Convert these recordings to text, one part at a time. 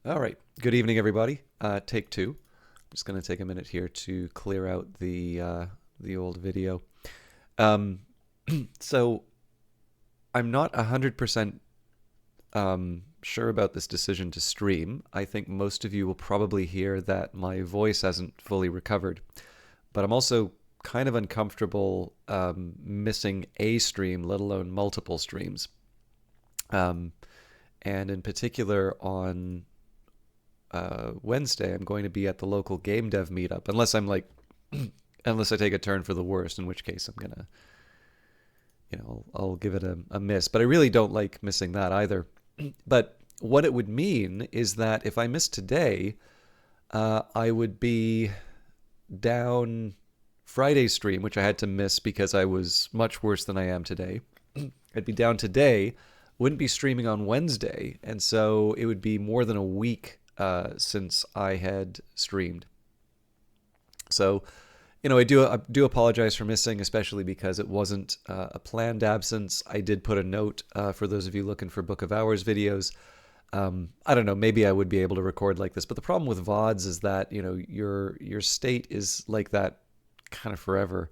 All right. Good evening, everybody. Take two. I'm just going to take a minute here to clear out the old video. Um, so I'm not 100% sure about this decision to stream. I think most of you will probably hear that my voice hasn't fully recovered, but I'm also kind of uncomfortable missing a stream, let alone multiple streams. Um, and in particular on Wednesday, I'm going to be at the local game dev meetup, unless I'm like, unless I take a turn for the worst, in which case I'm gonna, I'll give it a miss. But I really don't like missing that either. But what it would mean is that if I missed today, I would be down Friday's stream, which I had to miss because I was much worse than I am today. I'd be down today, wouldn't be streaming on Wednesday, and so it would be more than a week since I had streamed. So, I do apologize for missing, especially because it wasn't a planned absence. I did put a note for those of you looking for Book of Hours videos. I don't know, maybe I would be able to record like this, but the problem with VODs is that, your state is like that kind of forever.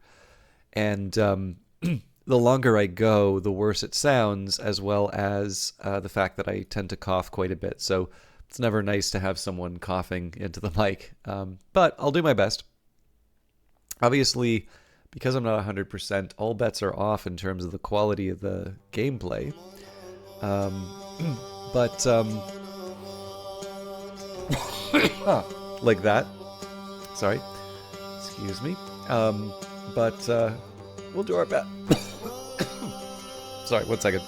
And the longer I go, the worse it sounds, as well as the fact that I tend to cough quite a bit. So it's never nice to have someone coughing into the mic, but I'll do my best. Obviously, because I'm not 100%, all bets are off in terms of the quality of the gameplay. But like that. Sorry. Excuse me. But we'll do our best. Sorry, 1 second.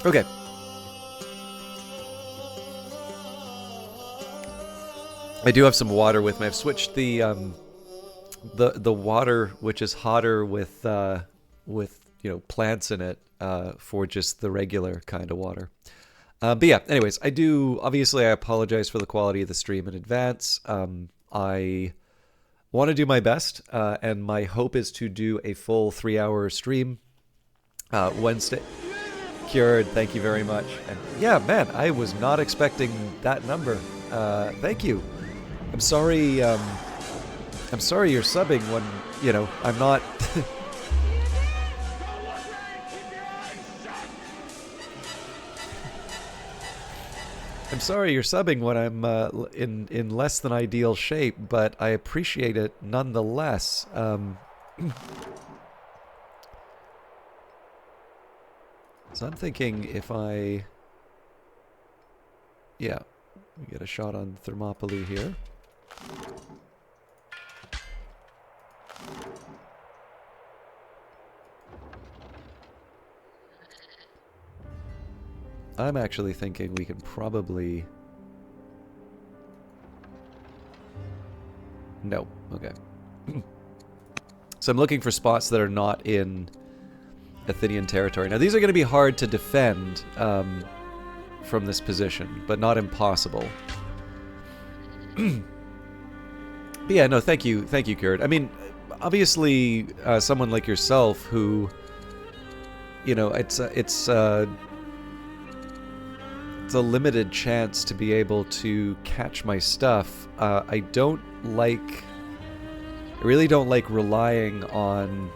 Okay. I do have some water with me. I've switched the water, which is hotter with plants in it, for just the regular kind of water. But yeah, anyways, I apologize for the quality of the stream in advance. I want to do my best, and my hope is to do a full 3-hour stream Wednesday. Cured, thank you very much. And yeah, man, I was not expecting that number. Thank you. I'm sorry you're subbing when, I'm not... I'm sorry you're subbing when I'm in less than ideal shape, but I appreciate it nonetheless. So I'm thinking if we get a shot on Thermopylae here. I'm actually thinking we can probably... No, okay. So I'm looking for spots that are not in Athenian territory. Now these are going to be hard to defend from this position, but not impossible. But yeah, no, thank you, Kurt. I mean, obviously, someone like yourself who, it's a limited chance to be able to catch my stuff. I really don't like relying on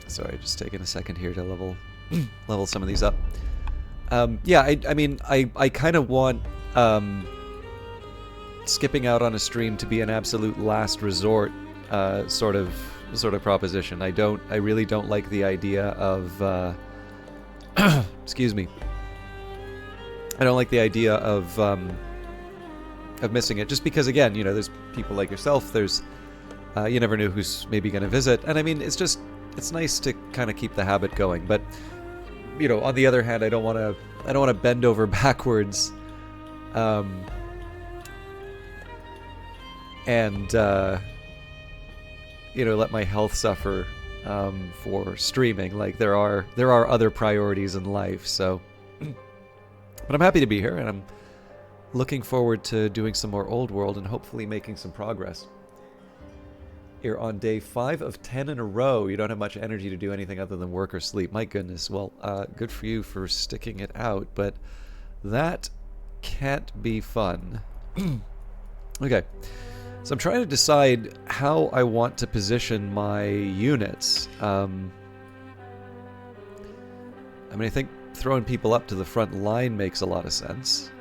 sorry, just taking a second here to level some of these up. Yeah, I mean, I kind of want skipping out on a stream to be an absolute last resort sort of proposition. I really don't like the idea of excuse me. I don't like the idea of missing it, just because, again, there's people like yourself, there's you never know who's maybe going to visit, and I mean, it's nice to kind of keep the habit going. But on the other hand, I don't want to bend over backwards and let my health suffer for streaming. Like there are other priorities in life. So, but I'm happy to be here, and I'm looking forward to doing some more Old World and hopefully making some progress. You're on day 5 of 10 in a row. You don't have much energy to do anything other than work or sleep. My goodness. Well, good for you for sticking it out, but that can't be fun. Okay. So I'm trying to decide how I want to position my units. I think throwing people up to the front line makes a lot of sense.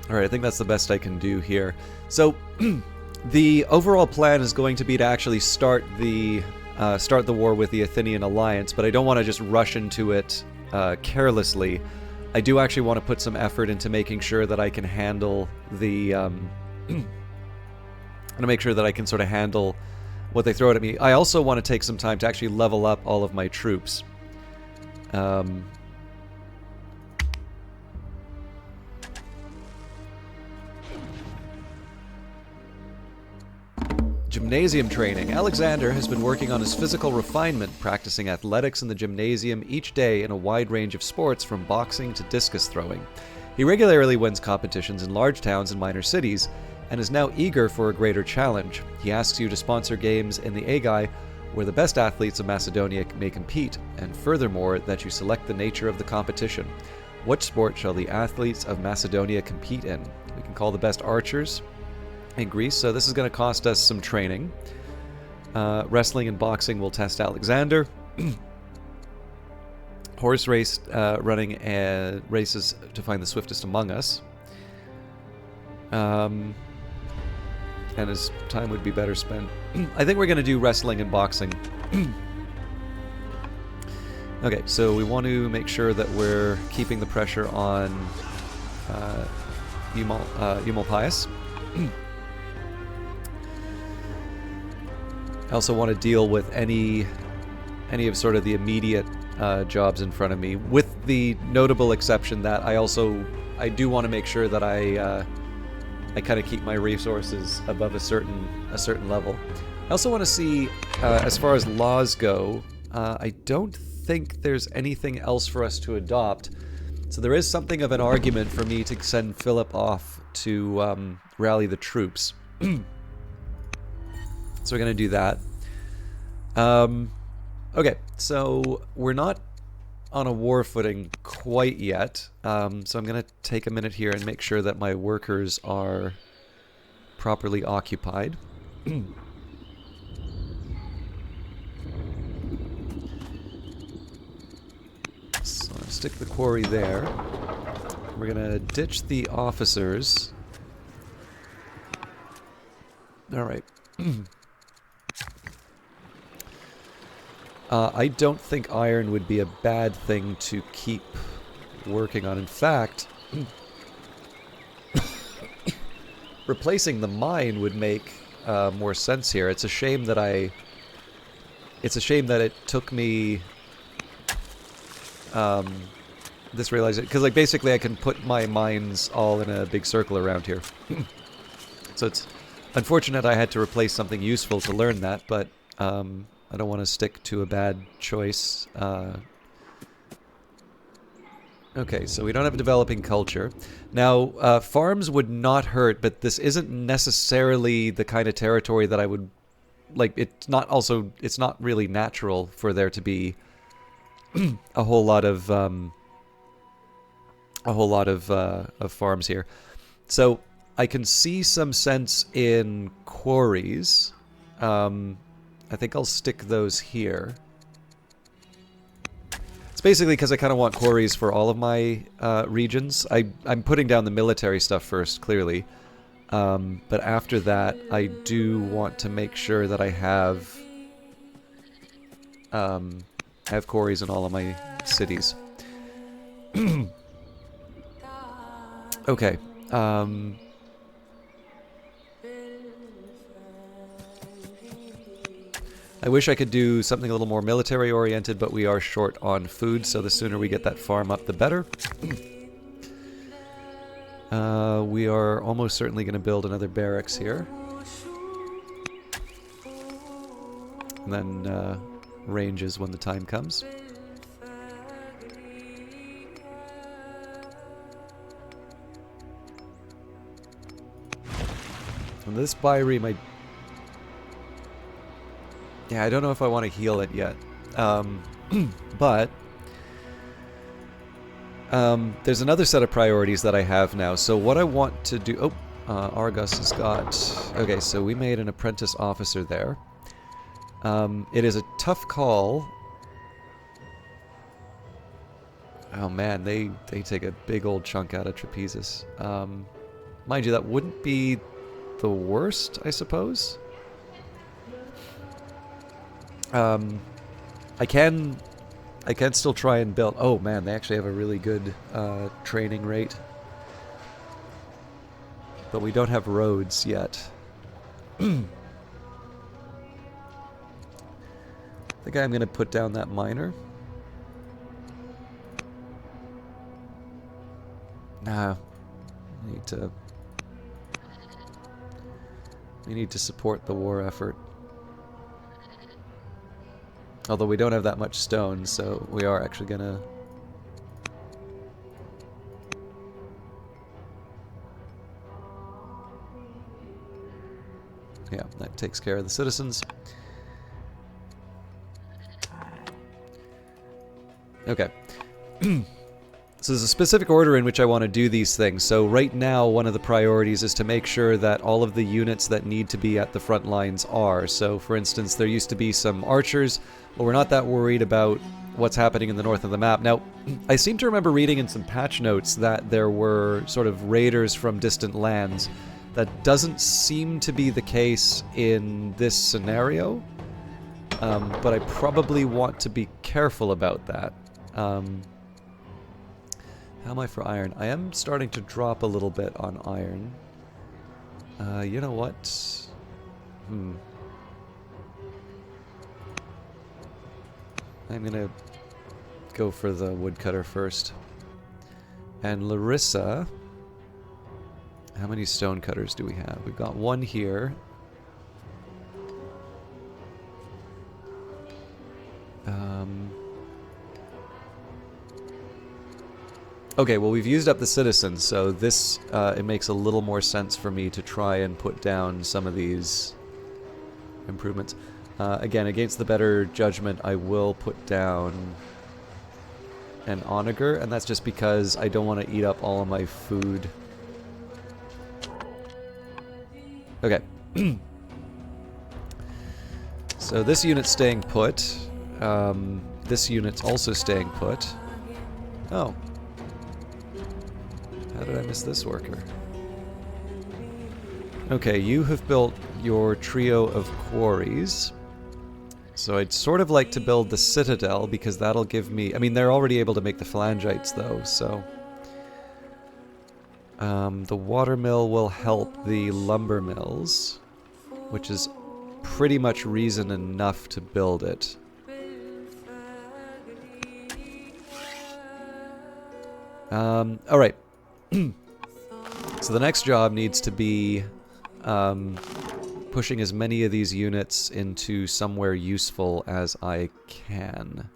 Alright, I think that's the best I can do here. So, the overall plan is going to be to actually start the war with the Athenian alliance, but I don't want to just rush into it carelessly. I do actually want to put some effort into making sure that I can handle the... to make sure that I can sort of handle what they throw at me. I also want to take some time to actually level up all of my troops. Gymnasium training. Alexander has been working on his physical refinement, practicing athletics in the gymnasium each day in a wide range of sports from boxing to discus throwing. He regularly wins competitions in large towns and minor cities, and is now eager for a greater challenge. He asks you to sponsor games in the Aegae, where the best athletes of Macedonia may compete, and furthermore, that you select the nature of the competition. What sport shall the athletes of Macedonia compete in? We can call the best archers in Greece, so this is going to cost us some training. Wrestling and boxing will test Alexander. Horse race, running races to find the swiftest among us. And his time would be better spent. I think we're going to do wrestling and boxing. Okay, so we want to make sure that we're keeping the pressure on Eumolpius. I also want to deal with any of sort of the immediate jobs in front of me, with the notable exception that I do want to make sure that I kind of keep my resources above a certain level. I also want to see, as far as laws go, I don't think there's anything else for us to adopt. So there is something of an argument for me to send Philip off to rally the troops. So we're going to do that. Okay, so we're not on a war footing quite yet. So I'm going to take a minute here and make sure that my workers are properly occupied. So I'll stick the quarry there. We're going to ditch the officers. Alright. I don't think iron would be a bad thing to keep working on. In fact, replacing the mine would make more sense here. It's a shame that it took me this realization, because like basically I can put my mines all in a big circle around here. So it's unfortunate I had to replace something useful to learn that, but I don't want to stick to a bad choice. Okay, so we don't have a developing culture. Now, farms would not hurt, but this isn't necessarily the kind of territory that I would... Like, it's not really natural for there to be a whole lot of farms here. So, I can see some sense in quarries. I think I'll stick those here. It's basically because I kind of want quarries for all of my regions. I'm putting down the military stuff first, clearly. But after that, I do want to make sure that I have quarries in all of my cities. Okay. I wish I could do something a little more military oriented, but we are short on food, so the sooner we get that farm up, the better. We are almost certainly going to build another barracks here. And then ranges when the time comes. And this bireme, yeah, I don't know if I want to heal it yet. But there's another set of priorities that I have now. So what I want to do... Oh, Argos has got... Okay, so we made an apprentice officer there. It is a tough call. Oh man, they take a big old chunk out of Trapezus. Mind you, that wouldn't be the worst, I suppose. I can still try and build... Oh man, they actually have a really good training rate. But we don't have roads yet. I think I'm going to put down that miner. Nah, we need to support the war effort. Although we don't have that much stone, so we are actually gonna... Yeah, that takes care of the citizens. Okay. So there's a specific order in which I want to do these things. So right now, one of the priorities is to make sure that all of the units that need to be at the front lines are. So for instance, there used to be some archers, but we're not that worried about what's happening in the north of the map. Now, I seem to remember reading in some patch notes that there were sort of raiders from distant lands. That doesn't seem to be the case in this scenario, but I probably want to be careful about that. How am I for iron? I am starting to drop a little bit on iron. You know what? I'm gonna go for the woodcutter first. And Larissa... How many stonecutters do we have? We've got one here. Okay, well we've used up the citizens, so this, it makes a little more sense for me to try and put down some of these improvements. Again, against the better judgment, I will put down an onager, and that's just because I don't want to eat up all of my food. Okay. So this unit's staying put. This unit's also staying put. Oh. How did I miss this worker? Okay, you have built your trio of quarries. So I'd sort of like to build the citadel, because that'll give me... I mean, they're already able to make the phalangites, though, so... the watermill will help the lumber mills, which is pretty much reason enough to build it. Alright. So the next job needs to be pushing as many of these units into somewhere useful as I can.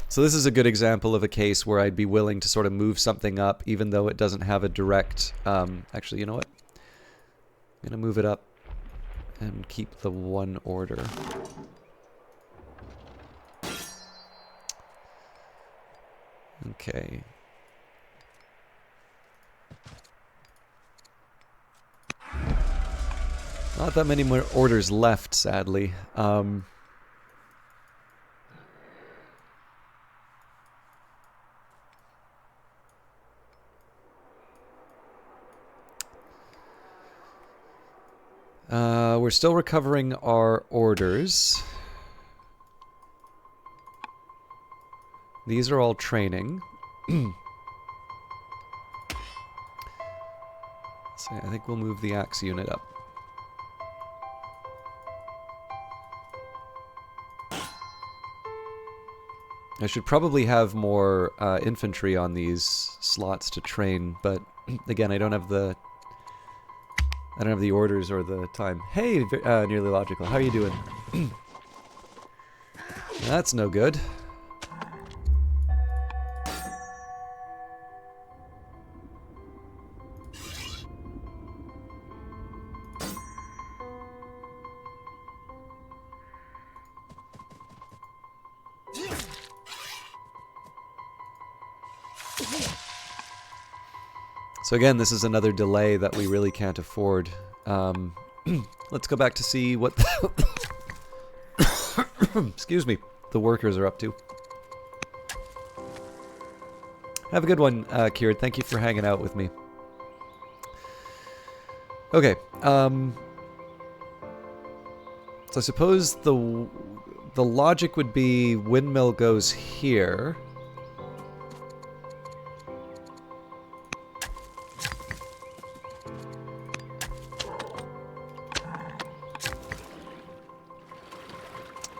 So this is a good example of a case where I'd be willing to sort of move something up, even though it doesn't have a direct... actually, you know what? I'm going to move it up and keep the one order. Okay. Not that many more orders left, sadly. We're still recovering our orders. These are all training. So I think we'll move the axe unit up. I should probably have more infantry on these slots to train, but again, I don't have the orders or the time. Hey, Nearly Logical, how are you doing? That's no good. So again, this is another delay that we really can't afford. Let's go back to see what excuse me, the workers are up to. Have a good one, Kieran. Thank you for hanging out with me. Okay. So I suppose the logic would be windmill goes here.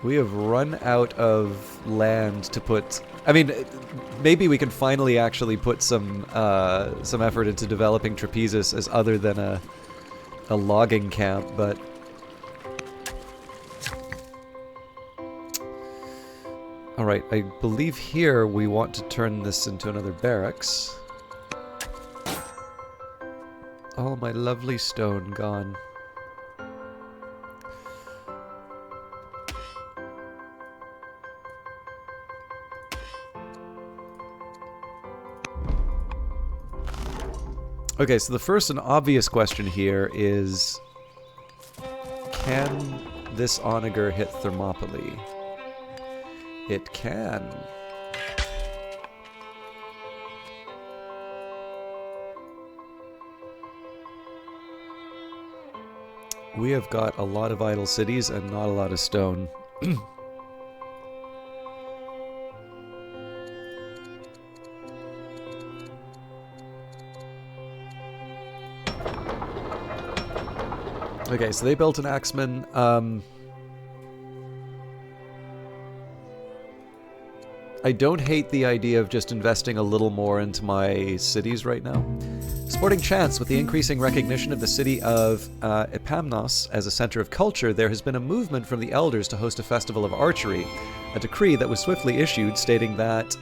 We have run out of land to put... I mean, maybe we can finally actually put some effort into developing Trapezus as other than a logging camp, but... Alright, I believe here we want to turn this into another barracks. All my lovely stone gone. Okay, so the first and obvious question here is, can this onager hit Thermopylae? It can. We have got a lot of idle cities and not a lot of stone. Okay, so they built an axeman. I don't hate the idea of just investing a little more into my cities right now. Sporting chance, with the increasing recognition of the city of Epamnos as a center of culture, there has been a movement from the elders to host a festival of archery. A decree that was swiftly issued stating that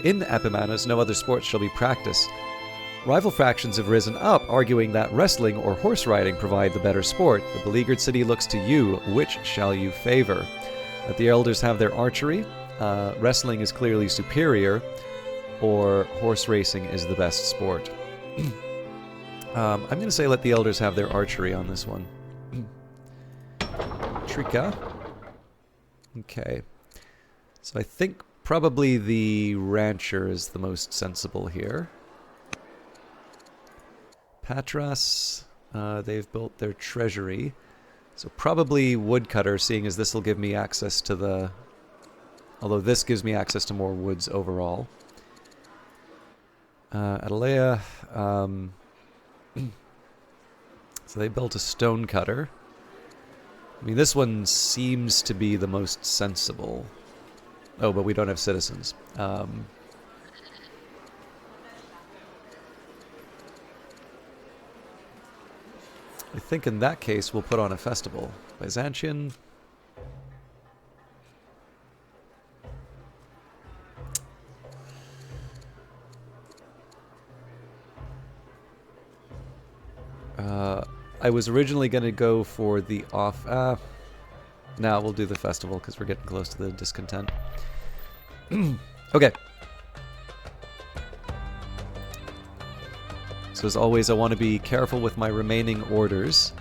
in Epimanos no other sports shall be practiced. Rival factions have risen up, arguing that wrestling or horse riding provide the better sport. The beleaguered city looks to you. Which shall you favor? That the elders have their archery, wrestling is clearly superior, or horse racing is the best sport. I'm going to say let the elders have their archery on this one. Trika. Okay. So I think probably the rancher is the most sensible here. Patras, they've built their treasury. So probably woodcutter, seeing as this will give me access to the... Although this gives me access to more woods overall. Adalea, so they built a stone cutter. I mean, this one seems to be the most sensible. Oh, but we don't have citizens. I think in that case we'll put on a festival. Byzantium. I was originally going to go for the off... now we'll do the festival because we're getting close to the discontent. Okay. So as always, I want to be careful with my remaining orders.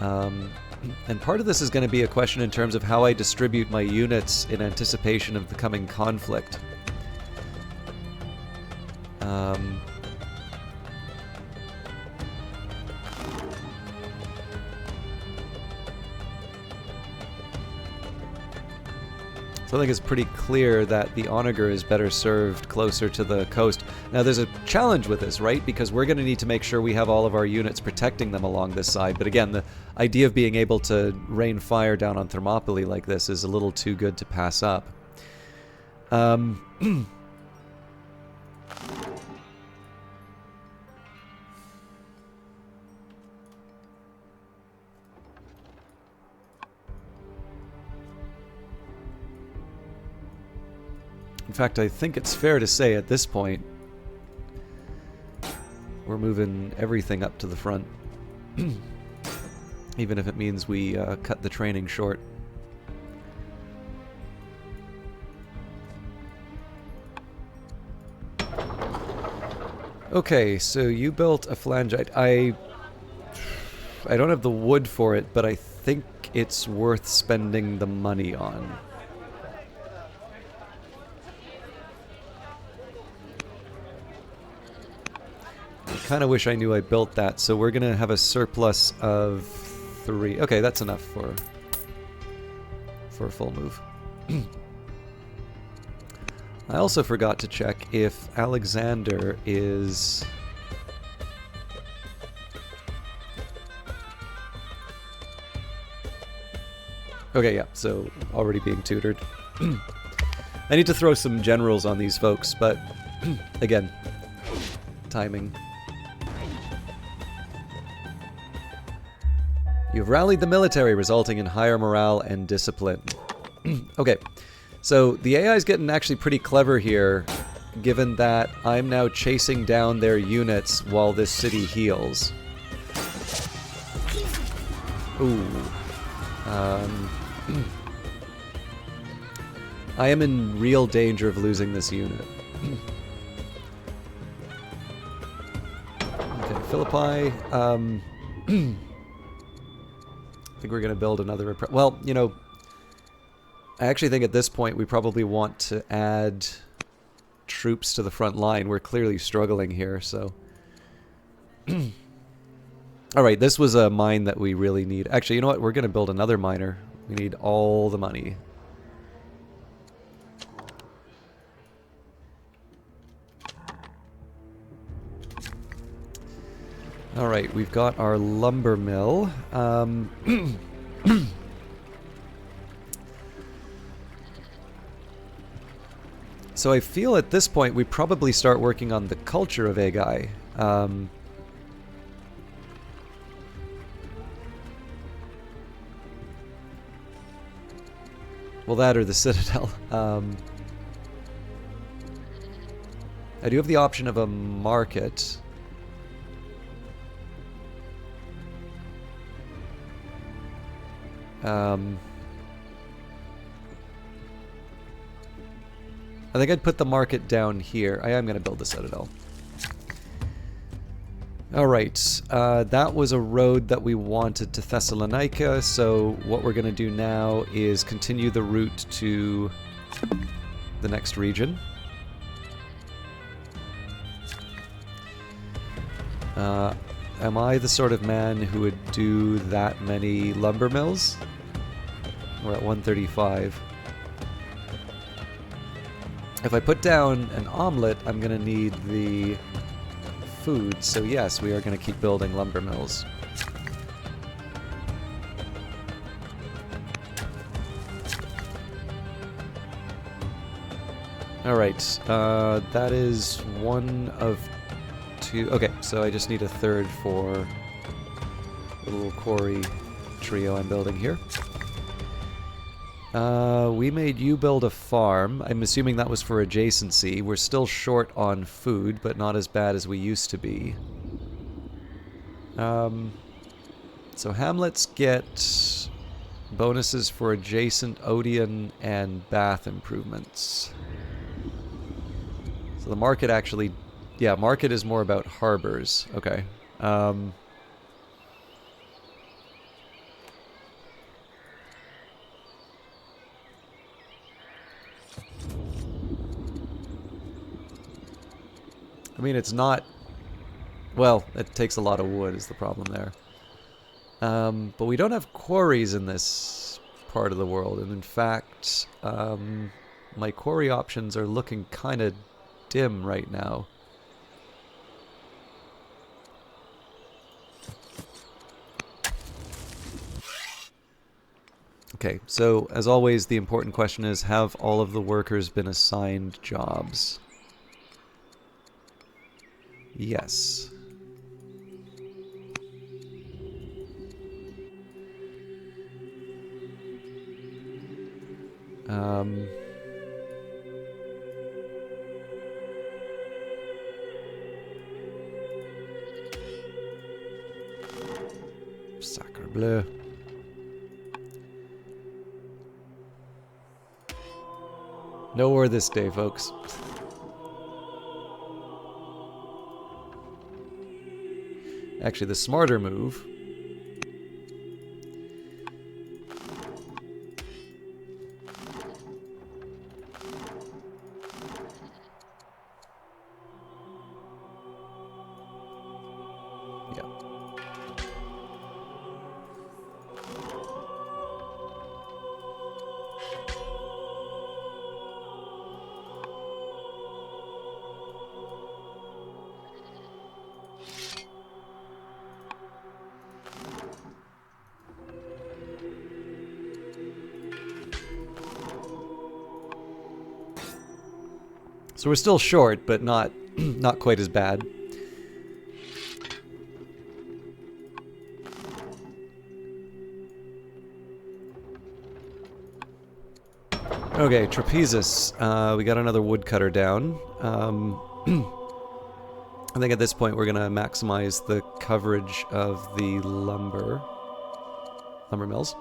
And part of this is going to be a question in terms of how I distribute my units in anticipation of the coming conflict. So I think it's pretty clear that the Onager is better served closer to the coast. Now there's a challenge with this, right? Because we're going to need to make sure we have all of our units protecting them along this side. But again, the idea of being able to rain fire down on Thermopylae like this is a little too good to pass up. In fact, I think it's fair to say at this point we're moving everything up to the front. Even if it means we cut the training short. Okay, so you built a phalangite. I don't have the wood for it, but I think it's worth spending the money on. I kind of wish I knew I built that, so we're gonna have a surplus of 3. Okay, that's enough for a full move. I also forgot to check if Alexander is... Okay, yeah, so already being tutored. I need to throw some generals on these folks, but again, timing. You've rallied the military, resulting in higher morale and discipline. Okay, so the AI is getting actually pretty clever here, given that I'm now chasing down their units while this city heals. Ooh. I am in real danger of losing this unit. Okay, Philippi. I think we're going to build another... Well, you know, I actually think at this point we probably want to add troops to the front line. We're clearly struggling here, so... Alright, this was a mine that we really need. Actually, you know what? We're going to build another miner. We need all the money. Alright, we've got our lumber mill. So I feel at this point we probably start working on the culture of Agai. Well, that or the Citadel. I do have the option of a market. I think I'd put the market down here. I am going to build the Citadel. Alright, that was a road that we wanted to Thessalonica, so what we're going to do now is continue the route to the next region. Am I the sort of man who would do that many lumber mills? We're at 135. If I put down an omelet, I'm going to need the food, so yes, we are going to keep building lumber mills. Alright, that is one of two. Okay, so I just need a third for the little quarry trio I'm building here. We made you build a farm. I'm assuming that was for adjacency. We're still short on food, but not as bad as we used to be. So hamlets get bonuses for adjacent Odeon and Bath improvements. So the market actually... Yeah, market is more about harbors. Okay. I mean, it's not... Well, it takes a lot of wood is the problem there. But we don't have quarries in this part of the world. And in fact, my quarry options are looking kind of dim right now. Okay, so as always, the important question is, have all of the workers been assigned jobs? Yes. Sacre bleu. No war this day, folks. Actually, the smarter move... Yeah. So we're still short, but not not quite as bad. Okay, Trapezus. We got another woodcutter down. I think at this point we're going to maximize the coverage of the lumber mills.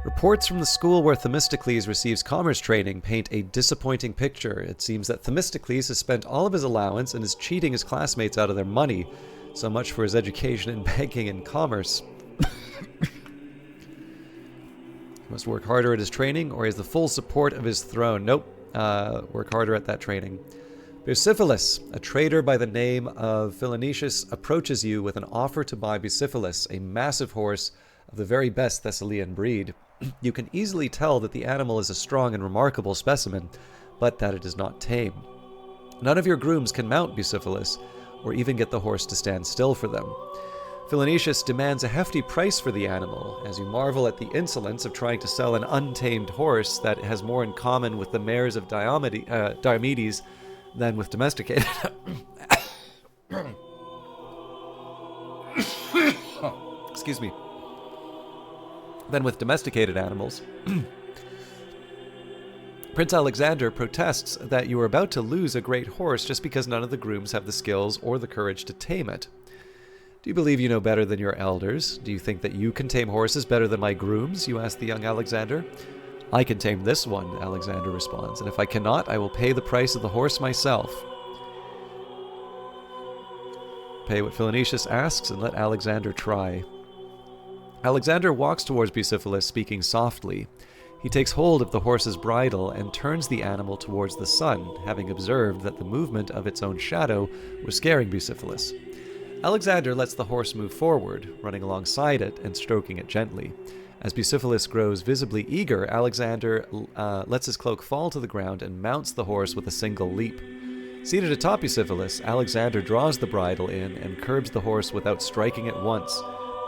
Reports from the school where Themistocles receives commerce training paint a disappointing picture. It seems that Themistocles has spent all of his allowance and is cheating his classmates out of their money. So much for his education in banking and commerce. He must work harder at his training, or he has the full support of his throne. Nope. Work harder at that training. Bucephalus, a trader by the name of Philinetius, approaches you with an offer to buy Bucephalus, a massive horse of the very best Thessalian breed. You can easily tell that the animal is a strong and remarkable specimen, but that it is not tame. None of your grooms can mount Bucephalus, or even get the horse to stand still for them. Philinetius demands a hefty price for the animal, as you marvel at the insolence of trying to sell an untamed horse that has more in common with the mares of Diomedes than with domesticated... Excuse me. Than with domesticated animals. Prince Alexander protests that you are about to lose a great horse just because none of the grooms have the skills or the courage to tame it. Do you believe you know better than your elders? Do you think that you can tame horses better than my grooms? You ask the young Alexander. I can tame this one, Alexander responds, and if I cannot, I will pay the price of the horse myself. Pay what Philinetius asks and let Alexander try. Alexander walks towards Bucephalus, speaking softly. He takes hold of the horse's bridle and turns the animal towards the sun, having observed that the movement of its own shadow was scaring Bucephalus. Alexander lets the horse move forward, running alongside it and stroking it gently. As Bucephalus grows visibly eager, Alexander lets his cloak fall to the ground and mounts the horse with a single leap. Seated atop Bucephalus, Alexander draws the bridle in and curbs the horse without striking it once.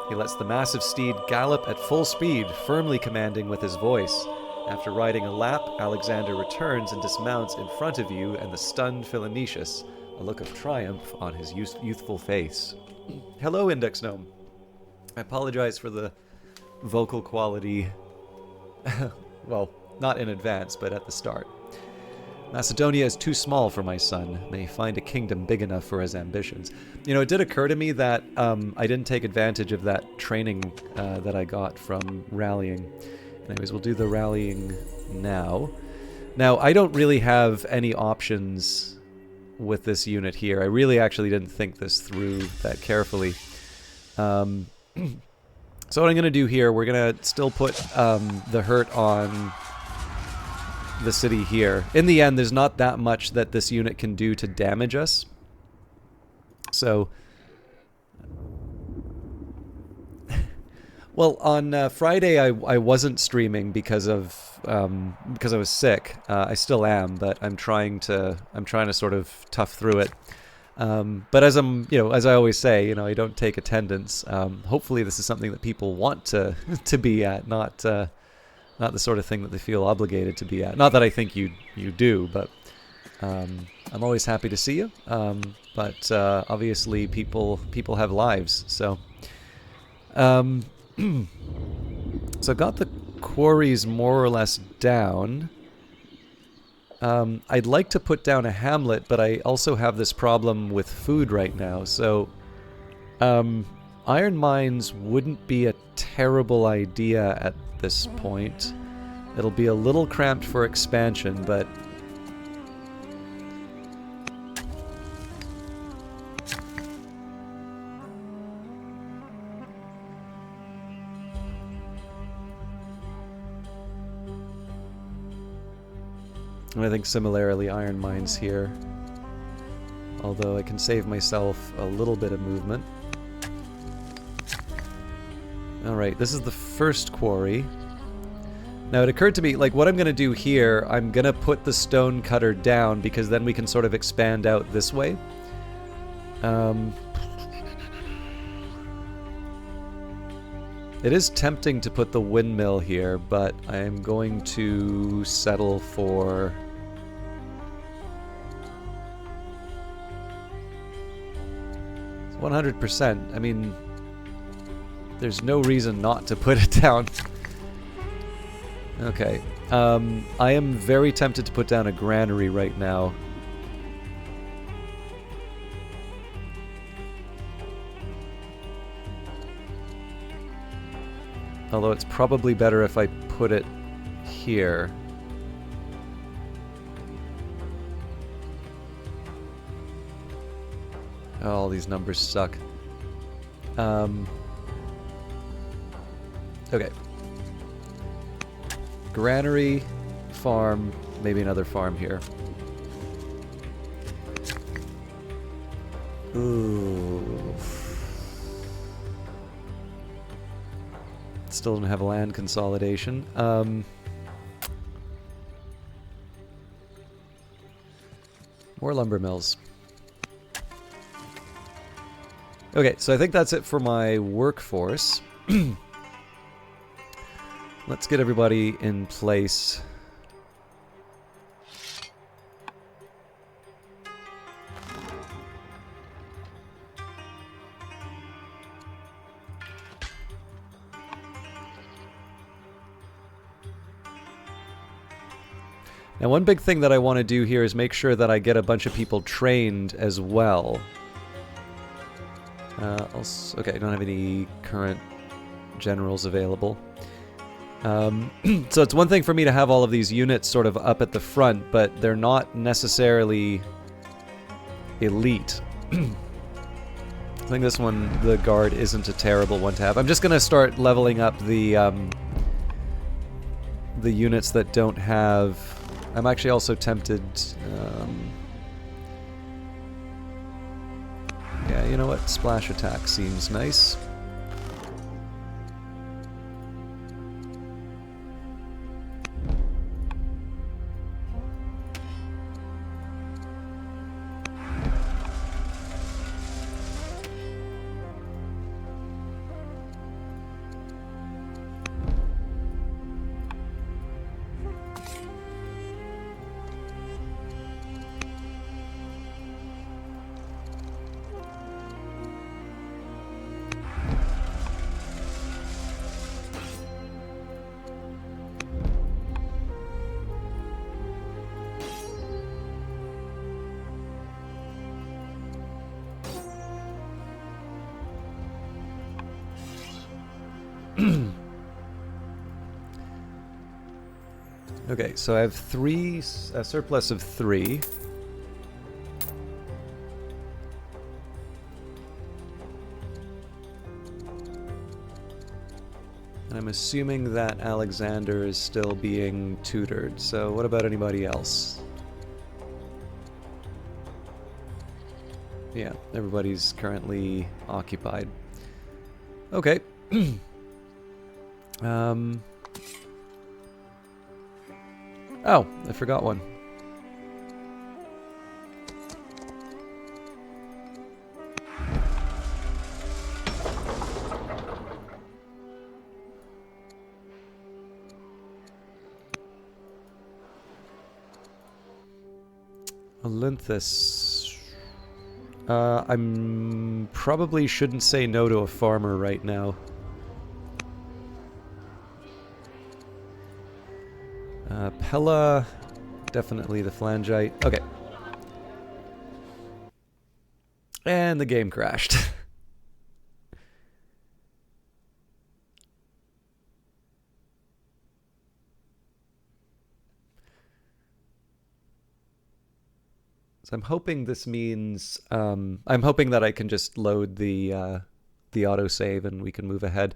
He lets the massive steed gallop at full speed, firmly commanding with his voice. After riding a lap, Alexander returns and dismounts in front of you and the stunned Philinetius, a look of triumph on his youthful face. Hello, Index Gnome. I apologize for the vocal quality. Well, not in advance, but at the start. Macedonia is too small for my son. May he find a kingdom big enough for his ambitions. You know, it did occur to me that I didn't take advantage of that training that I got from rallying. Anyways, we'll do the rallying now. Now, I don't really have any options with this unit here. I really actually didn't think this through that carefully. So what I'm going to do here, we're going to still put the hurt on the city here. In the end, there's not that much that this unit can do to damage us. So... Well, on Friday I wasn't streaming because I was sick. I still am, but I'm trying to sort of tough through it. But as as I always say, I don't take attendance. Hopefully, this is something that people want to be at, not the sort of thing that they feel obligated to be at. Not that I think you do, but I'm always happy to see you. But obviously, people have lives, so. So I got the quarries more or less down. I'd like to put down a hamlet, but I also have this problem with food right now. So iron mines wouldn't be a terrible idea at this point. It'll be a little cramped for expansion, but... And I think similarly iron mines here. Although I can save myself a little bit of movement. Alright, this is the first quarry. Now it occurred to me, like, what I'm going to do here, I'm going to put the stone cutter down because then we can sort of expand out this way. It is tempting to put the windmill here, but I am going to settle for... 100%. I mean, there's no reason not to put it down. Okay. I am very tempted to put down a granary right now. Although it's probably better if I put it here. Oh, all these numbers suck. Okay. Granary, farm, maybe another farm here. Ooh. Still don't have land consolidation. More lumber mills. Okay, so I think that's it for my workforce. Let's get everybody in place. Now, one big thing that I want to do here is make sure that I get a bunch of people trained as well. Okay, I don't have any current generals available. So it's one thing for me to have all of these units sort of up at the front, but they're not necessarily elite. I think this one, the guard, isn't a terrible one to have. I'm just going to start leveling up the units that don't have... I'm actually also tempted... yeah, you know what? Splash attack seems nice. Okay, so I have a surplus of 3. And I'm assuming that Alexander is still being tutored. So what about anybody else? Yeah, everybody's currently occupied. Okay. Oh, I forgot one. Olynthes. I'm probably shouldn't say no to a farmer right now. Pella, definitely the Flangite. Okay. And the game crashed. So I'm hoping this means I'm hoping that I can just load the autosave and we can move ahead.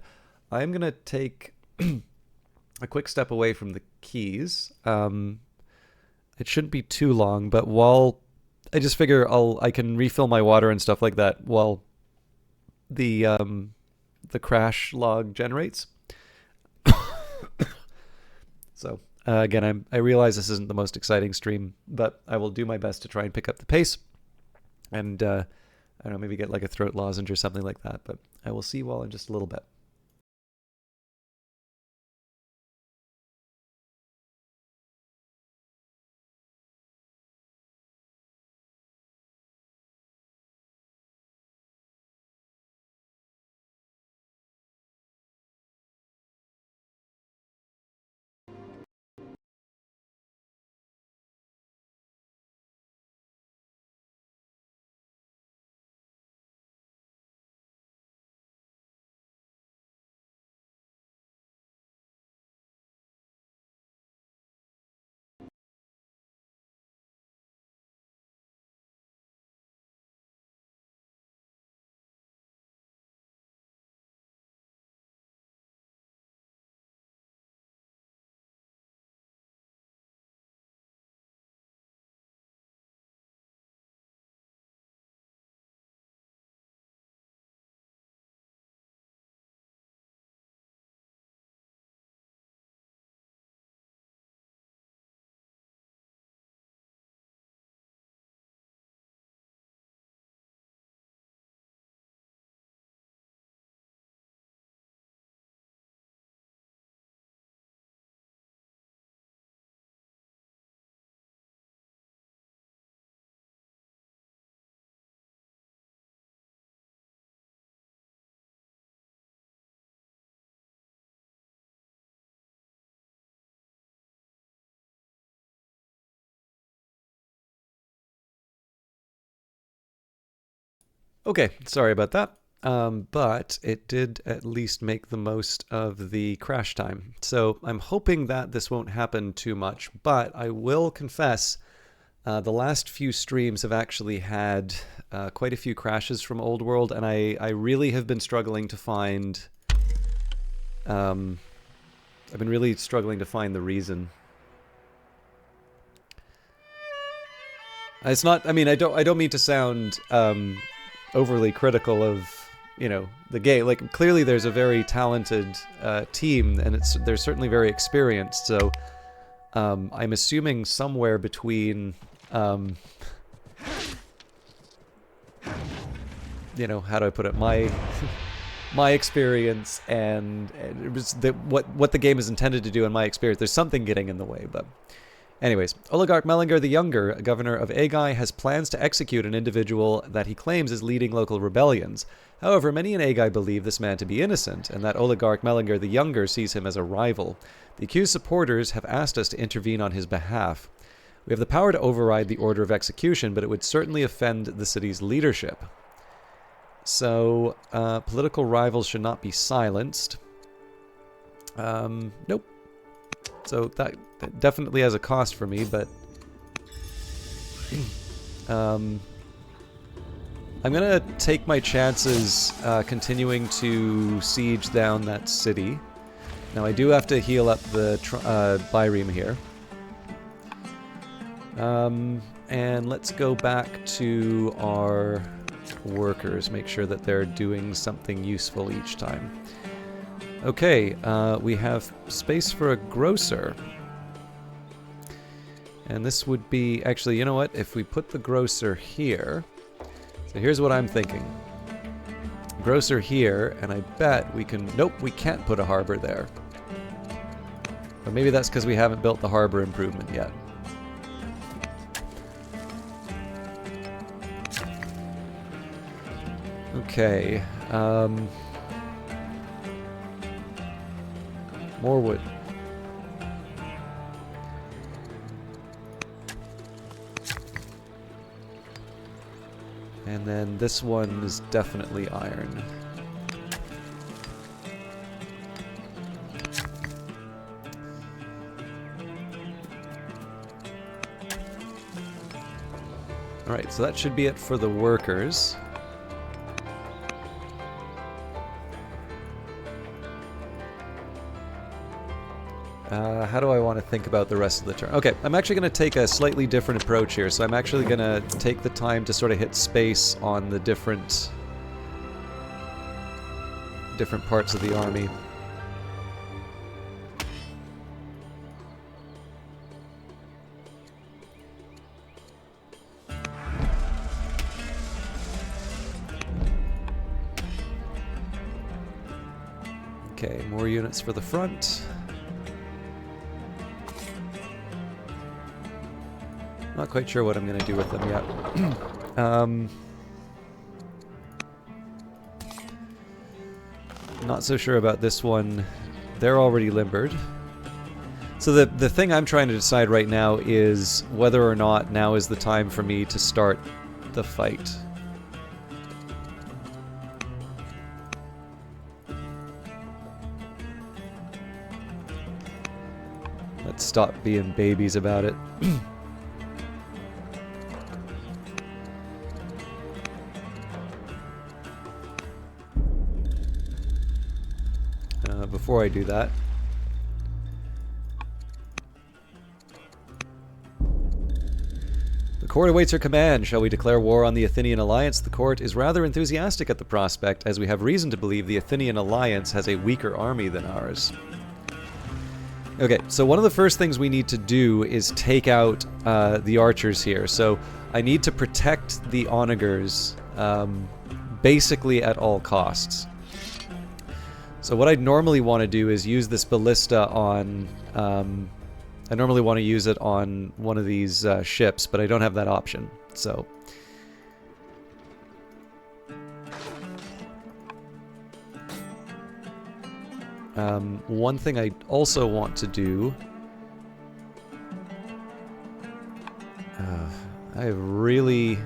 I'm gonna take a quick step away from the keys. It shouldn't be too long, but while I just figure I can refill my water and stuff like that while the crash log generates. So again, I realize this isn't the most exciting stream, but I will do my best to try and pick up the pace, and I don't know, maybe get like a throat lozenge or something like that. But I will see you all in just a little bit. Okay, sorry about that. But it did at least make the most of the crash time. So I'm hoping that this won't happen too much, but I will confess the last few streams have actually had quite a few crashes from Old World, and I really have been struggling to find... I've been really struggling to find the reason. It's not, I mean, I don't mean to sound overly critical of, you know, the game. Like, clearly there's a very talented team, and they're certainly very experienced, so I'm assuming somewhere between, you know, how do I put it, my experience and it was what the game is intended to do in my experience, there's something getting in the way, but... Anyways, Oligarch Mellinger the Younger, governor of Agai, has plans to execute an individual that he claims is leading local rebellions. However, many in Agai believe this man to be innocent, and that Oligarch Mellinger the Younger sees him as a rival. The accused supporters have asked us to intervene on his behalf. We have the power to override the order of execution, but it would certainly offend the city's leadership. So, political rivals should not be silenced. Nope. So that definitely has a cost for me, but I'm gonna take my chances continuing to siege down that city. Now I do have to heal up the Byreme here. And let's go back to our workers, make sure that they're doing something useful each time. Okay, we have space for a grocer. And this would be, actually, you know what? If we put the grocer here, so here's what I'm thinking. Grocer here, and I bet we can, nope, we can't put a harbor there. But maybe that's because we haven't built the harbor improvement yet. Okay, more wood. And then this one is definitely iron. Alright, so that should be it for the workers. How do I want to think about the rest of the turn? Okay, I'm actually going to take a slightly different approach here. So I'm actually going to take the time to sort of hit space on the different parts of the army. Okay, more units for the front. Not quite sure what I'm going to do with them yet. Not so sure about this one. They're already limbered. So the thing I'm trying to decide right now is whether or not now is the time for me to start the fight. Let's stop being babies about it. Before I do that, the court awaits your command. Shall we declare war on the Athenian alliance? The court is rather enthusiastic at the prospect, as we have reason to believe the Athenian alliance has a weaker army than ours. Okay, so one of the first things we need to do is take out the archers here. So I need to protect the onagers basically at all costs. So what I'd normally want to do is use this ballista on... I normally want to use it on one of these ships, but I don't have that option, so... one thing I also want to do... I really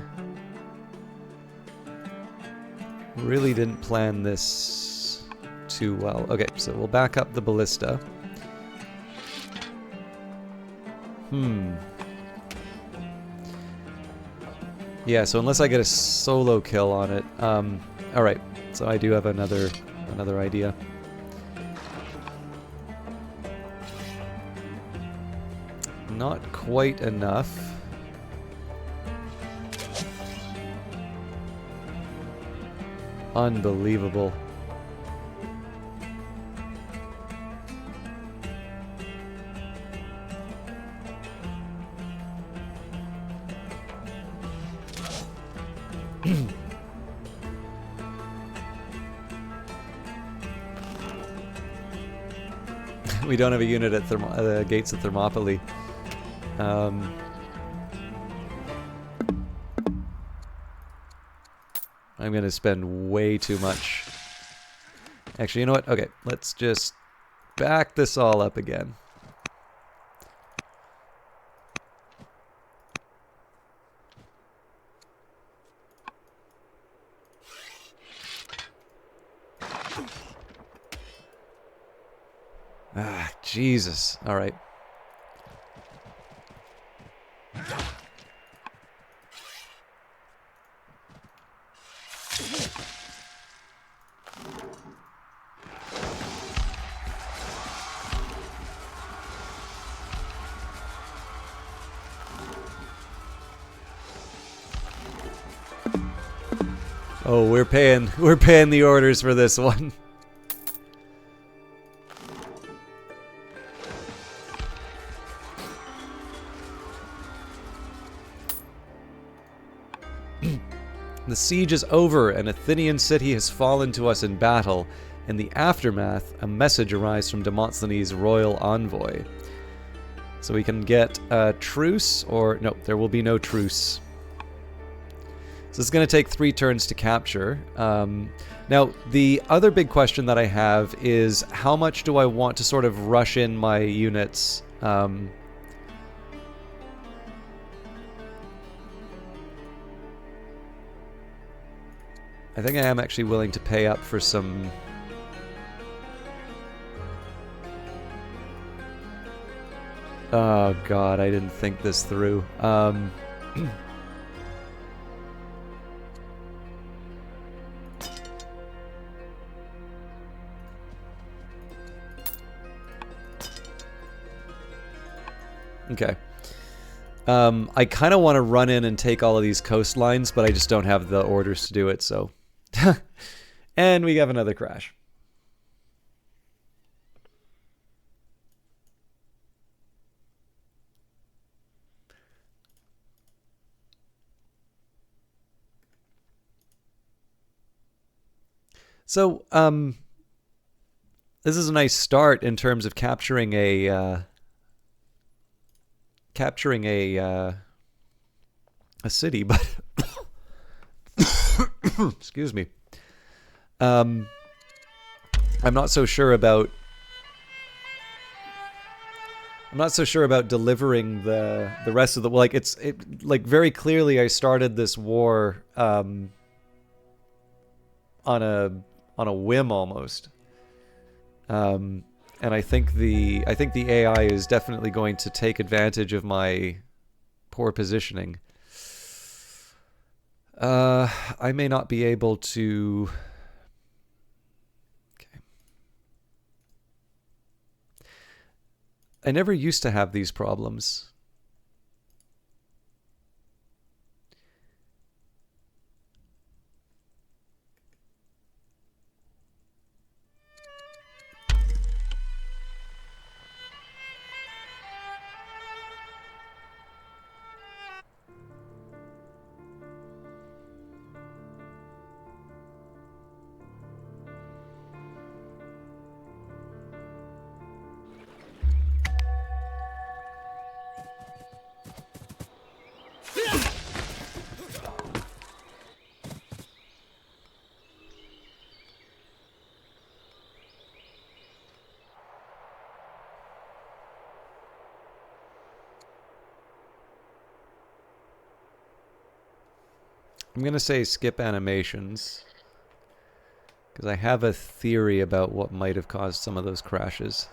didn't plan this too well. Okay, so we'll back up the ballista. Yeah, so unless I get a solo kill on it, alright, so I do have another idea. Not quite enough. Unbelievable. We don't have a unit at the gates of Thermopylae. I'm going to spend way too much. Actually, you know what? Okay, let's just back this all up again. Ah, Jesus. All right. Oh, we're paying the orders for this one. The siege is over, an Athenian city has fallen to us in battle. In the aftermath, a message arrives from Demosthenes' royal envoy. So we can get a truce, or no, there will be no truce. So it's going to take 3 turns to capture. Now, the other big question that I have is how much do I want to sort of rush in my units? I think I am actually willing to pay up for some... Oh god, I didn't think this through. Okay. I kind of want to run in and take all of these coastlines, but I just don't have the orders to do it, so... And we have another crash. So, this is a nice start in terms of capturing a city, but excuse me. I'm not so sure about delivering the rest of the, like, like very clearly I started this war on a whim almost. And I think the AI is definitely going to take advantage of my poor positioning. I may not be able to... Okay. I never used to have these problems. I'm going to say skip animations, because I have a theory about what might have caused some of those crashes.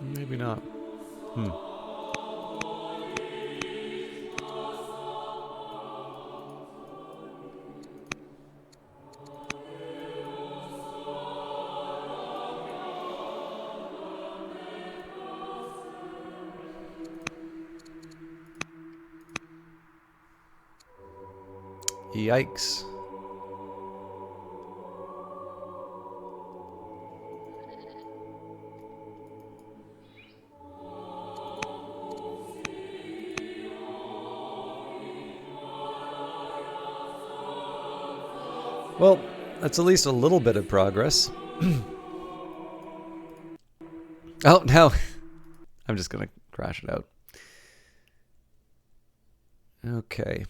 Maybe not. Yikes. Well, that's at least a little bit of progress. Oh, no. I'm just going to crash it out. Okay.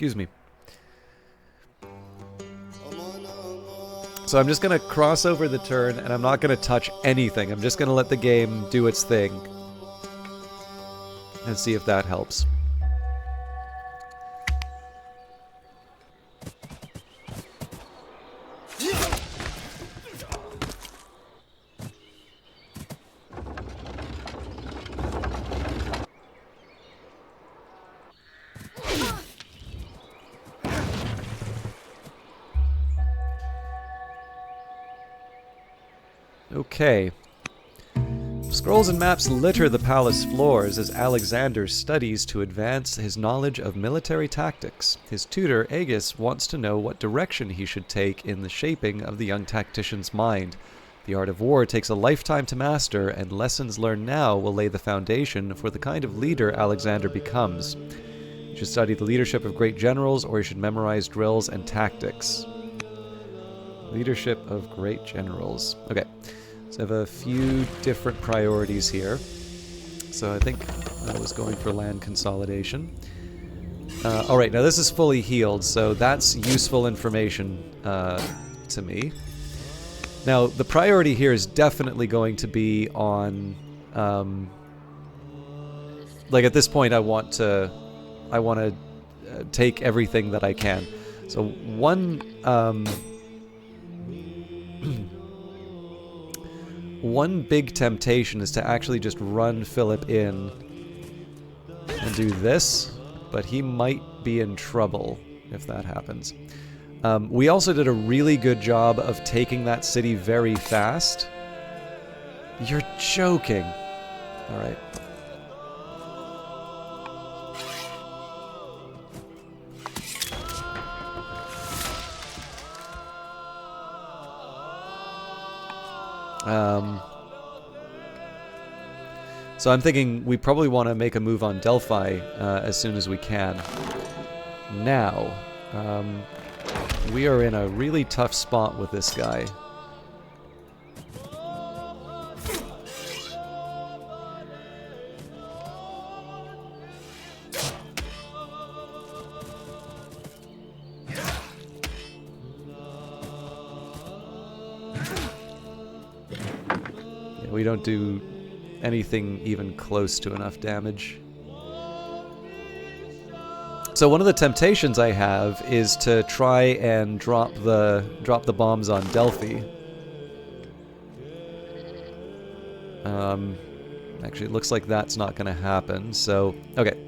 Excuse me. So I'm just going to cross over the turn, and I'm not going to touch anything. I'm just going to let the game do its thing. And see if that helps. Okay. Scrolls and maps litter the palace floors as Alexander studies to advance his knowledge of military tactics. His tutor, Aegis, wants to know what direction he should take in the shaping of the young tactician's mind. The art of war takes a lifetime to master, and lessons learned now will lay the foundation for the kind of leader Alexander becomes. He should study the leadership of great generals, or he should memorize drills and tactics. Leadership of great generals. Okay. So I have a few different priorities here. So I think I was going for land consolidation. Alright, now this is fully healed, so that's useful information to me. Now, the priority here is definitely going to be on... like, at this point, I want to take everything that I can. So one... one big temptation is to actually just run Philip in and do this, but he might be in trouble if that happens. We also did a really good job of taking that city very fast. You're joking. All right. So I'm thinking we probably want to make a move on Delphi as soon as we can. Now, we are in a really tough spot with this guy. We don't do anything even close to enough damage. So one of the temptations I have is to try and drop the bombs on Delphi. Actually, it looks like that's not going to happen. So, okay.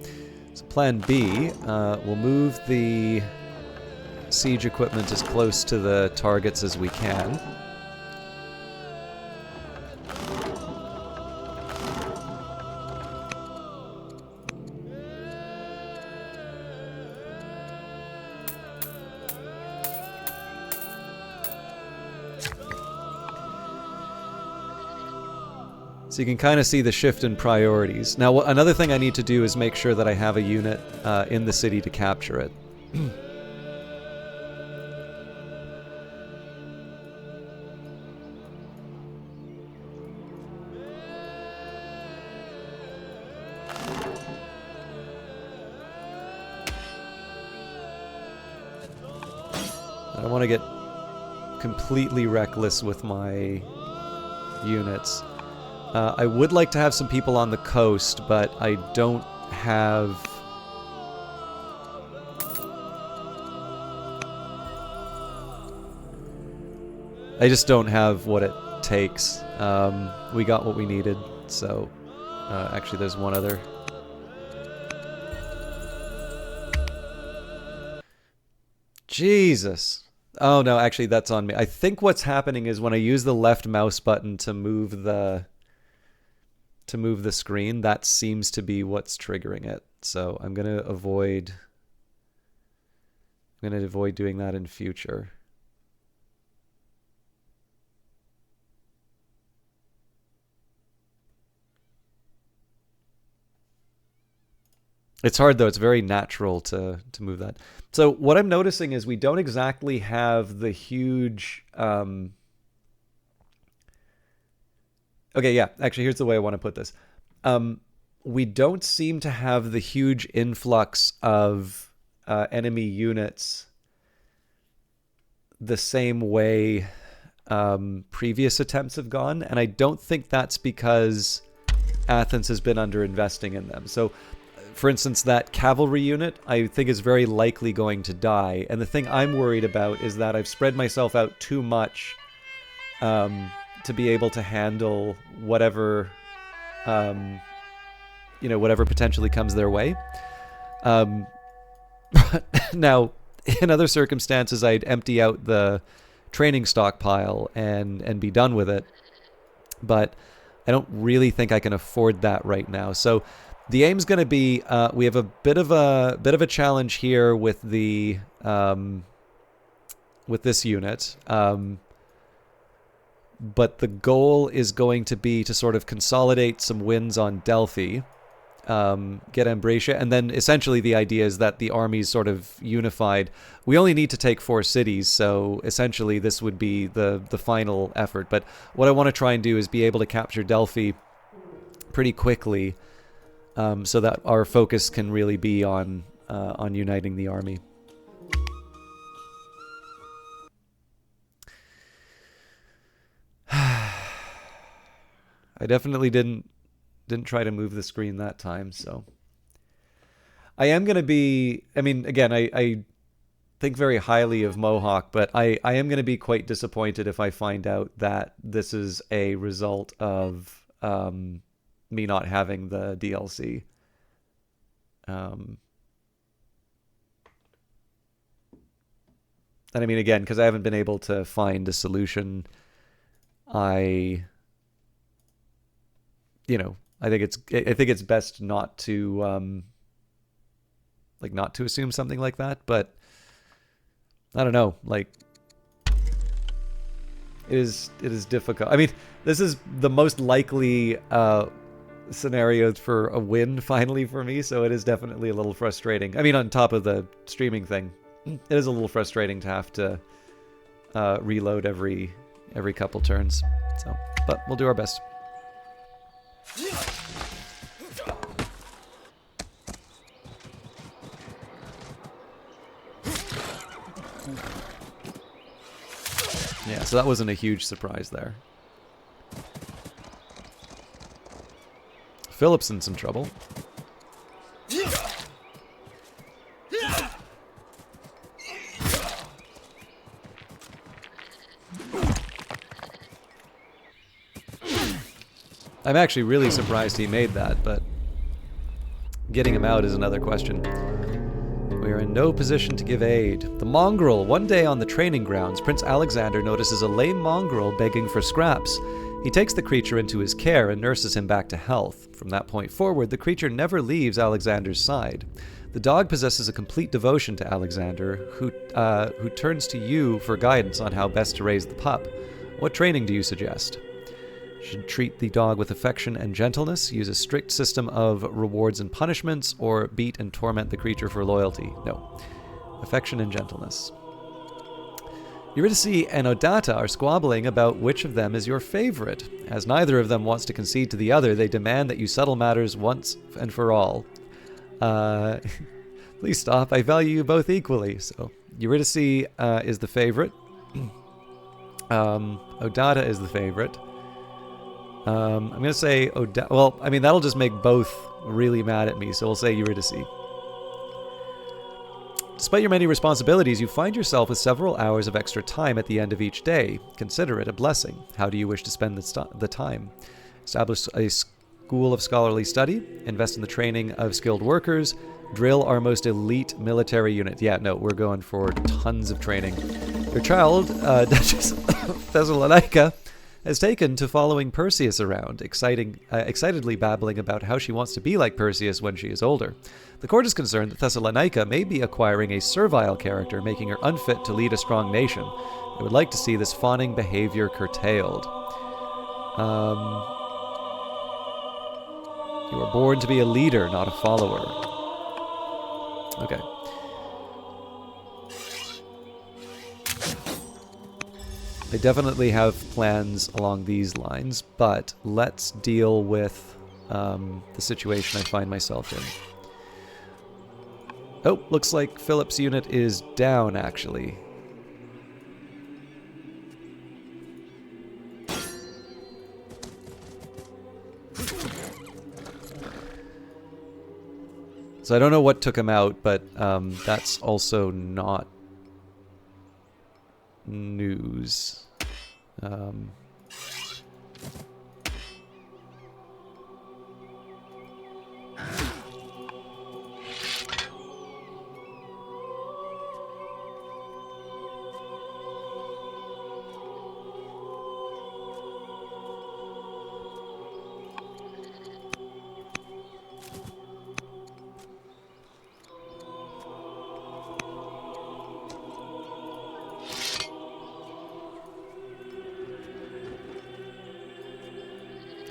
So plan B, we'll move the siege equipment as close to the targets as we can. So you can kind of see the shift in priorities. Now, another thing I need to do is make sure that I have a unit in the city to capture it. I don't want to get completely reckless with my units. I would like to have some people on the coast, but I don't have... I just don't have what it takes. We got what we needed, so... actually, there's one other... Jesus! Oh, no, actually, that's on me. I think what's happening is when I use the left mouse button to move the screen, that seems to be what's triggering it. So I'm going to avoid doing that in future. It's hard though, it's very natural to move that. So what I'm noticing is we don't exactly have the huge okay, yeah, actually here's the way I want to put this. We don't seem to have the huge influx of enemy units the same way previous attempts have gone, and I don't think that's because Athens has been underinvesting in them. So, for instance, that cavalry unit, I think is very likely going to die, and the thing I'm worried about is that I've spread myself out too much to be able to handle whatever, whatever potentially comes their way. Now, in other circumstances, I'd empty out the training stockpile and be done with it. But I don't really think I can afford that right now. So the aim's going to be we have a bit of a challenge here with the with this unit. But the goal is going to be to sort of consolidate some wins on Delphi, get Ambracia, and then essentially the idea is that the army's sort of unified. We only need to take 4 cities, so essentially this would be the final effort. But what I want to try and do is be able to capture Delphi pretty quickly, so that our focus can really be on uniting the army. I definitely didn't try to move the screen that time, so I am going to be, I mean, again, I think very highly of Mohawk, but I am going to be quite disappointed if I find out that this is a result of me not having the DLC. And I mean, again, because I haven't been able to find a solution, I think it's best not to not to assume something like that, but I don't know, like it is difficult. I mean, this is the most likely scenario for a win finally for me, so it is definitely a little frustrating. I mean, on top of the streaming thing, it is a little frustrating to have to reload every couple turns. So, but we'll do our best. Yeah, so that wasn't a huge surprise there. Philip's in some trouble. I'm actually really surprised he made that, but getting him out is another question. We are in no position to give aid. The mongrel. One day on the training grounds, Prince Alexander notices a lame mongrel begging for scraps. He takes the creature into his care and nurses him back to health. From that point forward, the creature never leaves Alexander's side. The dog possesses a complete devotion to Alexander, who turns to you for guidance on how best to raise the pup. What training do you suggest? Should treat the dog with affection and gentleness, use a strict system of rewards and punishments, or beat and torment the creature for loyalty? No. Affection and gentleness. Eurydice and Odata are squabbling about which of them is your favorite. As neither of them wants to concede to the other, they demand that you settle matters once and for all. Please stop. I value you both equally. So, Eurydice is the favorite. Odata is the favorite. I'm going to say Odata. Well, I mean, that'll just make both really mad at me, so we'll say Eurydice. Despite your many responsibilities, you find yourself with several hours of extra time at the end of each day. Consider it a blessing. How do you wish to spend the time? Establish a school of scholarly study, invest in the training of skilled workers, drill our most elite military unit. Yeah, no, we're going for tons of training. Your child, Duchess Thessalonica, has taken to following Perseus around, excitedly babbling about how she wants to be like Perseus when she is older. The court is concerned that Thessalonica may be acquiring a servile character, making her unfit to lead a strong nation. They would like to see this fawning behavior curtailed. You are born to be a leader, not a follower. Okay. I definitely have plans along these lines, but let's deal with the situation I find myself in. Oh, looks like Philip's unit is down, actually. So I don't know what took him out, but that's also not news.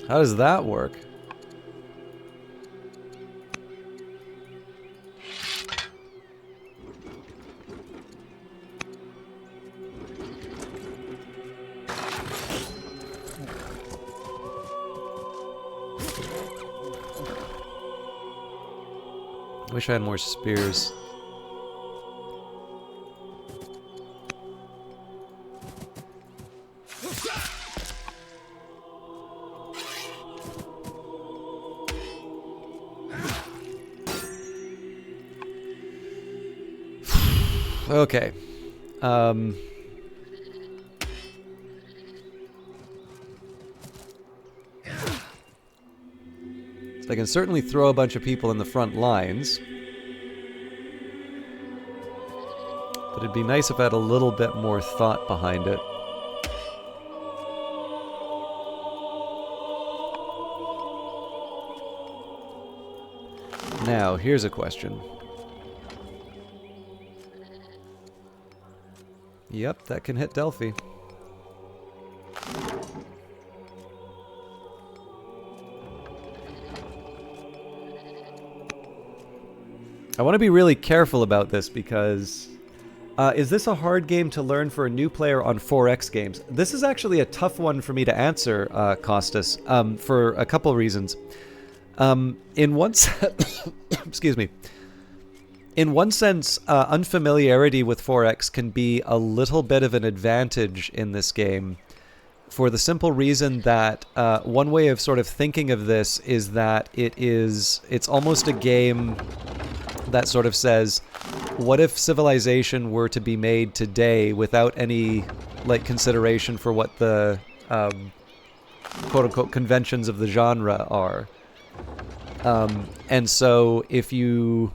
How does that work? I wish I had more spears. Okay. So I can certainly throw a bunch of people in the front lines. But it'd be nice if I had a little bit more thought behind it. Now, here's a question. Yep, that can hit Delphi. I want to be really careful about this because... is this a hard game to learn for a new player on 4X games? This is actually a tough one for me to answer, Costas, for a couple of reasons. In one excuse me. In one sense, unfamiliarity with 4X can be a little bit of an advantage in this game, for the simple reason that one way of sort of thinking of this is that it's almost a game that sort of says, what if Civilization were to be made today without any like consideration for what the quote-unquote conventions of the genre are? And so if you...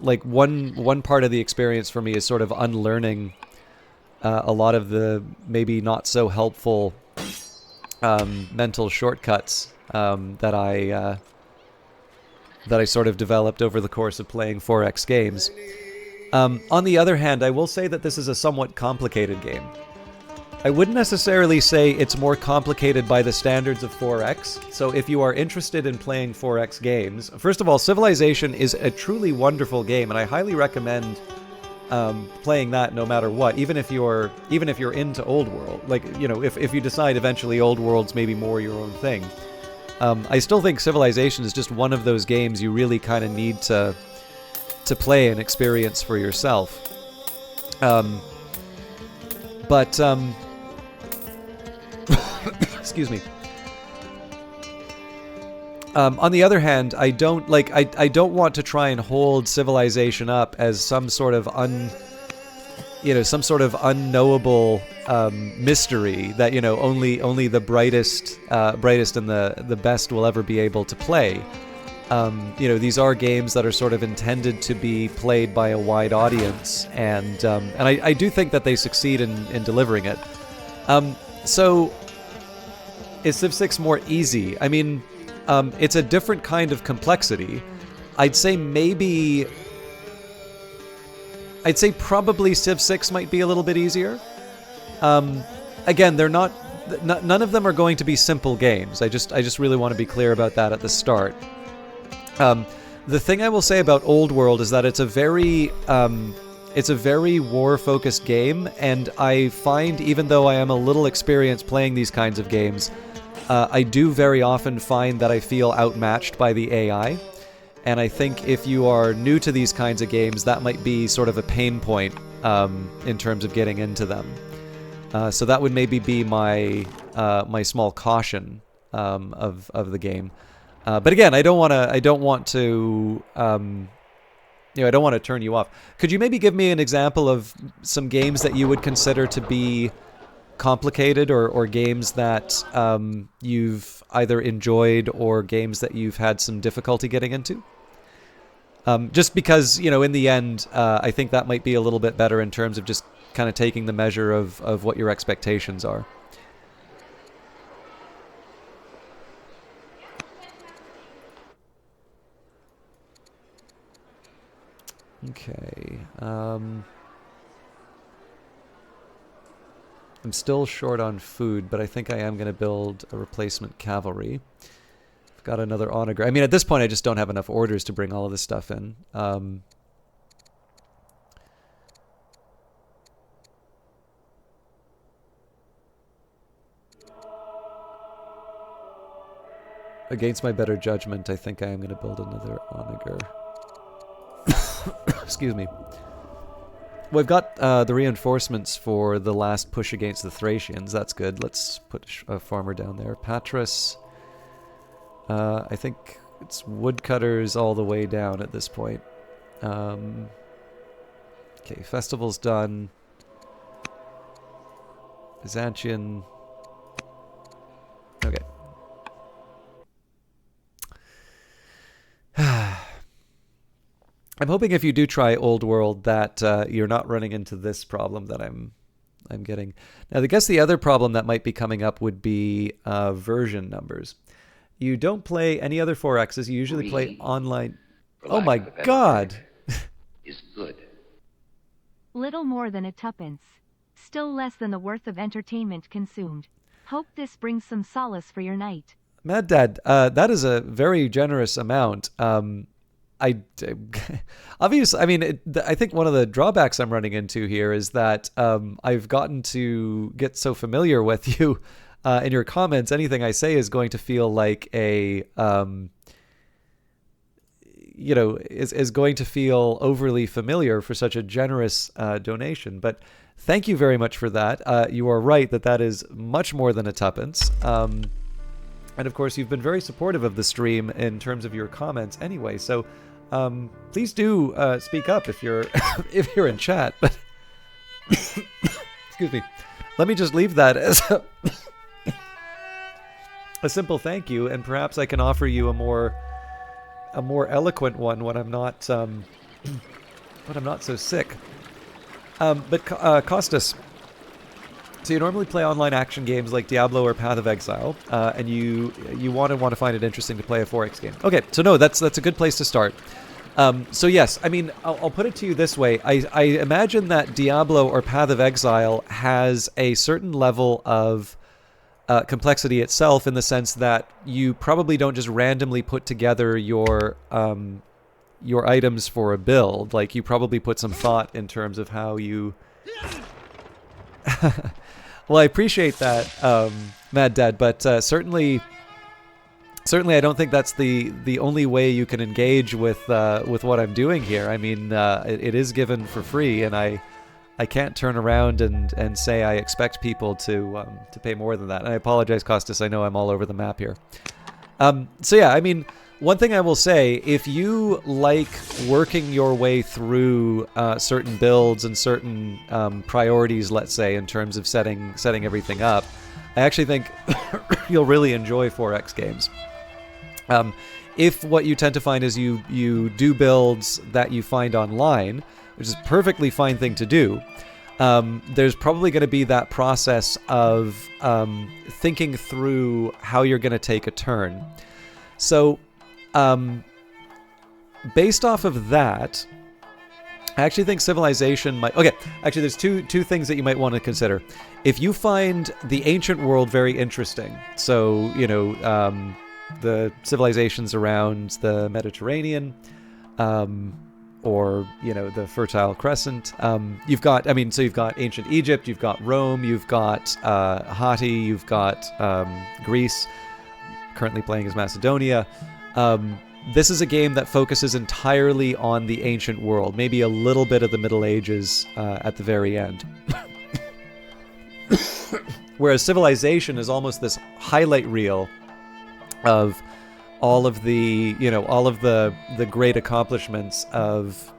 Like, one part of the experience for me is sort of unlearning a lot of the maybe not so helpful mental shortcuts that I sort of developed over the course of playing 4X games. On the other hand, I will say that this is a somewhat complicated game. I wouldn't necessarily say it's more complicated by the standards of 4X, so if you are interested in playing 4X games, first of all, Civilization is a truly wonderful game, and I highly recommend playing that no matter what, even if you're into Old World. Like, you know, if you decide eventually Old World's maybe more your own thing. I still think Civilization is just one of those games you really kind of need to play and experience for yourself. Excuse me. On the other hand, I don't want to try and hold Civilization up as some sort of unknowable mystery that, you know, only the brightest and the best will ever be able to play. You know, these are games that are sort of intended to be played by a wide audience, and I do think that they succeed in delivering it. So, is Civ 6 more easy? I mean, it's a different kind of complexity. I'd say probably Civ 6 might be a little bit easier. Again, they're not... None of them are going to be simple games. I just really want to be clear about that at the start. The thing I will say about Old World is that it's a very war-focused game, and I find, even though I am a little experienced playing these kinds of games, I do very often find that I feel outmatched by the AI. And I think if you are new to these kinds of games, that might be sort of a pain point in terms of getting into them. So that would maybe be my my small caution of the game. But again, I don't want to. I don't want to. I don't want to turn you off. Could you maybe give me an example of some games that you would consider to be complicated, or games that you've either enjoyed or games that you've had some difficulty getting into? Just because, in the end, I think that might be a little bit better in terms of just kind of taking the measure of what your expectations are. Okay. I'm still short on food, but I think I am going to build a replacement cavalry. I've got another onager. I mean, at this point, I just don't have enough orders to bring all of this stuff in. Against my better judgment, I think I am going to build another onager. Excuse me. Well, we've got the reinforcements for the last push against the Thracians. That's good. Let's put a farmer down there. Patras. I think it's woodcutters all the way down at this point. Okay, festival's done. Byzantium. Okay. I'm hoping if you do try Old World that you're not running into this problem that I'm getting. Now, I guess the other problem that might be coming up would be version numbers. You don't play any other 4Xs. You usually play online. Oh my God! Is good. Little more than a tuppence. Still less than the worth of entertainment consumed. Hope this brings some solace for your night. Mad Dad, that is a very generous amount. Obviously, I mean, I think one of the drawbacks I'm running into here is that I've gotten to get so familiar with you in your comments. Anything I say is going to feel like a, is going to feel overly familiar for such a generous donation. But thank you very much for that. You are right that is much more than a tuppence. And of course, you've been very supportive of the stream in terms of your comments anyway. So please do speak up if you're if you're in chat. But excuse me, let me just leave that as a simple thank you, and perhaps I can offer you a more eloquent one when I'm not so sick. But Costas. So you normally play online action games like Diablo or Path of Exile, and you want to find it interesting to play a 4X game. Okay, so no, that's a good place to start. So yes, I mean, I'll put it to you this way. I imagine that Diablo or Path of Exile has a certain level of complexity itself, in the sense that you probably don't just randomly put together your items for a build. Like, you probably put some thought in terms of how you... Well, I appreciate that, Mad Dad, but certainly I don't think that's the only way you can engage with what I'm doing here. I mean, it is given for free, and I can't turn around and say I expect people to pay more than that. And I apologize, Costas. I know I'm all over the map here. So yeah, I mean, one thing I will say, if you like working your way through certain builds and certain priorities, let's say, in terms of setting everything up, I actually think you'll really enjoy 4X games. If what you tend to find is you do builds that you find online, which is a perfectly fine thing to do, there's probably going to be that process of thinking through how you're going to take a turn. So, based off of that, I actually think Civilization might... Okay, actually there's two things that you might want to consider. If you find the ancient world very interesting, so, the civilizations around the Mediterranean, or, the Fertile Crescent, you've got ancient Egypt, you've got Rome, you've got Hatti, you've got Greece, currently playing as Macedonia. this is a game that focuses entirely on the ancient world, maybe a little bit of the Middle Ages at the very end. Whereas Civilization is almost this highlight reel of all of the, all of the great accomplishments of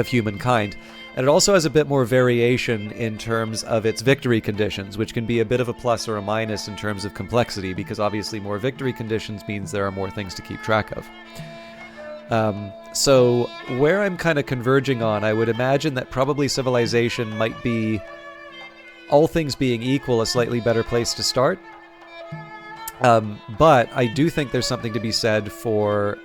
humankind. And it also has a bit more variation in terms of its victory conditions, which can be a bit of a plus or a minus in terms of complexity, because obviously more victory conditions means there are more things to keep track of. So where I'm kind of converging on, I would imagine that probably Civilization might be, all things being equal, a slightly better place to start. But I do think there's something to be said for,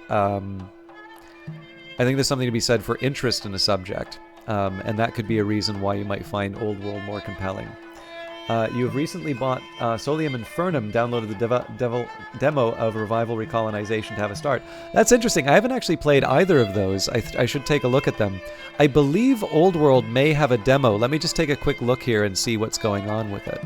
interest in a subject. And that could be a reason why you might find Old World more compelling. You have recently bought Solium Infernum, downloaded the demo of Revival Recolonization to have a start. That's interesting. I haven't actually played either of those. I should take a look at them. I believe Old World may have a demo. Let me just take a quick look here and see what's going on with it.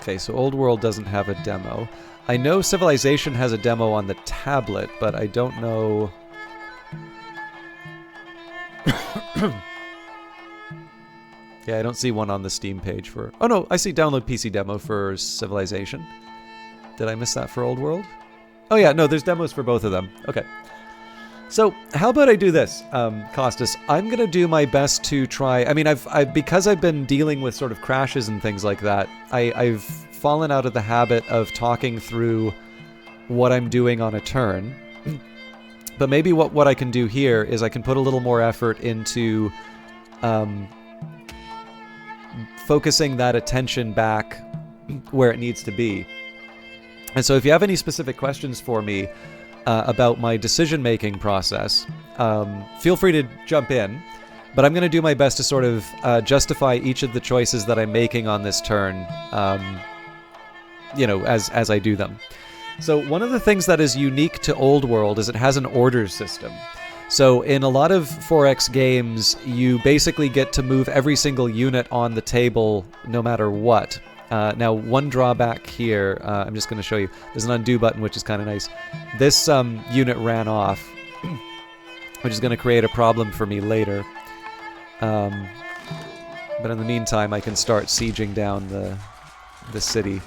Okay, so Old World doesn't have a demo. I know Civilization has a demo on the tablet, but I don't know... Yeah, I don't see one on the Steam page for... Oh no, I see download PC demo for Civilization. Did I miss that for Old World? Oh yeah, no, there's demos for both of them. Okay. So, how about I do this, Costas? I'm going to do my best to try... I mean, because I've been dealing with sort of crashes and things like that, I've fallen out of the habit of talking through what I'm doing on a turn. But maybe what I can do here is I can put a little more effort into focusing that attention back where it needs to be. And so if you have any specific questions for me about my decision-making process, feel free to jump in, but I'm going to do my best to sort of justify each of the choices that I'm making on this turn, as I do them. So one of the things that is unique to Old World is it has an order system. So in a lot of 4X games, you basically get to move every single unit on the table no matter what. Now, one drawback here, I'm just going to show you. There's an undo button, which is kind of nice. This unit ran off, which is going to create a problem for me later. But in the meantime, I can start sieging down the city.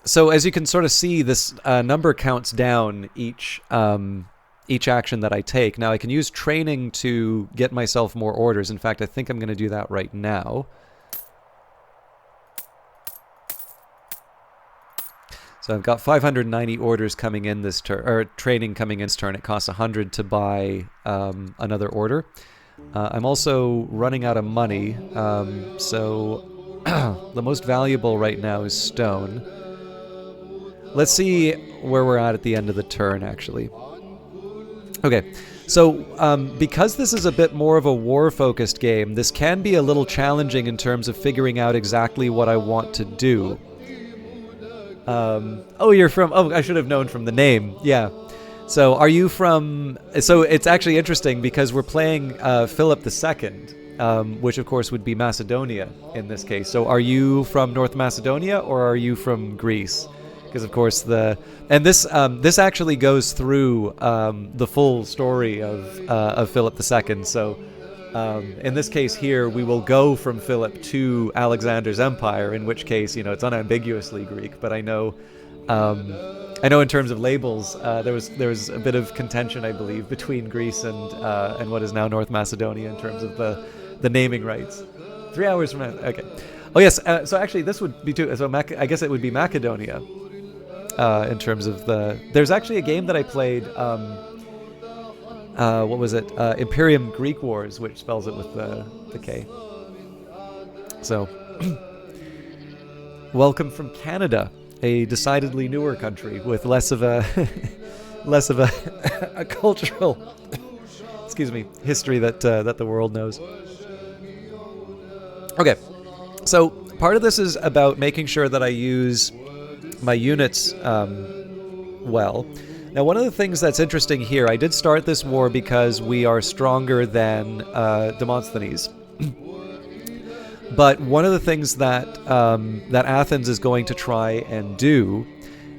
So as you can sort of see, this number counts down each action that I take. Now I can use training to get myself more orders. In fact, I think I'm going to do that right now. So I've got 590 orders coming in this turn, or training coming in this turn. It costs 100 to buy another order. I'm also running out of money, so the most valuable right now is stone. Let's see where we're at the end of the turn, actually. Okay, so because this is a bit more of a war-focused game, this can be a little challenging in terms of figuring out exactly what I want to do. Oh, you're from... Oh, I should have known from the name. Yeah. So are you from... So it's actually interesting because we're playing Philip II. Which of course would be Macedonia in this case. So are you from North Macedonia or are you from Greece? Because of course this actually goes through the full story of Philip II. So in this case here, we will go from Philip to Alexander's empire, in which case, it's unambiguously Greek. But I know in terms of labels, there was a bit of contention, I believe, between Greece and what is now North Macedonia in terms of the naming rights. 3 hours from now. Okay. Oh yes. So actually, this would be too. So I guess it would be Macedonia. In terms of there's actually a game that I played. What was it? Imperium Greek Wars, which spells it with the K. So, welcome from Canada, a decidedly newer country with less of a a cultural, excuse me, history that the world knows. Okay, so part of this is about making sure that I use my units well. Now, one of the things that's interesting here, I did start this war because we are stronger than Demosthenes. But one of the things that that Athens is going to try and do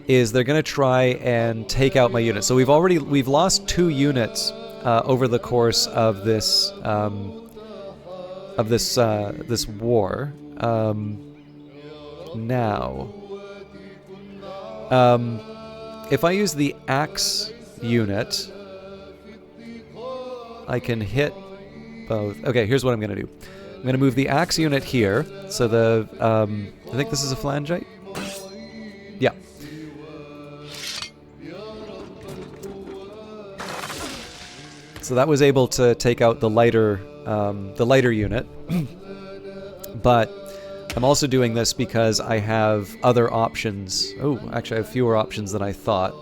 is they're going to try and take out my units. So we've lost 2 units over the course of this this war. Now, if I use the axe unit, I can hit both. Okay, here's what I'm going to do. I'm going to move the axe unit here. So the I think this is a phalangite. Yeah. So that was able to take out the lighter unit. But I'm also doing this because I have other options. Oh, actually I have fewer options than I thought.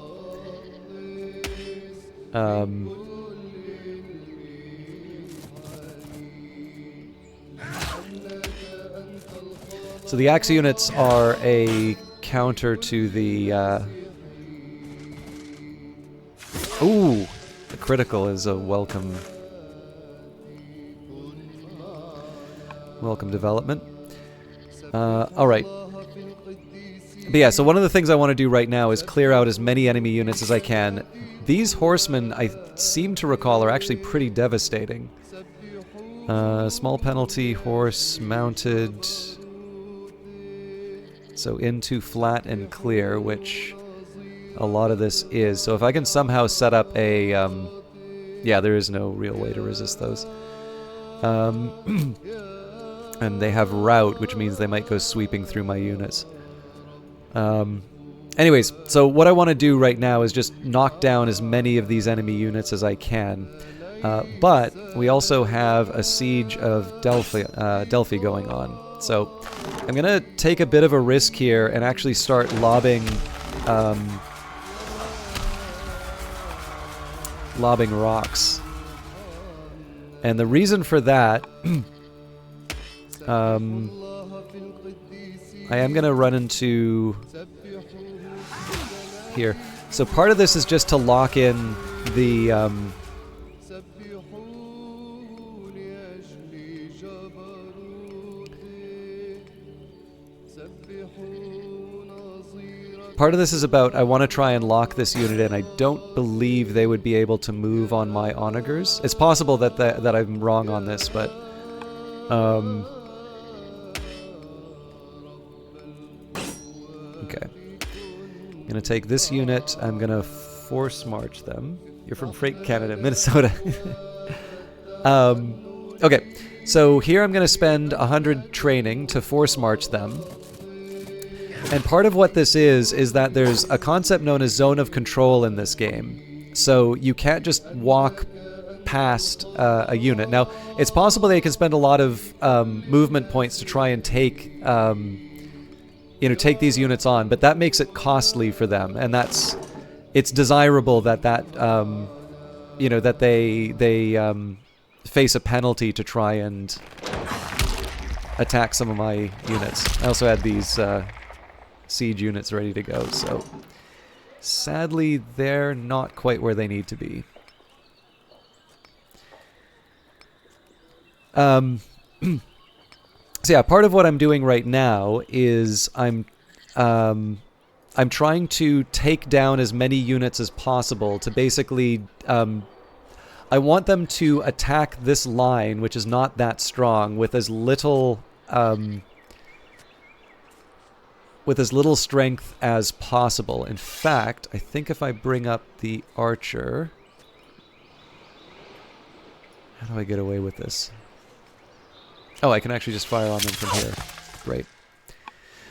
So the axe units are a counter to the... Ooh! The critical is a welcome development. Alright. But yeah, so one of the things I want to do right now is clear out as many enemy units as I can. These horsemen, I seem to recall, are actually pretty devastating. Small penalty, horse, mounted... So into flat and clear, which a lot of this is. So if I can somehow set up a... yeah, there is no real way to resist those. And they have rout, which means they might go sweeping through my units. Anyways, so what I want to do right now is just knock down as many of these enemy units as I can. But we also have a siege of Delphi going on. So I'm going to take a bit of a risk here and actually start lobbing rocks. And the reason for that, I am going to run into here. So part of this is just to lock in the... Part of this is about I want to try and lock this unit in. I don't believe they would be able to move on my onagers. It's possible that that I'm wrong on this, but okay. I'm gonna take this unit. I'm gonna force march them. You're from Freight Canada, Minnesota. Okay, so here I'm gonna spend 100 training to force march them. And part of what this is that there's a concept known as zone of control in this game. So you can't just walk past a unit. Now, it's possible they can spend a lot of movement points to try and take, take these units on, but that makes it costly for them, and it's desirable that that they face a penalty to try and attack some of my units. I also had these siege units ready to go, so sadly they're not quite where they need to be. So yeah, part of what I'm doing right now is I'm trying to take down as many units as possible to basically I want them to attack this line, which is not that strong, with as little strength as possible. In fact, I think if I bring up the archer... How do I get away with this? Oh, I can actually just fire on them from here. Great.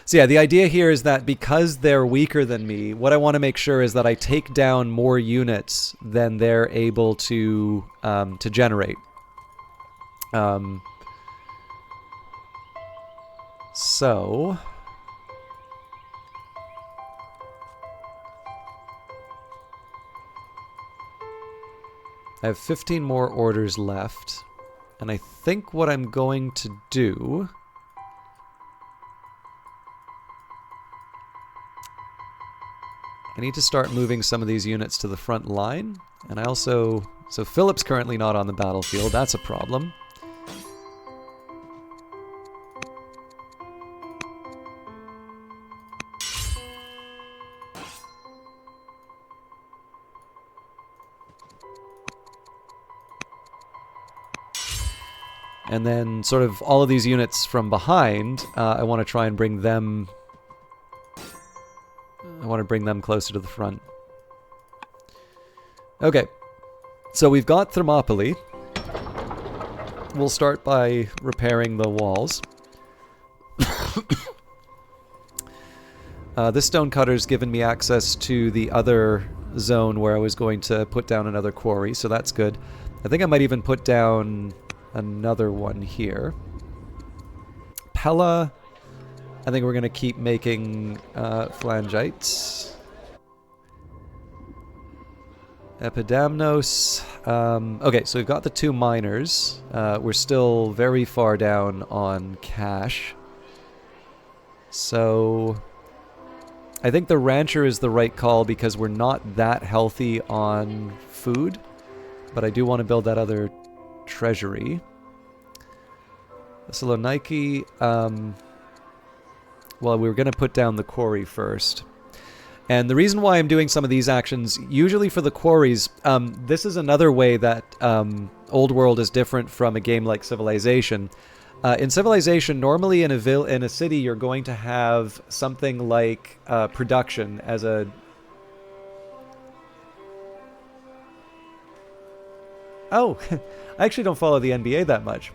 So yeah, the idea here is that because they're weaker than me, what I want to make sure is that I take down more units than they're able to generate. So... I have 15 more orders left, and I think what I'm going to do need to start moving some of these units to the front line. And I also... So Philip's currently not on the battlefield. That's a problem. And then sort of all of these units from behind, I want to try and bring them... I want to bring them closer to the front. Okay. So we've got Thermopylae. We'll start by repairing the walls. This stonecutter's given me access to the other zone where I was going to put down another quarry, so that's good. I think I might even put down another one here. Pella, I think we're going to keep making phalangites. Epidamnos. Okay, so we've got the 2 miners. We're still very far down on cash. So I think the rancher is the right call because we're not that healthy on food. But I do want to build that other treasury. Thessaloniki. Well, we were going to put down the quarry first. And the reason why I'm doing some of these actions, usually for the quarries, this is another way that Old World is different from a game like Civilization. In Civilization, normally in a city, you're going to have something like production as a... Oh, I actually don't follow the NBA that much.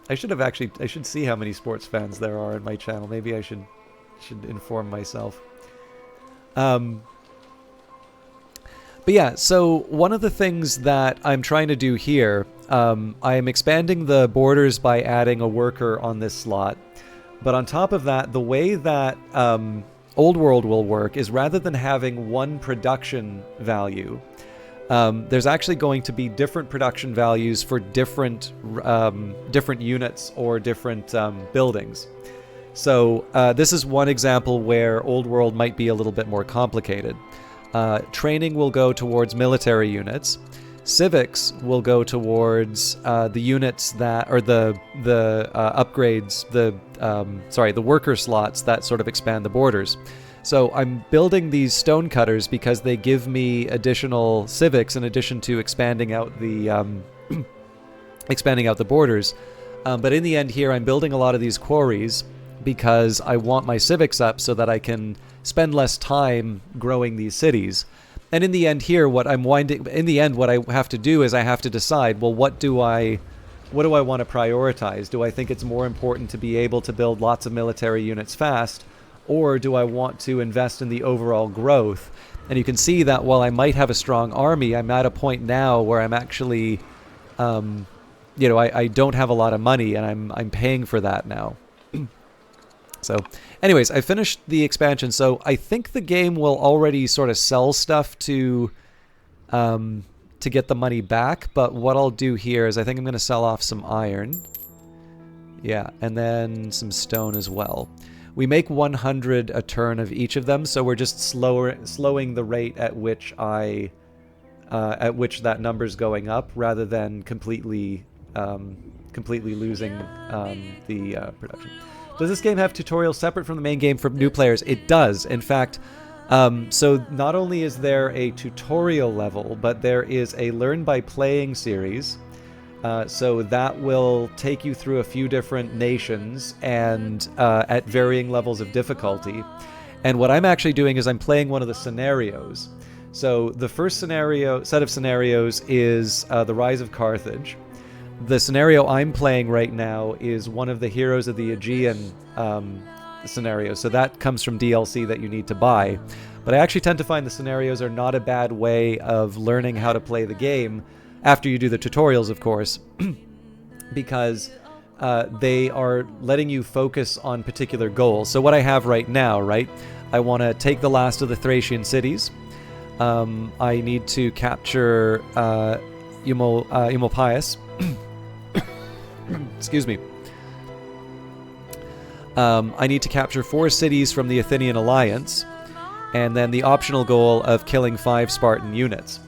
I should see how many sports fans there are in my channel. Maybe I should inform myself. But yeah, so one of the things that I'm trying to do here, I am expanding the borders by adding a worker on this slot. But on top of that, the way that Old World will work is rather than having one production value, there's actually going to be different production values for different units or different buildings. So this is one example where Old World might be a little bit more complicated. Training will go towards military units. Civics will go towards the units that, or the upgrades, the worker slots that sort of expand the borders. So I'm building these stonecutters because they give me additional civics in addition to expanding out the borders. But in the end here, I'm building a lot of these quarries because I want my civics up so that I can spend less time growing these cities. And in the end here, what I have to do is I have to decide, well, what do I want to prioritize? Do I think it's more important to be able to build lots of military units fast, or do I want to invest in the overall growth? And you can see that while I might have a strong army, I'm at a point now where I'm actually, I don't have a lot of money, and I'm paying for that now. So, anyways, I finished the expansion, so I think the game will already sort of sell stuff to get the money back, but what I'll do here is I think I'm going to sell off some iron. Yeah, and then some stone as well. We make 100 a turn of each of them, so we're just slowing the rate at which that number's going up, rather than completely losing the production. Does this game have tutorials separate from the main game for new players? It does. In fact, so not only is there a tutorial level, but there is a learn by playing series. So that will take you through a few different nations and at varying levels of difficulty. And what I'm actually doing is I'm playing one of the scenarios. So the first set of scenarios is the Rise of Carthage. The scenario I'm playing right now is one of the Heroes of the Aegean scenarios. So that comes from DLC that you need to buy. But I actually tend to find the scenarios are not a bad way of learning how to play the game, after you do the tutorials, of course, because they are letting you focus on particular goals. So what I have right now, right, I want to take the last of the Thracian cities. I need to capture Eumolpius. Excuse me. I need to capture 4 cities from the Athenian alliance. and then the optional goal of killing 5 Spartan units.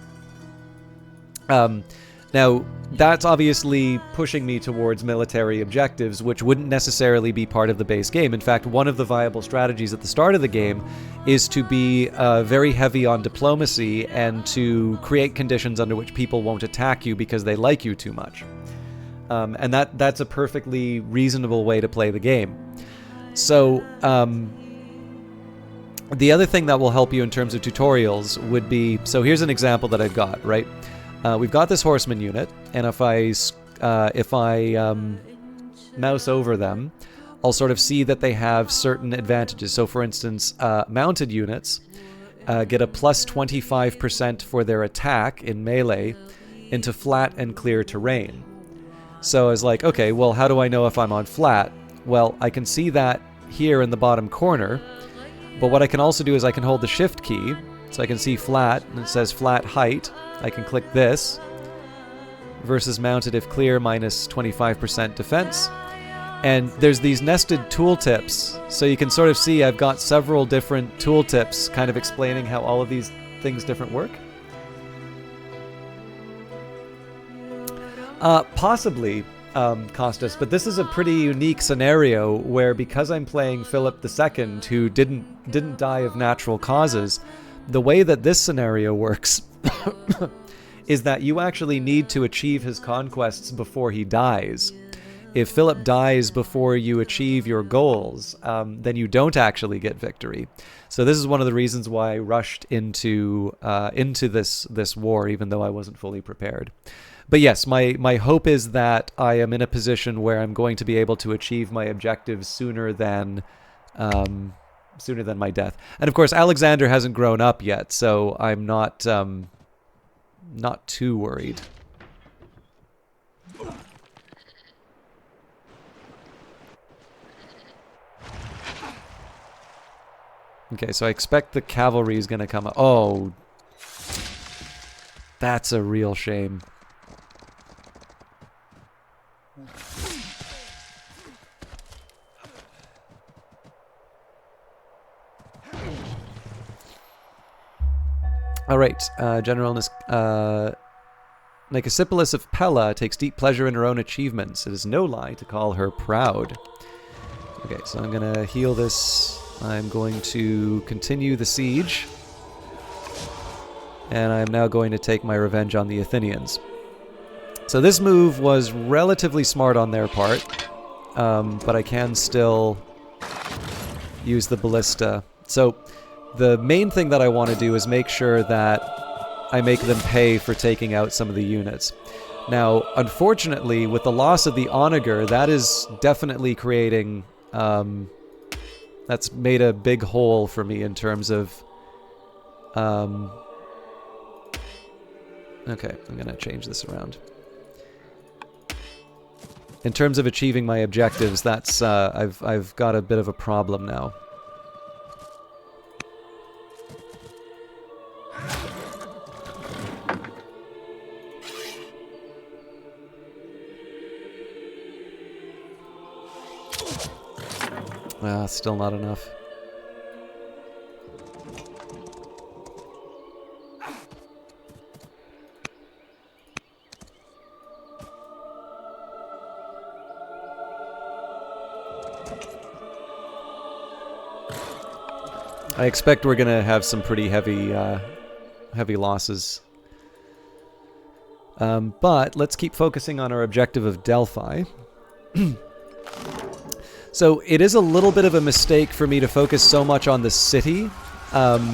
Now, that's obviously pushing me towards military objectives, which wouldn't necessarily be part of the base game. In fact, one of the viable strategies at the start of the game is to be very heavy on diplomacy and to create conditions under which people won't attack you because they like you too much. And that's a perfectly reasonable way to play the game. So, the other thing that will help you in terms of tutorials would be... So here's an example that I've got, right? We've got this horseman unit, and if I mouse over them, I'll sort of see that they have certain advantages. So for instance, mounted units get a plus 25% for their attack in melee into flat and clear terrain. So I was like, okay, well, how do I know if I'm on flat? Well, I can see that here in the bottom corner, but what I can also do is I can hold the shift key, so I can see flat, and it says flat height. I can click this, versus mounted if clear, minus 25% defense. And there's these nested tooltips, so you can sort of see I've got several different tooltips kind of explaining how all of these things different work. Possibly, Costas, but this is a pretty unique scenario where, because I'm playing Philip II, who didn't die of natural causes, the way that this scenario works is that you actually need to achieve his conquests before he dies. If Philip dies before you achieve your goals, then you don't actually get victory. So this is one of the reasons why I rushed into this war, even though I wasn't fully prepared. But yes, my hope is that I am in a position where I'm going to be able to achieve my objectives sooner than my death. And of course, Alexander hasn't grown up yet, so I'm not too worried. Okay, so I expect the cavalry is going to come up. Oh, that's a real shame. All right, General Nicosipolis of Pella takes deep pleasure in her own achievements. It is no lie to call her proud. Okay, so I'm going to heal this. I'm going to continue the siege. And I'm now going to take my revenge on the Athenians. So this move was relatively smart on their part, but I can still use the ballista. So the main thing that I want to do is make sure that I make them pay for taking out some of the units. Now, unfortunately, with the loss of the onager, that is definitely creating... that's made a big hole for me in terms of... Okay, I'm going to change this around. In terms of achieving my objectives, that's I've got a bit of a problem now. Still not enough. I expect we're going to have some pretty heavy losses. But let's keep focusing on our objective of Delphi. So it is a little bit of a mistake for me to focus so much on the city. But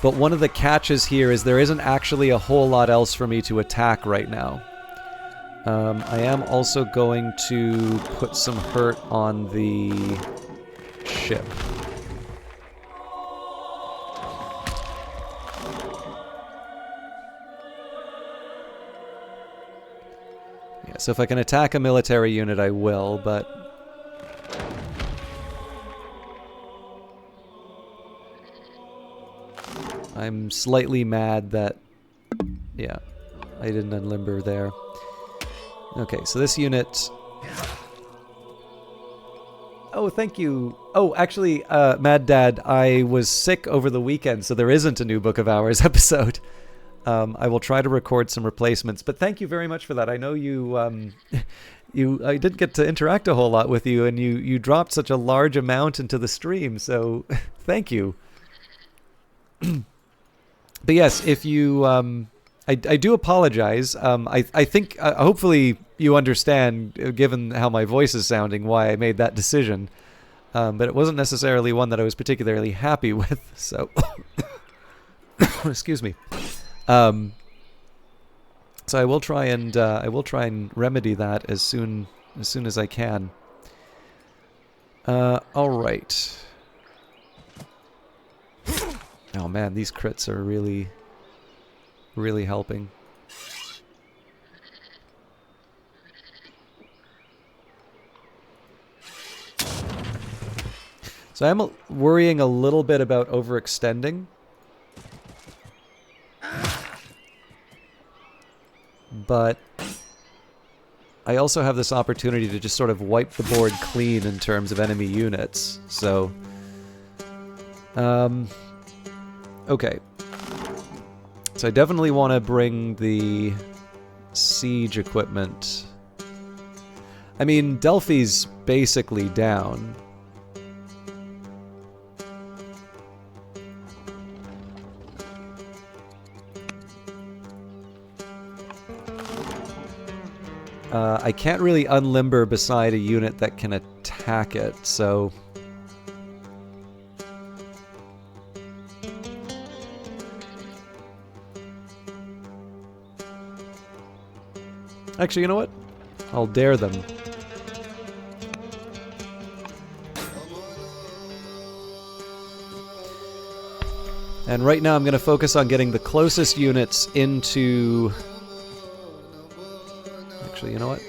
one of the catches here is there isn't actually a whole lot else for me to attack right now. I am also going to put some hurt on the ship. Yeah, so if I can attack a military unit, I will, but... I'm slightly mad that... Yeah, I didn't unlimber there. Okay, so this unit... Oh, thank you. Oh, actually, Mad Dad, I was sick over the weekend, so there isn't a new Book of Hours episode. I will try to record some replacements, but thank you very much for that. I know you, I didn't get to interact a whole lot with you, and you dropped such a large amount into the stream, so thank you. But yes, if you, I do apologize. I think hopefully you understand, given how my voice is sounding, why I made that decision. But it wasn't necessarily one that I was particularly happy with. So, excuse me. So I will try and remedy that as soon as I can. All right. Oh man, these crits are really helping. So I'm worrying a little bit about overextending. But I also have this opportunity to just sort of wipe the board clean in terms of enemy units. So, okay. So I definitely want to bring the siege equipment. I mean, Delphi's basically down. I can't really unlimber beside a unit that can attack it, so... Actually, you know what? I'll dare them. And right now I'm going to focus on getting the closest units into... Actually, you know what?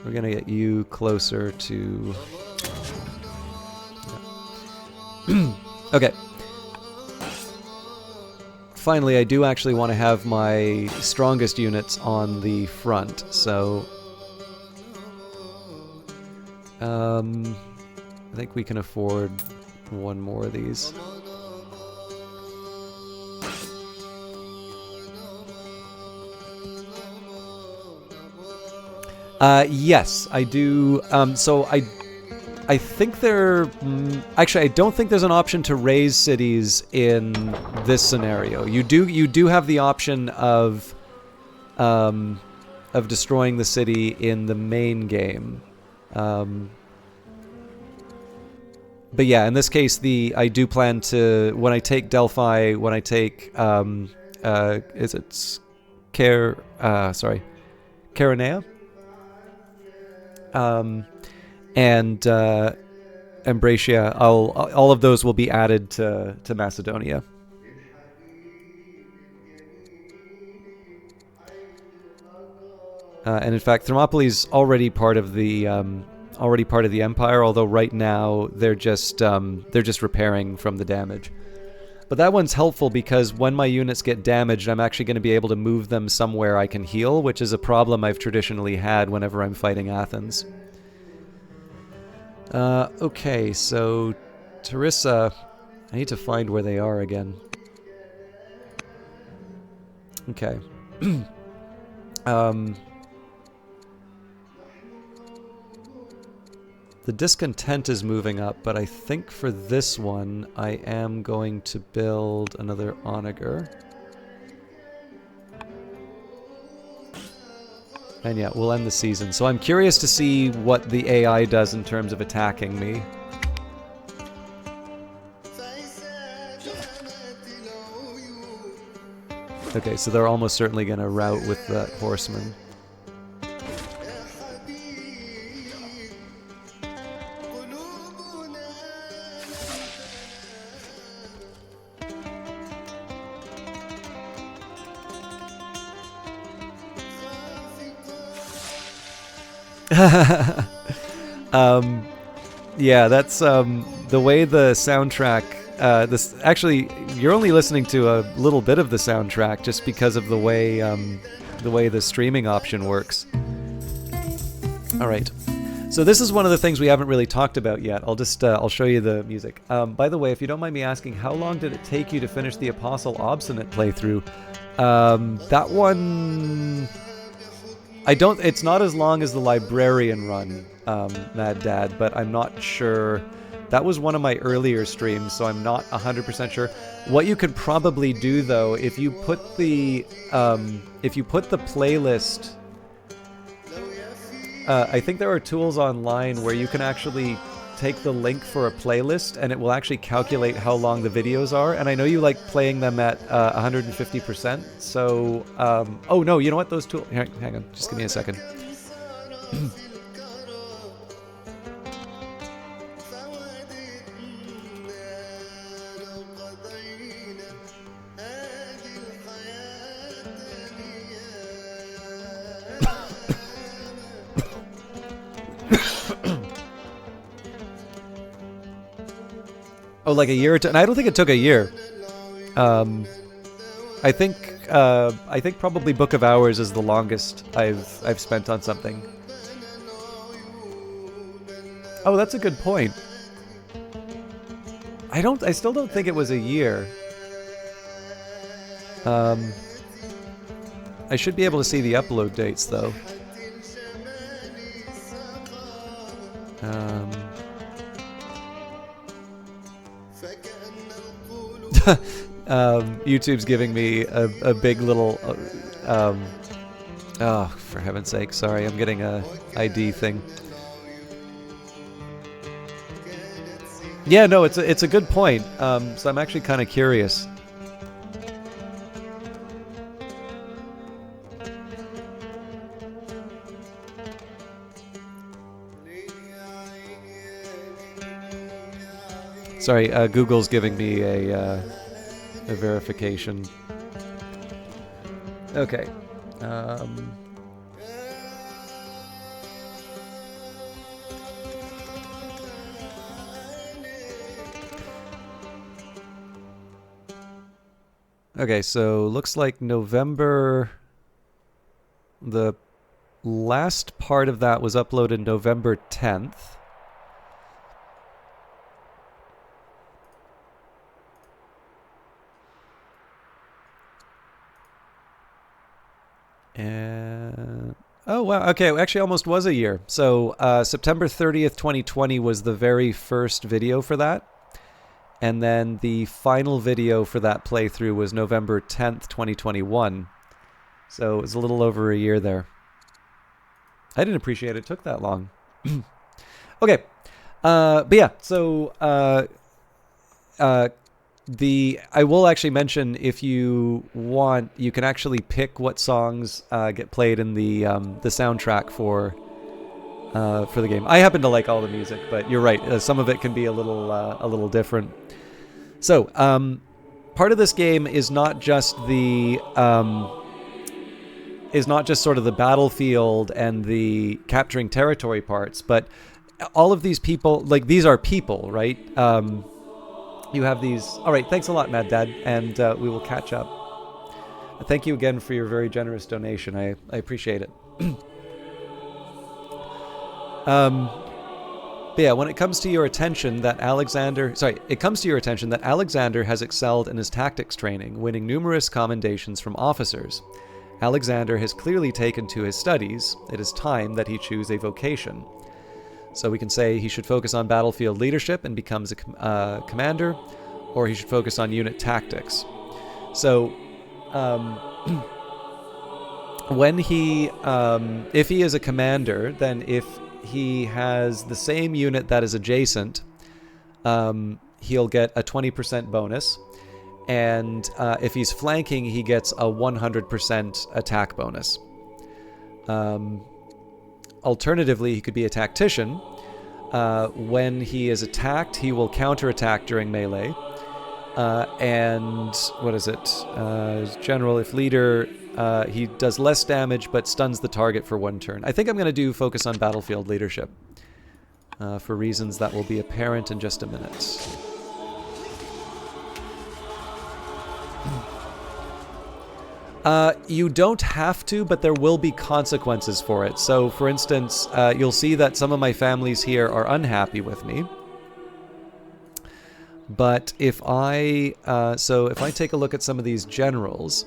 We're going to get you closer to... Okay. Finally, I do actually want to have my strongest units on the front, so... I think we can afford one more of these. Yes, I do. So I think there... actually, I don't think there's an option to raise cities in this scenario. You do have the option of destroying the city in the main game. But yeah, in this case, I do plan to, when I take Delphi, when I take is it Caranea? And Ambracia, all of those will be added to Macedonia. And in fact, Thermopylae's already part of the empire. Although right now they're just repairing from the damage. But that one's helpful because when my units get damaged, I'm actually going to be able to move them somewhere I can heal, which is a problem I've traditionally had whenever I'm fighting Athens. Okay, so Terissa, I need to find where they are again. Okay. The discontent is moving up, but I think for this one, I am going to build another onager. And yeah, we'll end the season. So I'm curious to see what the AI does in terms of attacking me. Okay, so they're almost certainly going to rout with that horseman. Yeah, that's the way the soundtrack. This actually, you're only listening to a little bit of the soundtrack just because of the way the streaming option works. All right, So this is one of the things we haven't really talked about yet. I'll show you the music. By the way, if you don't mind me asking, how long did it take you to finish the Apostle Obstinate playthrough? That one, it's not as long as the Librarian run, Mad Dad, but I'm not sure. That was one of my earlier streams, so I'm not 100% sure. What you could probably do though, if you put the playlist, I think there are tools online where you can actually take the link for a playlist and it will actually calculate how long the videos are. And I know you like playing them at 150%. So, oh no, you know what? Those tools. Hang on, just give me a second. Oh, like a year or two? And I don't think it took a year. I think probably Book of Hours is the longest I've spent on something. Oh, that's a good point. I still don't think it was a year. I should be able to see the upload dates though. YouTube's giving me a big little oh, for heaven's sake, sorry, I'm getting a ID thing. Yeah, no, it's a good point. So I'm actually kind of curious. Sorry, Google's giving me a verification. Okay. Okay, so looks like November. The last part of that was uploaded November 10th. And oh wow, okay, it actually almost was a year. So September 30th, 2020 was the very first video for that. And then the final video for that playthrough was November 10th, 2021. So it was a little over a year there. I didn't appreciate it took that long. Okay. But yeah, so I will actually mention, if you want, you can actually pick what songs get played in the soundtrack for the game. I happen to like all the music, but you're right, some of it can be a little different. So part of this game is not just the sort of the battlefield and the capturing territory parts, but all of these people, like, these are people, right? You have these. All right, thanks a lot, Mad Dad, and we will catch up. Thank you again for your very generous donation. I appreciate it. But yeah, when it comes to your attention that Alexander has excelled in his tactics training, winning numerous commendations from officers. Alexander has clearly taken to his studies. It is time that he choose a vocation. So we can say he should focus on battlefield leadership and becomes a commander, or he should focus on unit tactics. So when he, if he is a commander, then if he has the same unit that is adjacent, he'll get a 20% bonus. And if he's flanking, he gets a 100% attack bonus. Alternatively, he could be a tactician. When he is attacked, he will counterattack during melee. And what is it? General, if leader, he does less damage but stuns the target for 1 turn. I think I'm going to do focus on battlefield leadership for reasons that will be apparent in just a minute. You don't have to, but there will be consequences for it. So, for instance, you'll see that some of my families here are unhappy with me. But if I take a look at some of these generals,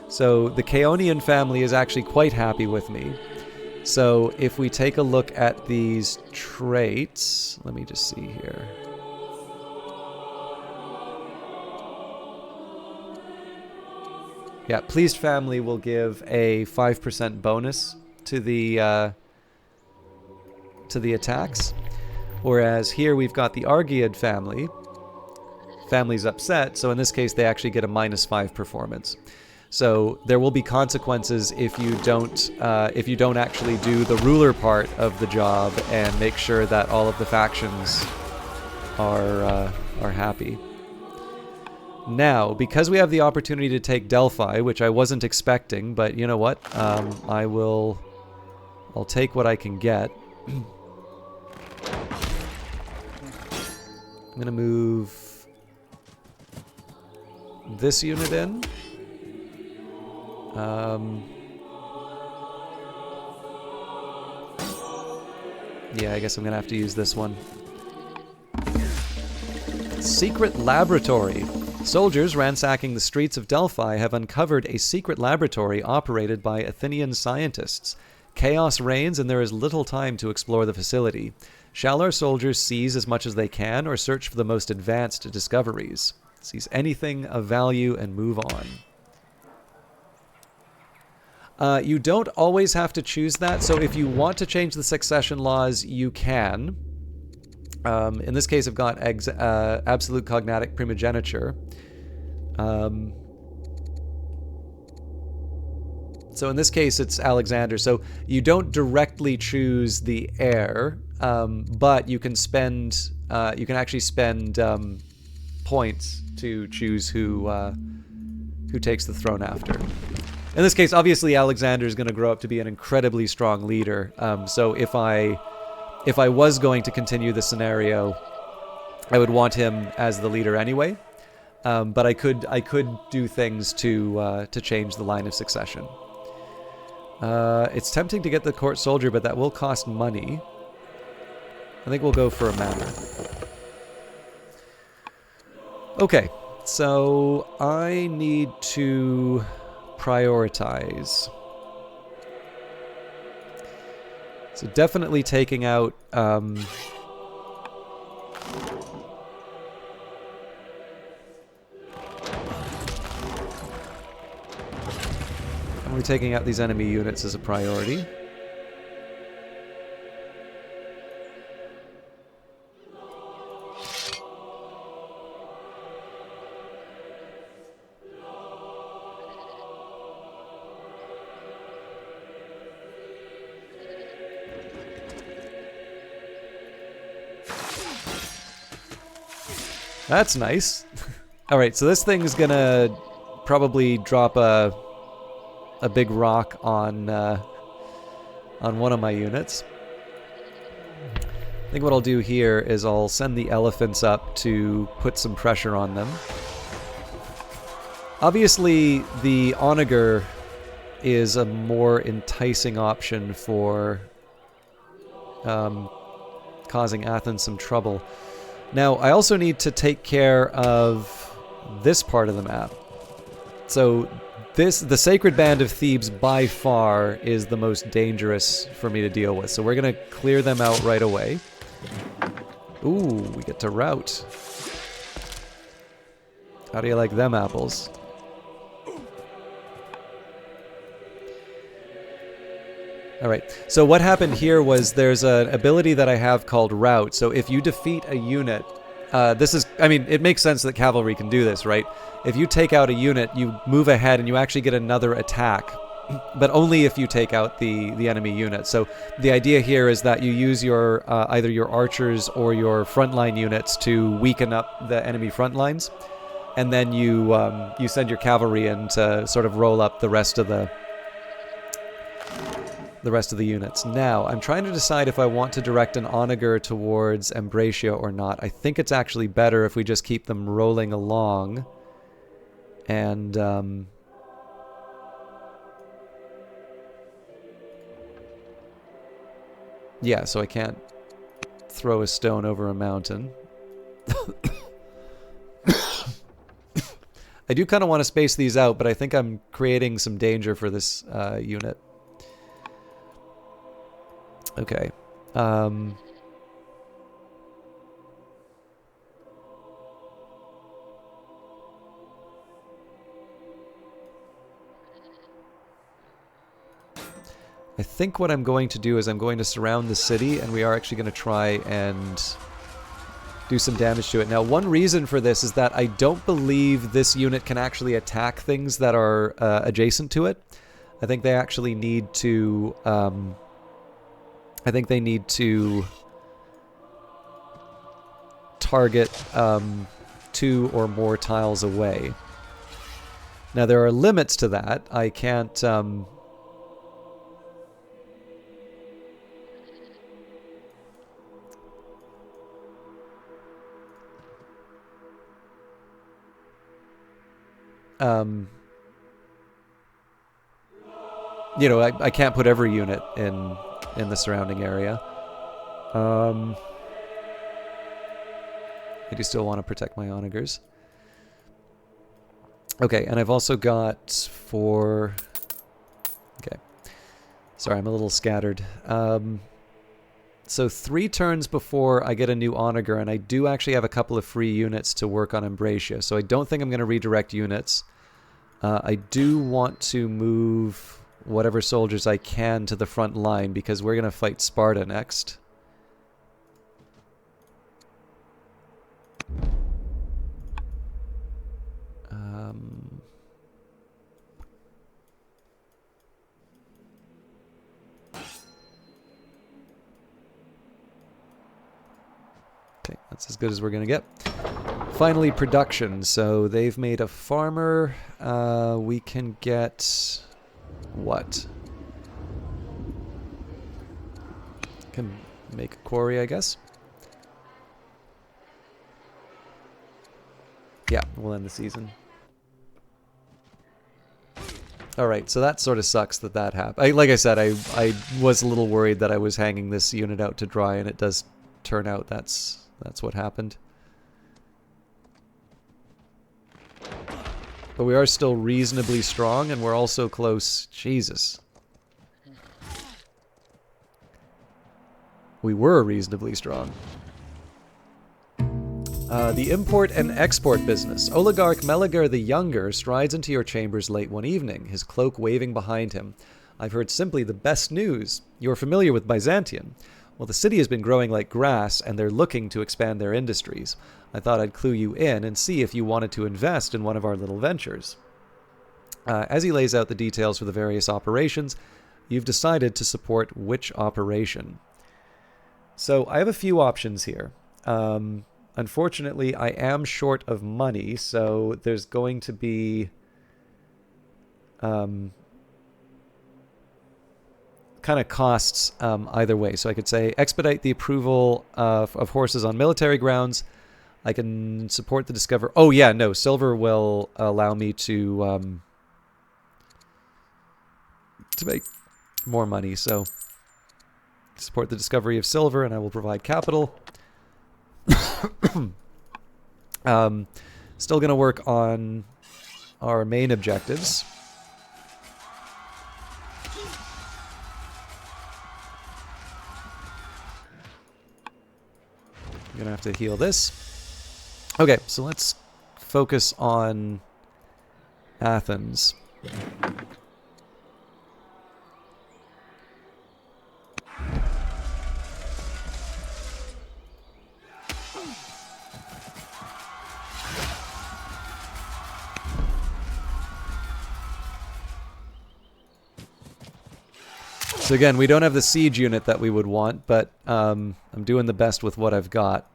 so the Chaonian family is actually quite happy with me. So if we take a look at these traits, let me just see here. Yeah, pleased family will give a 5% bonus to the attacks, whereas here we've got the Argead family. Family's upset, so in this case they actually get a -5 performance. So there will be consequences if you don't actually do the ruler part of the job and make sure that all of the factions are happy. Now, because we have the opportunity to take Delphi, which I wasn't expecting, but you know what? I'll take what I can get. I'm gonna move this unit in. Yeah, I guess I'm gonna have to use this one. Secret laboratory. Soldiers ransacking the streets of Delphi have uncovered a secret laboratory operated by Athenian scientists. Chaos reigns and there is little time to explore the facility. Shall our soldiers seize as much as they can or search for the most advanced discoveries? Seize anything of value and move on. You don't always have to choose that, so if you want to change the succession laws, you can. In this case, I've got absolute cognatic primogeniture. So in this case, it's Alexander. So you don't directly choose the heir, but you can spend. You can actually spend points to choose who takes the throne after. In this case, obviously, Alexander is going to grow up to be an incredibly strong leader. So if I was going to continue the scenario, I would want him as the leader anyway. But I could do things to change the line of succession. It's tempting to get the court soldier, but that will cost money. I think we'll go for a manor. Okay, so I need to prioritize. So definitely taking out we're taking out these enemy units as a priority. That's nice. Alright, so this thing's gonna probably drop a big rock on one of my units. I think what I'll do here is I'll send the elephants up to put some pressure on them. Obviously, the onager is a more enticing option for causing Athens some trouble. Now, I also need to take care of this part of the map. So, the Sacred Band of Thebes by far is the most dangerous for me to deal with. So we're going to clear them out right away. Ooh, we get to rout. How do you like them apples? Alright, so what happened here was there's an ability that I have called Rout. So if you defeat a unit, it makes sense that cavalry can do this, right? If you take out a unit, you move ahead and you actually get another attack, but only if you take out the enemy unit. So the idea here is that you use your either your archers or your frontline units to weaken up the enemy front lines, and then you send your cavalry in to sort of roll up the rest of the units. Now, I'm trying to decide if I want to direct an onager towards Ambracia or not. I think it's actually better if we just keep them rolling along. And Yeah, so I can't throw a stone over a mountain. I do kind of want to space these out, but I think I'm creating some danger for this unit. Okay. I think what I'm going to do is I'm going to surround the city, and we are actually going to try and do some damage to it. Now, one reason for this is that I don't believe this unit can actually attack things that are adjacent to it. I think they actually need to... I think they need to target 2 or more tiles away. Now, there are limits to that. I can't... you know, I can't put every unit in the surrounding area. I do still want to protect my onagers. Okay, and I've also got 4... Okay. Sorry, I'm a little scattered. So 3 turns before I get a new onager, and I do actually have a couple of free units to work on Embracia, so I don't think I'm going to redirect units. I do want to move whatever soldiers I can to the front line, because we're going to fight Sparta next. Okay, that's as good as we're going to get. Finally, production. So they've made a farmer. We can get... what? Can make a quarry, I guess. Yeah, we'll end the season. Alright, so that sort of sucks that happened. Like I said, I was a little worried that I was hanging this unit out to dry, and it does turn out that's what happened. But we are still reasonably strong, and we're also close. Jesus. We were reasonably strong. The import and export business. Oligarch Meligar the Younger strides into your chambers late one evening, his cloak waving behind him. I've heard simply the best news. You're familiar with Byzantium. Well, the city has been growing like grass, and they're looking to expand their industries. I thought I'd clue you in and see if you wanted to invest in one of our little ventures. As he lays out the details for the various operations, you've decided to support which operation. So I have a few options here. Unfortunately, I am short of money, so there's going to be... kind of costs either way. So I could say expedite the approval of horses on military grounds. I can support the discover. Oh yeah, no, silver will allow me to make more money. So support the discovery of silver, and I will provide capital. Still going to work on our main objectives. I'm going to have to heal this. Okay, so let's focus on Athens. So again, we don't have the siege unit that we would want, but I'm doing the best with what I've got.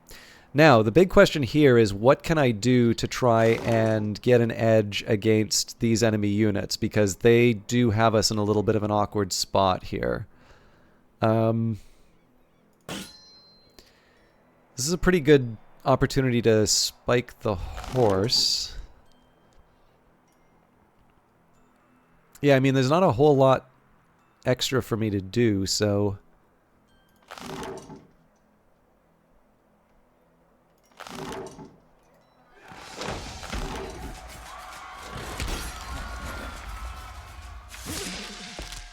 Now, the big question here is what can I do to try and get an edge against these enemy units? Because they do have us in a little bit of an awkward spot here. This is a pretty good opportunity to spike the horse. Yeah, I mean, there's not a whole lot extra for me to do, so...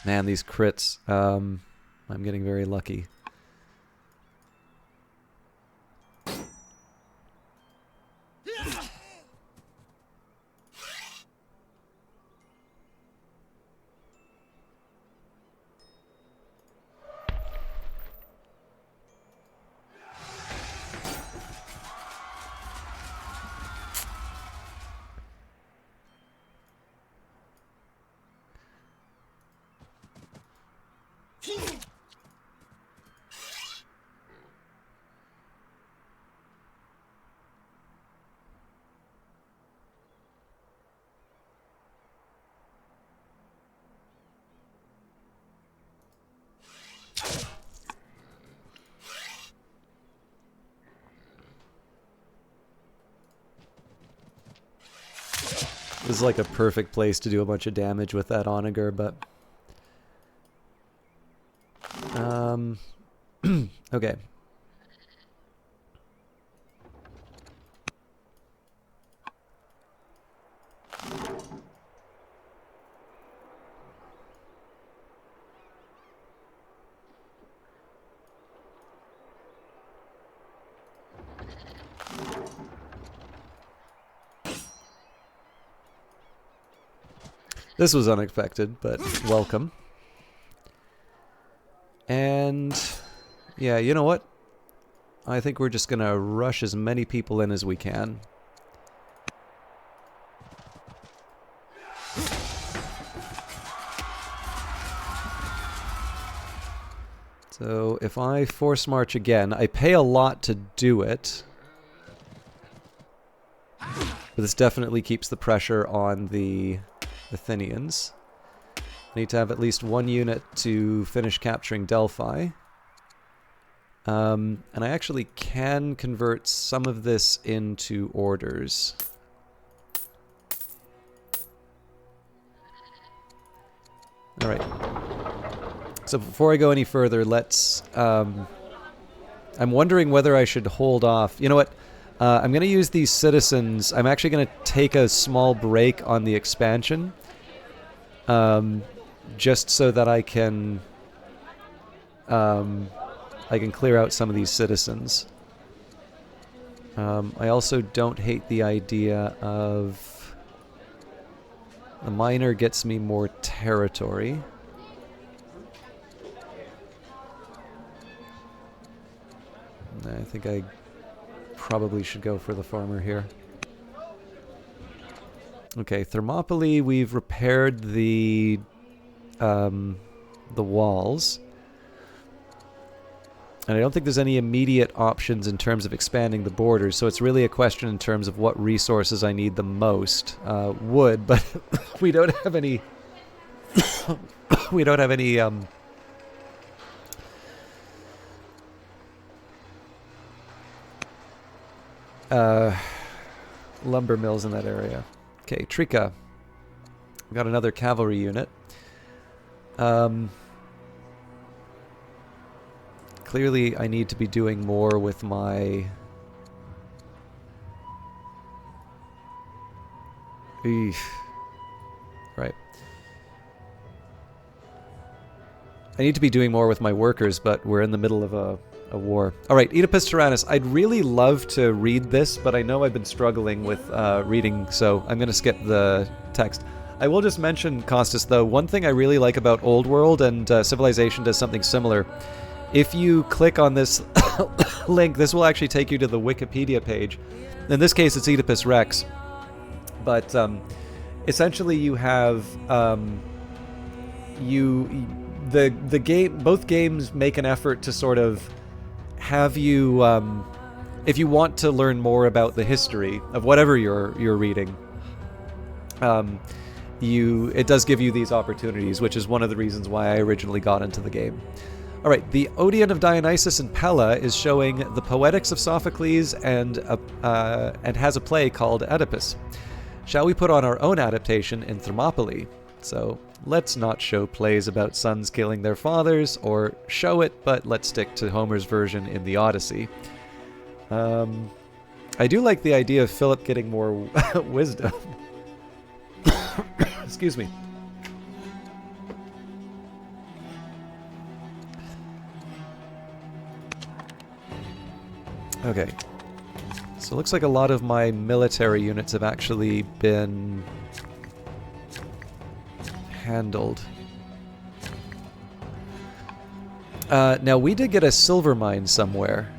Man, these crits. I'm getting very lucky. This is like a perfect place to do a bunch of damage with that Onager, but... okay. This was unexpected, but welcome. And yeah, you know what? I think we're just gonna rush as many people in as we can. So if I force march again, I pay a lot to do it. But this definitely keeps the pressure on the Athenians. I need to have at least one unit to finish capturing Delphi. And I actually can convert some of this into orders. Alright. So before I go any further, let's... I'm wondering whether I should hold off. You know what? I'm going to use these citizens. I'm actually going to take a small break on the expansion. Just so that I can clear out some of these citizens. I also don't hate the idea of... The minor gets me more territory. I think I probably should go for the farmer here. Okay, Thermopylae, we've repaired the walls. And I don't think there's any immediate options in terms of expanding the borders, so it's really a question in terms of what resources I need the most. Wood, but we don't have any... we don't have any... lumber mills in that area. Okay, Trika. We've got another cavalry unit. Clearly, I need to be doing more with my... Eesh. Right. I need to be doing more with my workers, but we're in the middle of a war. Alright, Oedipus Tyrannus. I'd really love to read this, but I know I've been struggling with reading, so I'm going to skip the text. I will just mention, Costas, though, one thing I really like about Old World, and Civilization does something similar. If you click on this link, this will actually take you to the Wikipedia page. In this case, it's Oedipus Rex. But essentially you have... the game, both games make an effort to sort of have you, if you want to learn more about the history of whatever you're reading, it does give you these opportunities, which is one of the reasons why I originally got into the game. All right, the Odeon of Dionysus and Pella is showing the Poetics of Sophocles and has a play called Oedipus. Shall we put on our own adaptation in Thermopylae? So let's not show plays about sons killing their fathers, or show it, but let's stick to Homer's version in the Odyssey. I do like the idea of Philip getting more wisdom. Excuse me. Okay. So it looks like a lot of my military units have actually been handled. Now, we did get a silver mine somewhere.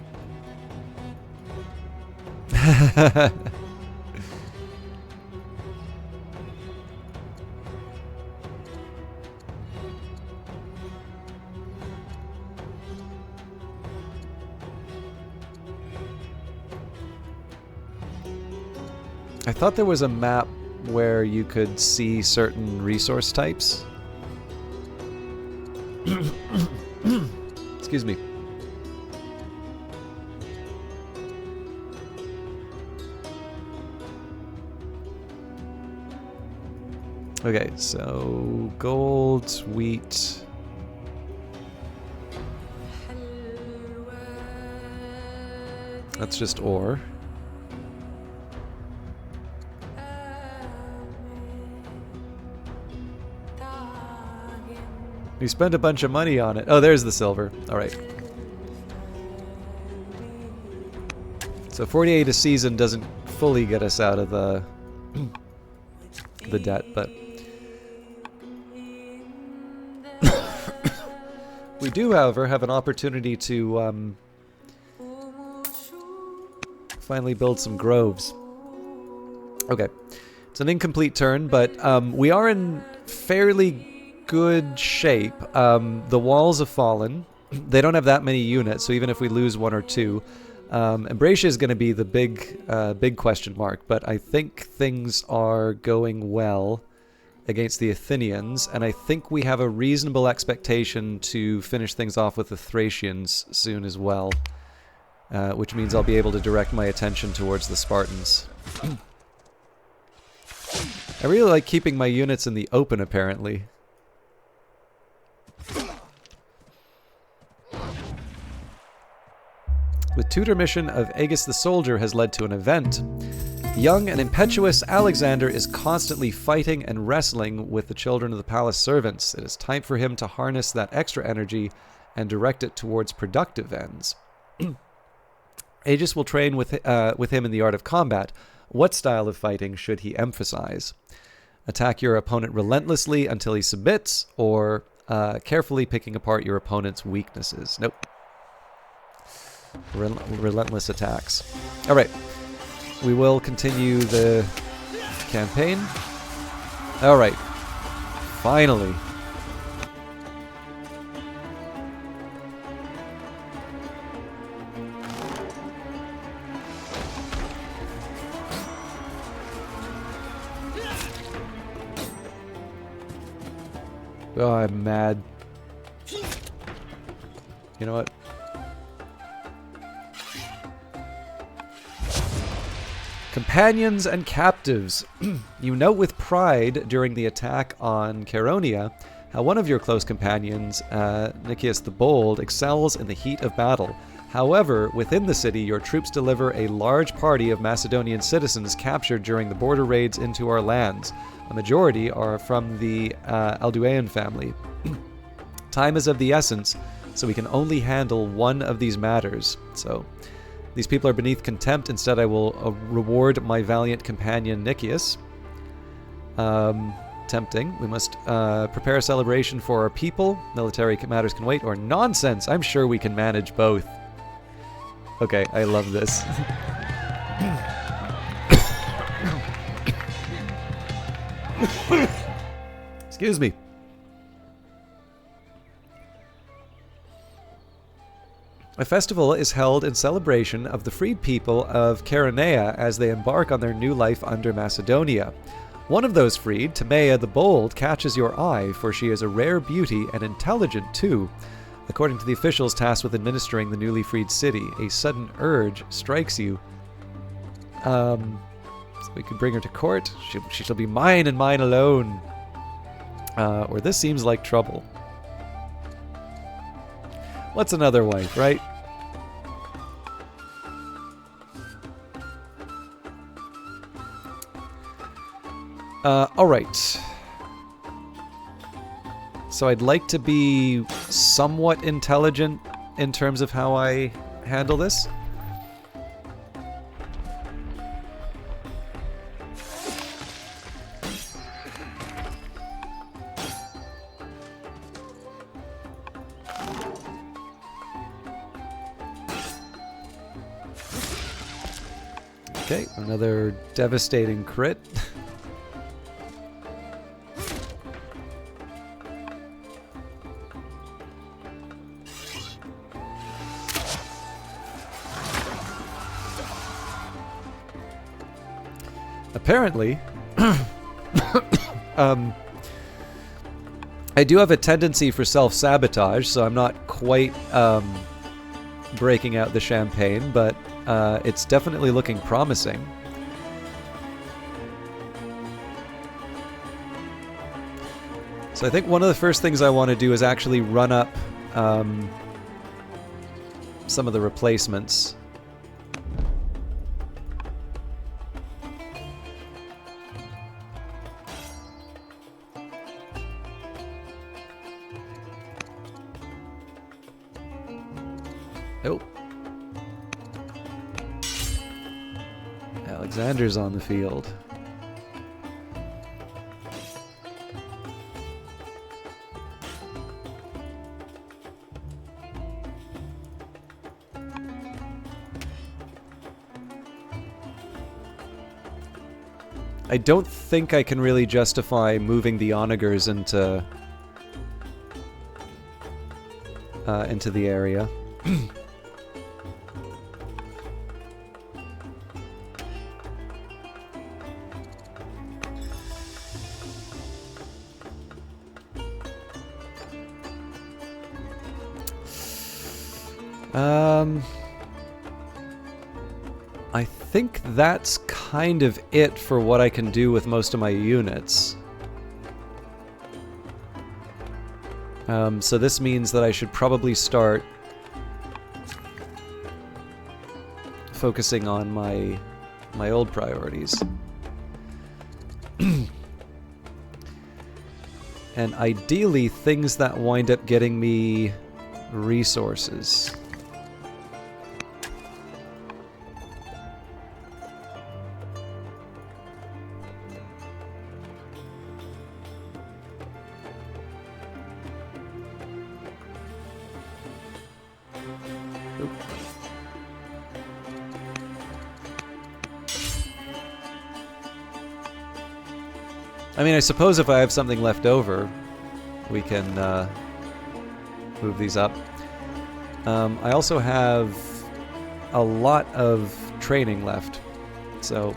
I thought there was a map where you could see certain resource types. Excuse me. Okay, so gold, wheat. That's just ore. We spent a bunch of money on it. Oh, there's the silver. Alright. So 48 a season doesn't fully get us out of the debt, but we do, however, have an opportunity to finally build some groves. Okay. It's an incomplete turn, but we are in fairly good shape. The walls have fallen. They don't have that many units, so even if we lose one or two, Ambracia is going to be the big question mark. But I think things are going well against the Athenians, and I think we have a reasonable expectation to finish things off with the Thracians soon as well, which means I'll be able to direct my attention towards the Spartans. I really like keeping my units in the open, apparently. The tutor mission of Agis the Soldier has led to an event. Young and impetuous Alexander is constantly fighting and wrestling with the children of the palace servants. It is time for him to harness that extra energy and direct it towards productive ends. Agis will train with him in the art of combat. What style of fighting should he emphasize? Attack your opponent relentlessly until he submits, or carefully picking apart your opponent's weaknesses? Nope. Relentless attacks. Alright. We will continue the campaign. Alright. Finally. Oh, I'm mad. You know what? Companions and captives. You note with pride during the attack on Chaeronea how one of your close companions, Nicias the Bold, excels in the heat of battle. However, within the city, your troops deliver a large party of Macedonian citizens captured during the border raids into our lands. A majority are from the Alduaean family. Time is of the essence, so we can only handle one of these matters. So, these people are beneath contempt. Instead, I will reward my valiant companion Nicias. Tempting. We must prepare a celebration for our people. Military matters can wait, or nonsense. I'm sure we can manage both. Okay, I love this. Excuse me. A festival is held in celebration of the freed people of Chaeronea as they embark on their new life under Macedonia. One of those freed, Timea the Bold, catches your eye, for she is a rare beauty and intelligent too. According to the officials tasked with administering the newly freed city, a sudden urge strikes you. So we could bring her to court. She shall be mine and mine alone. Or this seems like trouble. What's another wife, right? Alright. So I'd like to be somewhat intelligent in terms of how I handle this. Okay, another devastating crit. Apparently, I do have a tendency for self-sabotage, so I'm not quite breaking out the champagne, but it's definitely looking promising. So I think one of the first things I want to do is actually run up some of the replacements. Oh. Alexander's on the field. I don't think I can really justify moving the onagers into the area. I think that's kind of it for what I can do with most of my units. So this means that I should probably start focusing on my old priorities. And ideally, things that wind up getting me resources. I mean, I suppose if I have something left over, we can move these up. I also have a lot of training left, so...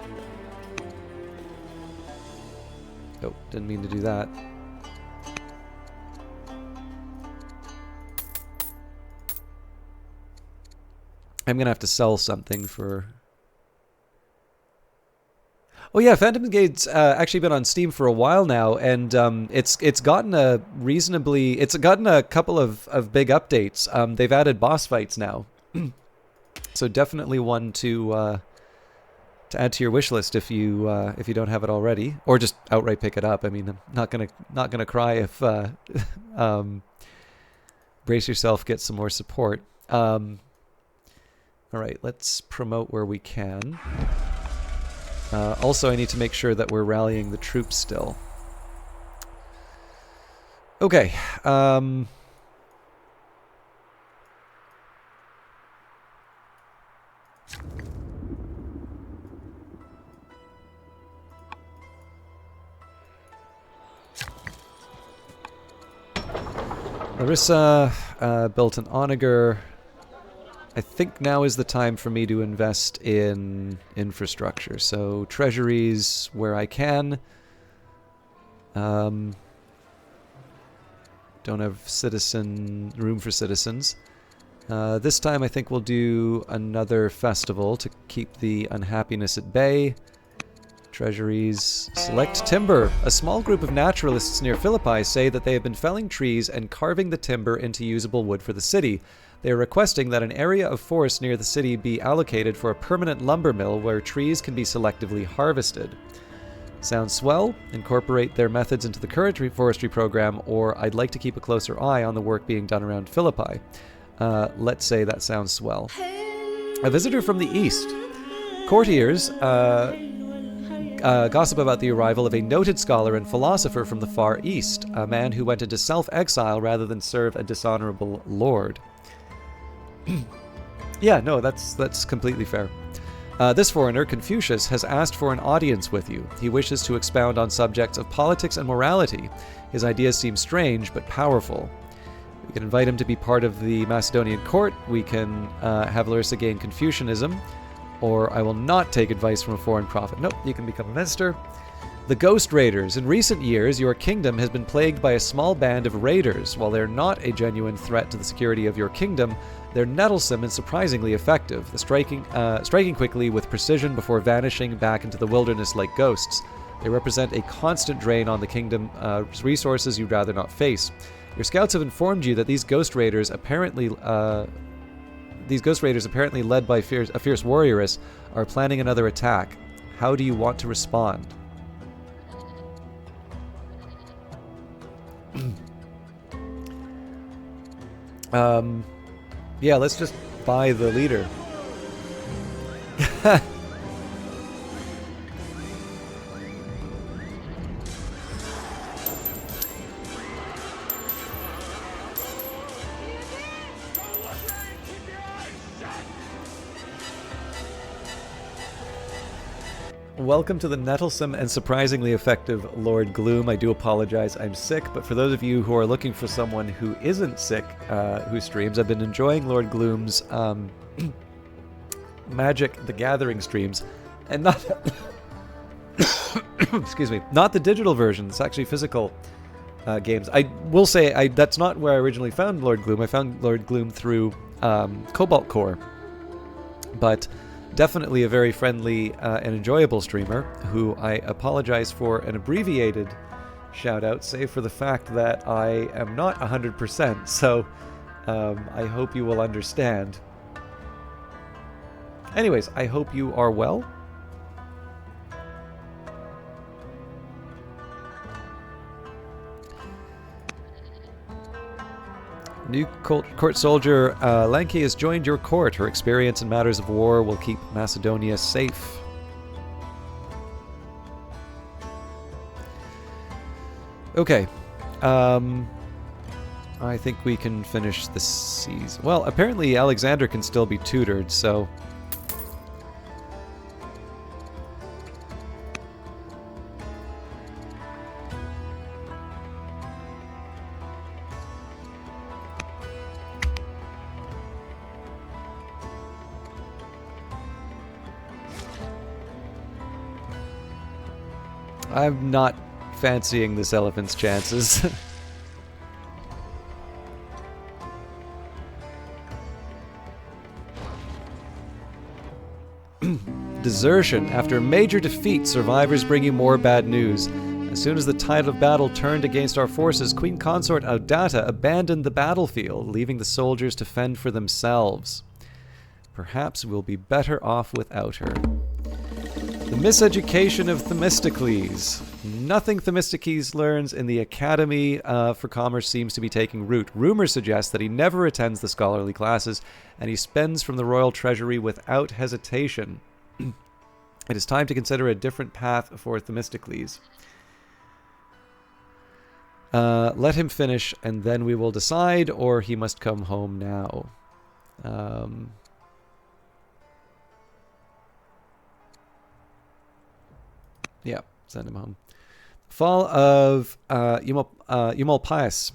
Oh, didn't mean to do that. I'm gonna have to sell something for... Oh yeah, Phantom Brigade's actually been on Steam for a while now, and it's gotten a couple of big updates. They've added boss fights now, so definitely one to add to your wish list if you don't have it already, or just outright pick it up. I mean, I'm not gonna cry if brace yourself, get some more support. All right, let's promote where we can. Also, I need to make sure that we're rallying the troops still. Okay. Larissa built an onager. I think now is the time for me to invest in infrastructure. So treasuries where I can. Don't have room for citizens. This time I think we'll do another festival to keep the unhappiness at bay. Treasuries. Select timber. A small group of naturalists near Philippi say that they have been felling trees and carving the timber into usable wood for the city. They are requesting that an area of forest near the city be allocated for a permanent lumber mill where trees can be selectively harvested. Sounds swell? Incorporate their methods into the current forestry program, or I'd like to keep a closer eye on the work being done around Philippi. Let's say that sounds swell. A visitor from the east. Courtiers gossip about the arrival of a noted scholar and philosopher from the Far East, a man who went into self-exile rather than serve a dishonorable lord. Yeah, no, that's completely fair. This foreigner, Confucius, has asked for an audience with you. He wishes to expound on subjects of politics and morality. His ideas seem strange but powerful. We can invite him to be part of the Macedonian court. We can have Larissa gain Confucianism. Or I will not take advice from a foreign prophet. Nope, you can become a minister. The Ghost Raiders. In recent years, your kingdom has been plagued by a small band of raiders. While they're not a genuine threat to the security of your kingdom, they're nettlesome and surprisingly effective, striking quickly with precision before vanishing back into the wilderness like ghosts. They represent a constant drain on the kingdom's resources you'd rather not face. Your scouts have informed you that these Ghost Raiders, apparently led by a fierce warrioress, are planning another attack. How do you want to respond? Yeah, let's just buy the leader. Welcome to the nettlesome and surprisingly effective Lord Gloom. I do apologize, I'm sick, but for those of you who are looking for someone who isn't sick, who streams, I've been enjoying Lord Gloom's Magic the Gathering streams, and not excuse me, not the digital version. It's actually physical games. I will say that's not where I originally found Lord Gloom. I found Lord Gloom through Cobalt Core, but definitely a very friendly and enjoyable streamer who I apologize for an abbreviated shout out, save for the fact that I am not 100%, so I hope you will understand. Anyways, I hope you are well. New court soldier Lanke has joined your court. Her experience in matters of war will keep Macedonia safe. Okay. I think we can finish the season. Well, apparently Alexander can still be tutored, so... I'm not fancying this elephant's chances. Desertion. After a major defeat, survivors bring you more bad news. As soon as the tide of battle turned against our forces, Queen Consort Audata abandoned the battlefield, leaving the soldiers to fend for themselves. Perhaps we'll be better off without her. The miseducation of Themistocles. Nothing Themistocles learns in the Academy for Commerce seems to be taking root. Rumor suggests that he never attends the scholarly classes, and he spends from the royal treasury without hesitation. It is time to consider a different path for Themistocles. Let him finish, and then we will decide, or he must come home now. Yeah, send him home. Fall of Eumolpius.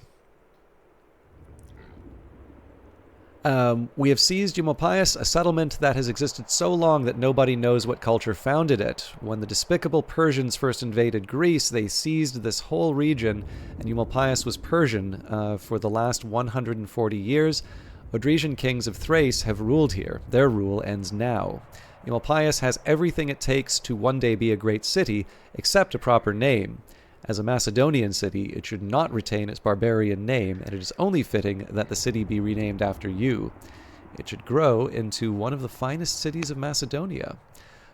We have seized Eumolpius, a settlement that has existed so long that nobody knows what culture founded it. When the despicable Persians first invaded Greece, they seized this whole region, and Eumolpius was Persian for the last 140 years. Odrysian kings of Thrace have ruled here. Their rule ends now. Eumolpius has everything it takes to one day be a great city, except a proper name. As a Macedonian city, it should not retain its barbarian name, and it is only fitting that the city be renamed after you. It should grow into one of the finest cities of Macedonia.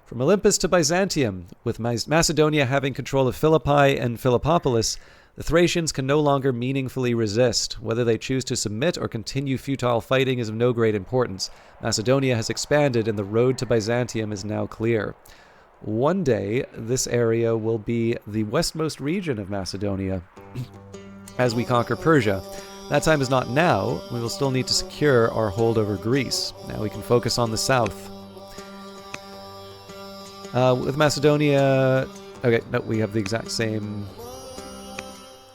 From Olympus to Byzantium, with Macedonia having control of Philippi and Philippopolis, the Thracians can no longer meaningfully resist. Whether they choose to submit or continue futile fighting is of no great importance. Macedonia has expanded, and the road to Byzantium is now clear. One day, this area will be the westmost region of Macedonia as we conquer Persia. That time is not now. We will still need to secure our hold over Greece. Now we can focus on the south. With Macedonia... Okay, no, we have the exact same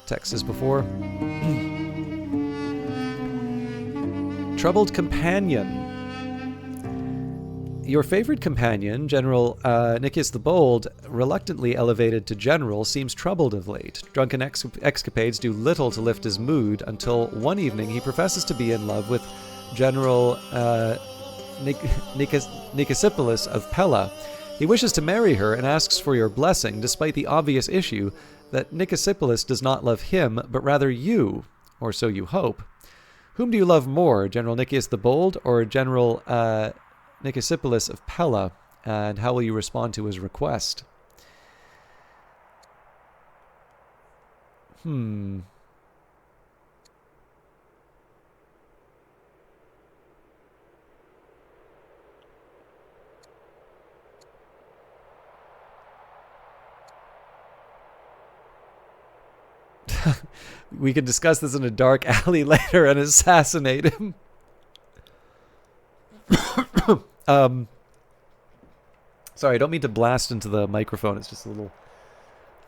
text as before. Troubled companion. Your favorite companion, General Nicias the Bold, reluctantly elevated to general, seems troubled of late. Drunken escapades do little to lift his mood until one evening he professes to be in love with General Nicesipolis of Pella. He wishes to marry her and asks for your blessing, despite the obvious issue that Nicesipolis does not love him, but rather you, or so you hope. Whom do you love more, General Nicias the Bold or General Nicesipolis of Pella, and how will you respond to his request? We can discuss this in a dark alley later and assassinate him. Sorry, I don't mean to blast into the microphone. It's just a little...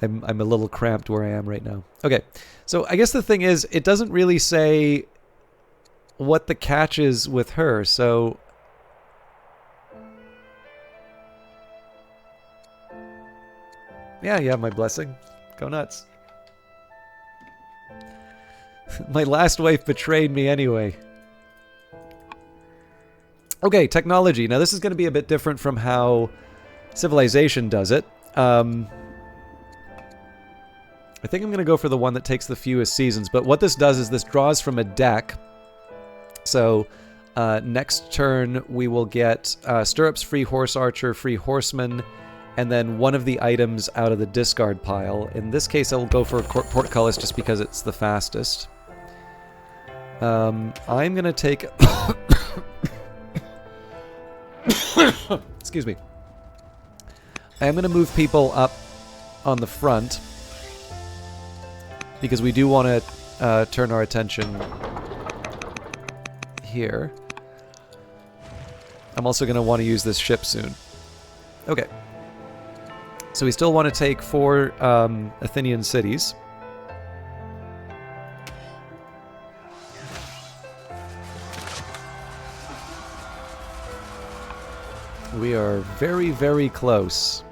I'm a little cramped where I am right now. Okay, so I guess the thing is, it doesn't really say what the catch is with her, so... Yeah, you have my blessing. Go nuts. My last wife betrayed me anyway. Okay, technology. Now this is going to be a bit different from how Civilization does it. I think I'm going to go for the one that takes the fewest seasons, but what this does is this draws from a deck. So next turn we will get Stirrups, Free Horse Archer, Free Horseman, and then one of the items out of the discard pile. In this case I will go for Portcullis just because it's the fastest. I'm going to take... Excuse me. I am going to move people up on the front because we do want to turn our attention here. I'm also going to want to use this ship soon. Okay. So we still want to take 4 Athenian cities. We are very, very close.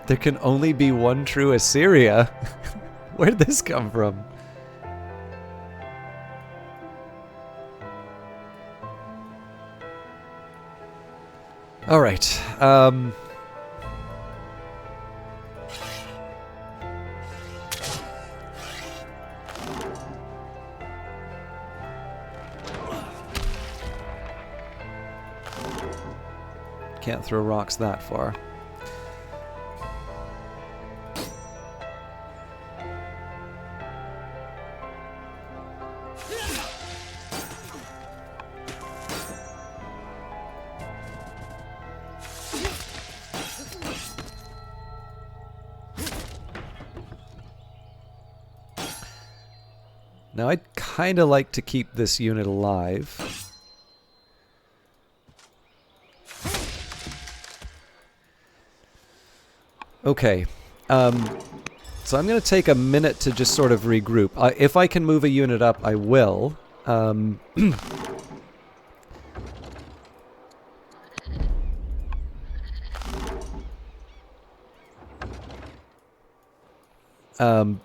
There can only be one true Assyria. Where did this come from? All right. Can't throw rocks that far. Now, I'd kind of like to keep this unit alive. Okay, so I'm going to take a minute to just sort of regroup. If I can move a unit up, I will.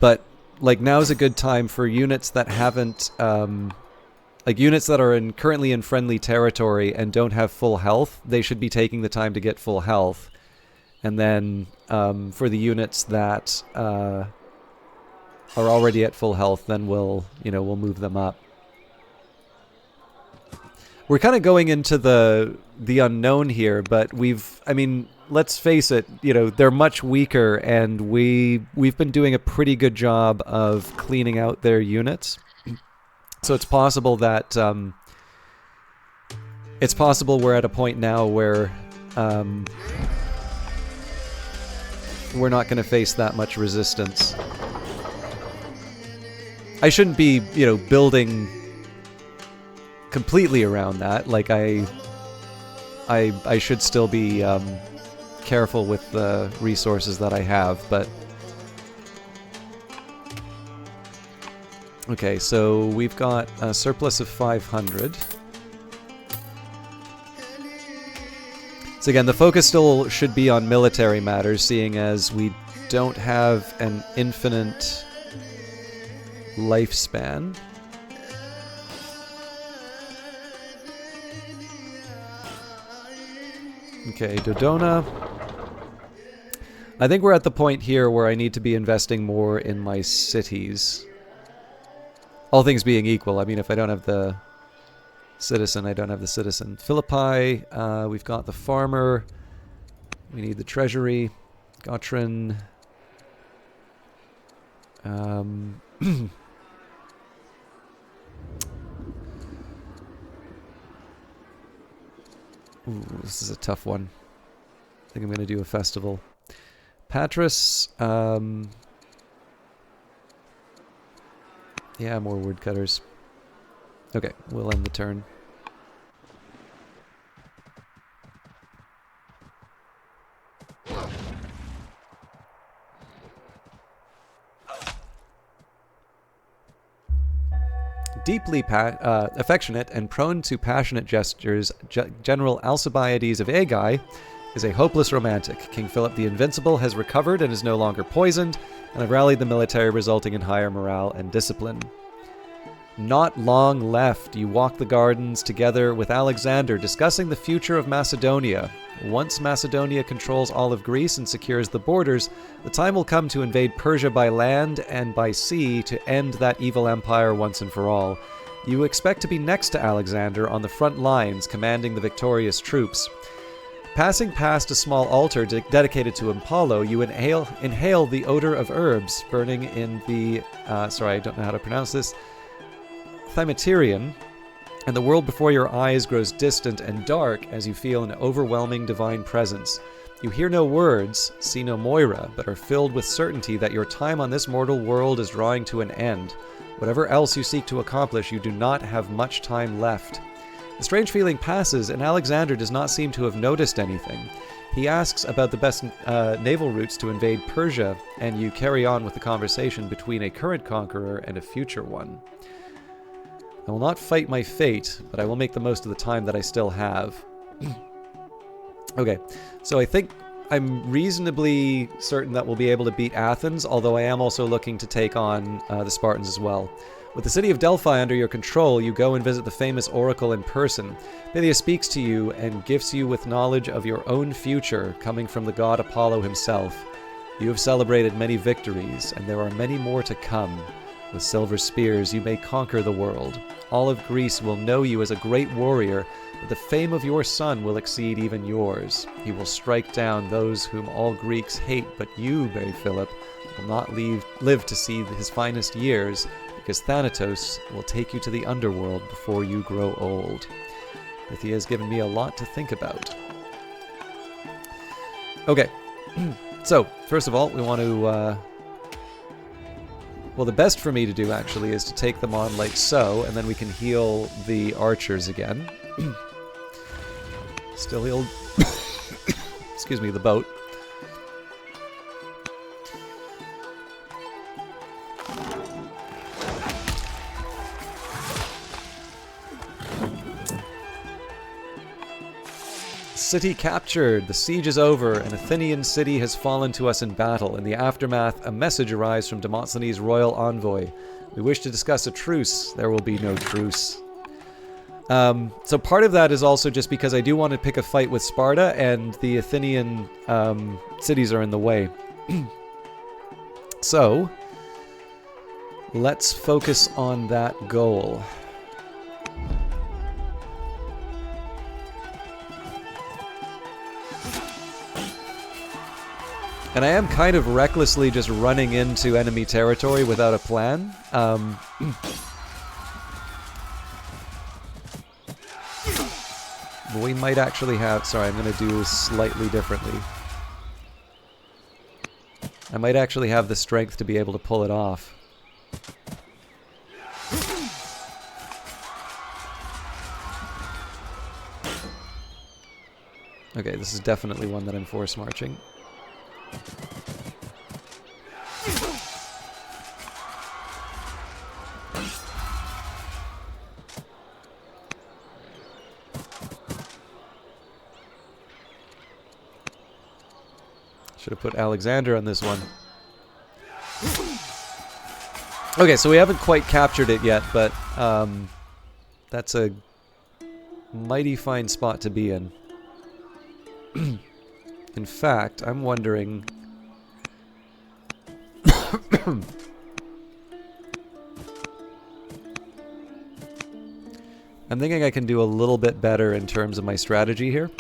But, like, now's a good time for units that haven't, like, units that are currently in friendly territory and don't have full health, they should be taking the time to get full health. And then for the units that are already at full health, then we'll move them up. We're kind of going into the unknown here, but I mean, let's face it, they're much weaker, and we've been doing a pretty good job of cleaning out their units. So it's possible that we're at a point now where we're not going to face that much resistance. I shouldn't be, building completely around that. Like, I I should still be careful with the resources that I have, but... Okay, so we've got a surplus of 500. So again, the focus still should be on military matters, seeing as we don't have an infinite lifespan. Okay, Dodona. I think we're at the point here where I need to be investing more in my cities. All things being equal. I mean, if I don't have the citizen, I don't have the citizen. Philippi, we've got the farmer. We need the treasury. Gotrin. Ooh, this is a tough one. I think I'm going to do a festival. Patras, yeah, more woodcutters. Okay, we'll end the turn. Deeply affectionate and prone to passionate gestures, General Alcibiades of Aigai is a hopeless romantic. King Philip the Invincible has recovered and is no longer poisoned, and have rallied the military, resulting in higher morale and discipline. Not long left. You walk the gardens together with Alexander, discussing the future of Macedonia. Once Macedonia controls all of Greece and secures the borders, the time will come to invade Persia by land and by sea to end that evil empire once and for all. You expect to be next to Alexander on the front lines, commanding the victorious troops. Passing past a small altar dedicated to Apollo, you inhale the odor of herbs burning in the, sorry, I don't know how to pronounce this, Thymaterion, and the world before your eyes grows distant and dark as you feel an overwhelming divine presence. You hear no words, see no Moira, but are filled with certainty that your time on this mortal world is drawing to an end. Whatever else you seek to accomplish, you do not have much time left. The strange feeling passes, and Alexander does not seem to have noticed anything. He asks about the best naval routes to invade Persia, and you carry on with the conversation between a current conqueror and a future one. I will not fight my fate, but I will make the most of the time that I still have. Okay, so I think I'm reasonably certain that we'll be able to beat Athens, although I am also looking to take on the Spartans as well. With the city of Delphi under your control, you go and visit the famous oracle in person. Pythia speaks to you and gifts you with knowledge of your own future, coming from the god Apollo himself. You have celebrated many victories, and there are many more to come. With silver spears, you may conquer the world. All of Greece will know you as a great warrior, but the fame of your son will exceed even yours. He will strike down those whom all Greeks hate, but you, brave Philip, will not live to see his finest years, because Thanatos will take you to the underworld before you grow old. Pythia has given me a lot to think about. Okay, so, first of all, we want to... Well, the best for me to do, actually, is to take them on like so, and then we can heal the archers again. Still healed... Excuse me, the boat. City captured. The siege is over. An Athenian city has fallen to us in battle. In the aftermath, a message arrives from Demosthenes' royal envoy. We wish to discuss a truce. There will be no truce. So part of that is also just because I do want to pick a fight with Sparta, and the Athenian cities are in the way. So, let's focus on that goal. And I am kind of recklessly just running into enemy territory without a plan. But we might actually have... Sorry, I'm going to do slightly differently. I might actually have the strength to be able to pull it off. Okay, this is definitely one that I'm force marching. Should have put Alexander on this one. Okay, so we haven't quite captured it yet, but that's a mighty fine spot to be in. In fact, I'm wondering... I'm thinking I can do a little bit better in terms of my strategy here.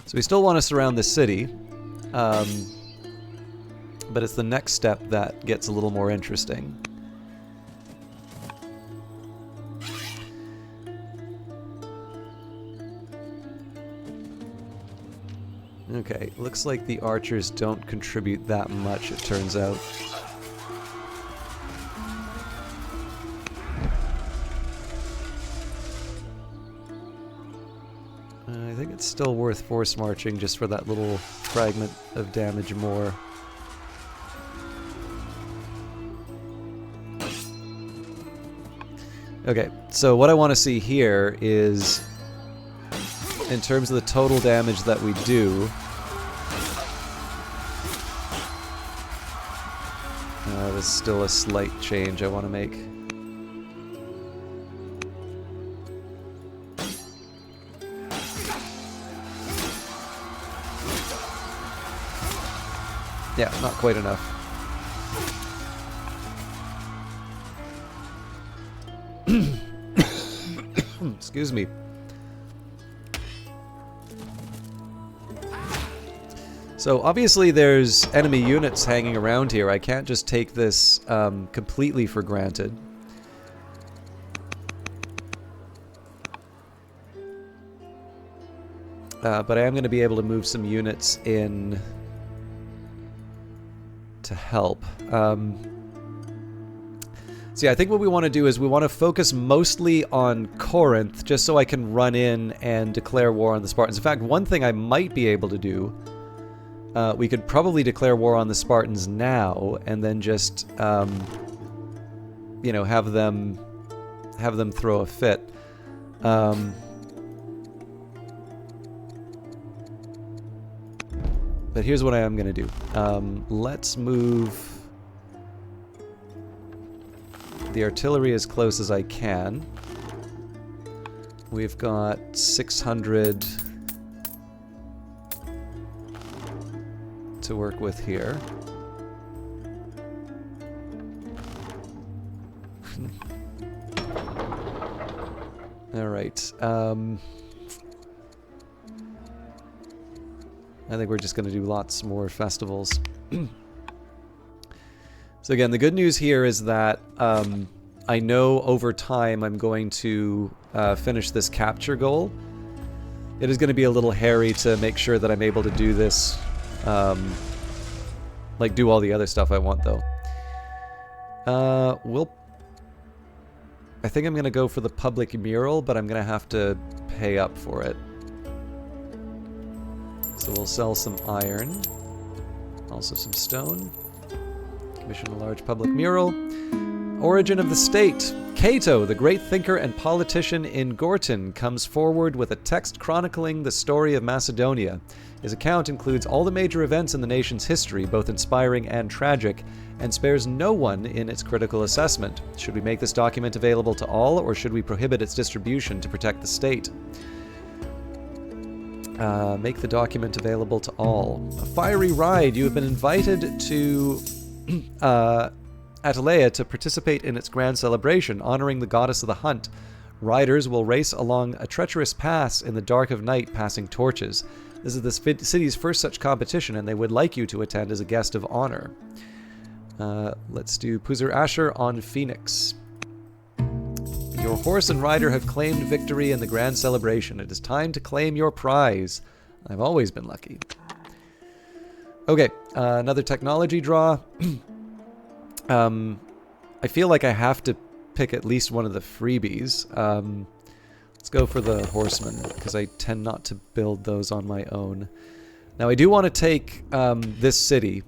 So we still want to surround the city, but it's the next step that gets a little more interesting. Okay, looks like the archers don't contribute that much, it turns out. I think it's still worth force marching just for that little fragment of damage more. Okay, so what I want to see here is, in terms of the total damage that we do, there's still a slight change I want to make. Yeah, not quite enough. Excuse me. So obviously there's enemy units hanging around here. I can't just take this completely for granted. But I am going to be able to move some units in to help. So yeah, I think what we want to do is we want to focus mostly on Corinth, just so I can run in and declare war on the Spartans. In fact, one thing I might be able to do, we could probably declare war on the Spartans now, and then just, you know, have them throw a fit. But here's what I am going to do. Let's move the artillery as close as I can. We've got 600 to work with here. All right. I think we're just going to do lots more festivals. So again, the good news here is that I know over time I'm going to finish this capture goal. It is going to be a little hairy to make sure that I'm able to do this, like do all the other stuff I want though. I think I'm going to go for the public mural, but I'm going to have to pay up for it. So we'll sell some iron, also some stone. Commission a large public mural. Origin of the state. Cato, the great thinker and politician in Gortyn, comes forward with a text chronicling the story of Macedonia. His account includes all the major events in the nation's history, both inspiring and tragic, and spares no one in its critical assessment. Should we make this document available to all, or should we prohibit its distribution to protect the state? Make the document available to all. A fiery ride. You have been invited to Atalaya to participate in its grand celebration, honoring the goddess of the hunt. Riders will race along a treacherous pass in the dark of night, passing torches. This is the city's first such competition, and they would like you to attend as a guest of honor. Let's do Puzur Asher on Phoenix. Your horse and rider have claimed victory in the grand celebration. It is time to claim your prize. I've always been lucky. Okay, another technology draw. I feel like I have to pick at least one of the freebies. Let's go for the horseman, because I tend not to build those on my own. Now, I do want to take this city.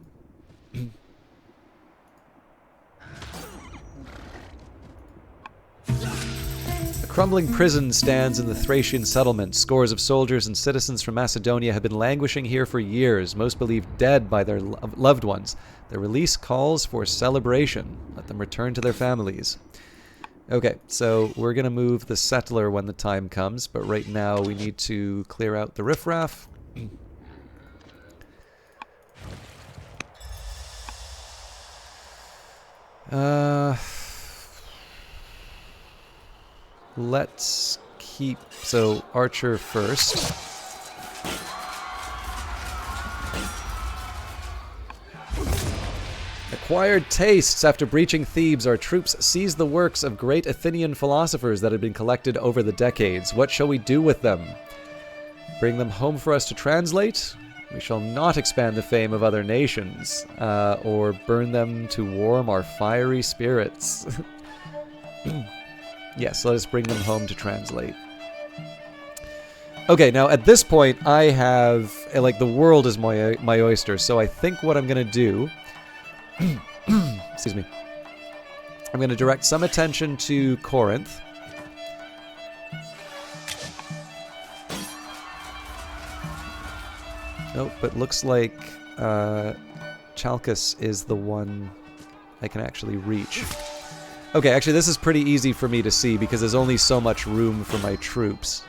A crumbling prison stands in the Thracian settlement. Scores of soldiers and citizens from Macedonia have been languishing here for years, most believed dead by their loved ones. Their release calls for celebration. Let them return to their families. Okay, so we're going to move the settler when the time comes, but right now we need to clear out the riffraff. Let's keep... So, Archer first. Acquired tastes. After breaching Thebes, our troops seized the works of great Athenian philosophers that had been collected over the decades. What shall we do with them? Bring them home for us to translate? We shall not expand the fame of other nations, or burn them to warm our fiery spirits. Yes, let us bring them home to translate. Okay, now at this point, I have... Like, the world is my oyster, so I think what I'm going to do... Excuse me. I'm going to direct some attention to Corinth. Oh, but looks like Chalkis is the one I can actually reach. Okay, actually this is pretty easy for me to see because there's only so much room for my troops.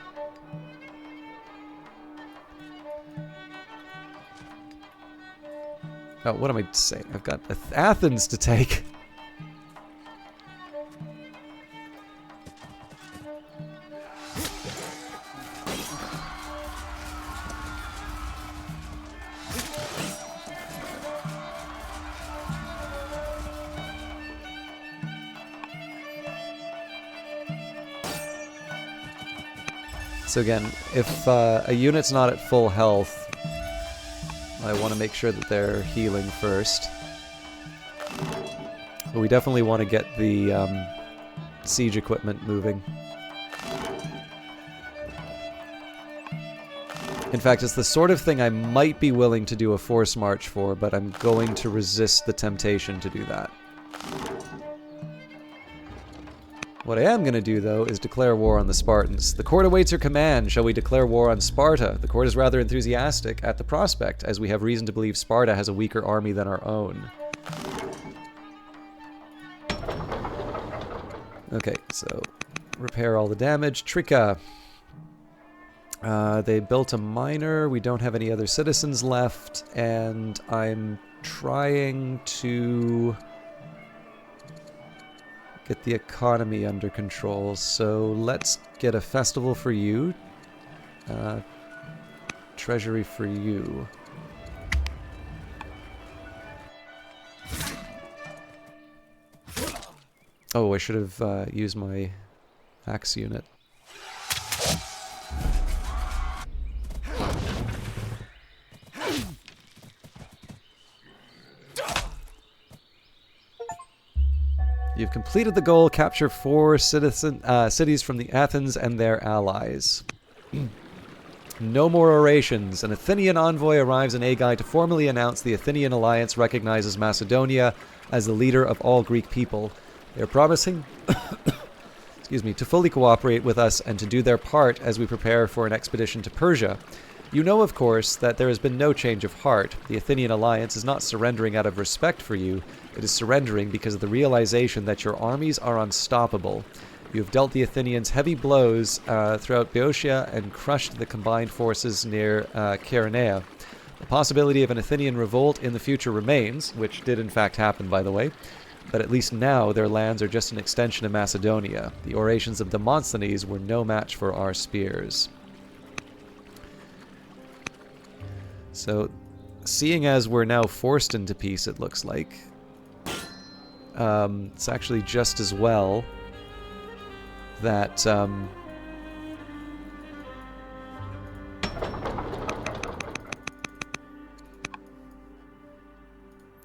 Oh, what am I saying? I've got Athens to take. So again, if a unit's not at full health, I want to make sure that they're healing first. But we definitely want to get the siege equipment moving. In fact, it's the sort of thing I might be willing to do a force march for, but I'm going to resist the temptation to do that. What I am going to do, though, is declare war on the Spartans. The court awaits your command. Shall we declare war on Sparta? The court is rather enthusiastic at the prospect, as we have reason to believe Sparta has a weaker army than our own. Okay, so repair all the damage. Trika. They built a miner. We don't have any other citizens left, and I'm trying to get the economy under control, so let's get a festival for you. Treasury for you. Oh, I should have used my axe unit. You've completed the goal. Capture 4 cities from the Athens and their allies. No more orations. An Athenian envoy arrives in Aigai to formally announce the Athenian alliance recognizes Macedonia as the leader of all Greek people. They're promising excuse me, to fully cooperate with us and to do their part as we prepare for an expedition to Persia. You know, of course, that there has been no change of heart. The Athenian alliance is not surrendering out of respect for you. It is surrendering because of the realization that your armies are unstoppable. You have dealt the Athenians heavy blows throughout Boeotia and crushed the combined forces near Chaeronea. The possibility of an Athenian revolt in the future remains, which did in fact happen, by the way, but at least now their lands are just an extension of Macedonia. The orations of Demosthenes were no match for our spears. So, seeing as we're now forced into peace, it looks like, it's actually just as well that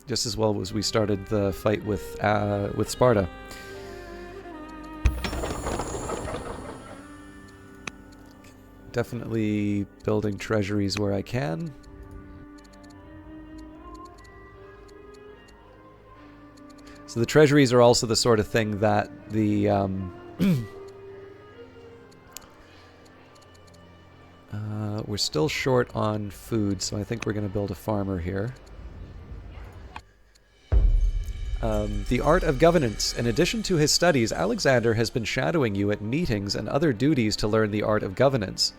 just as well as we started the fight with Sparta. Definitely building treasuries where I can. So the treasuries are also the sort of thing that the we're still short on food, so I think we're going to build a farmer here. The art of governance. In addition to his studies, Alexander has been shadowing you at meetings and other duties to learn the art of governance.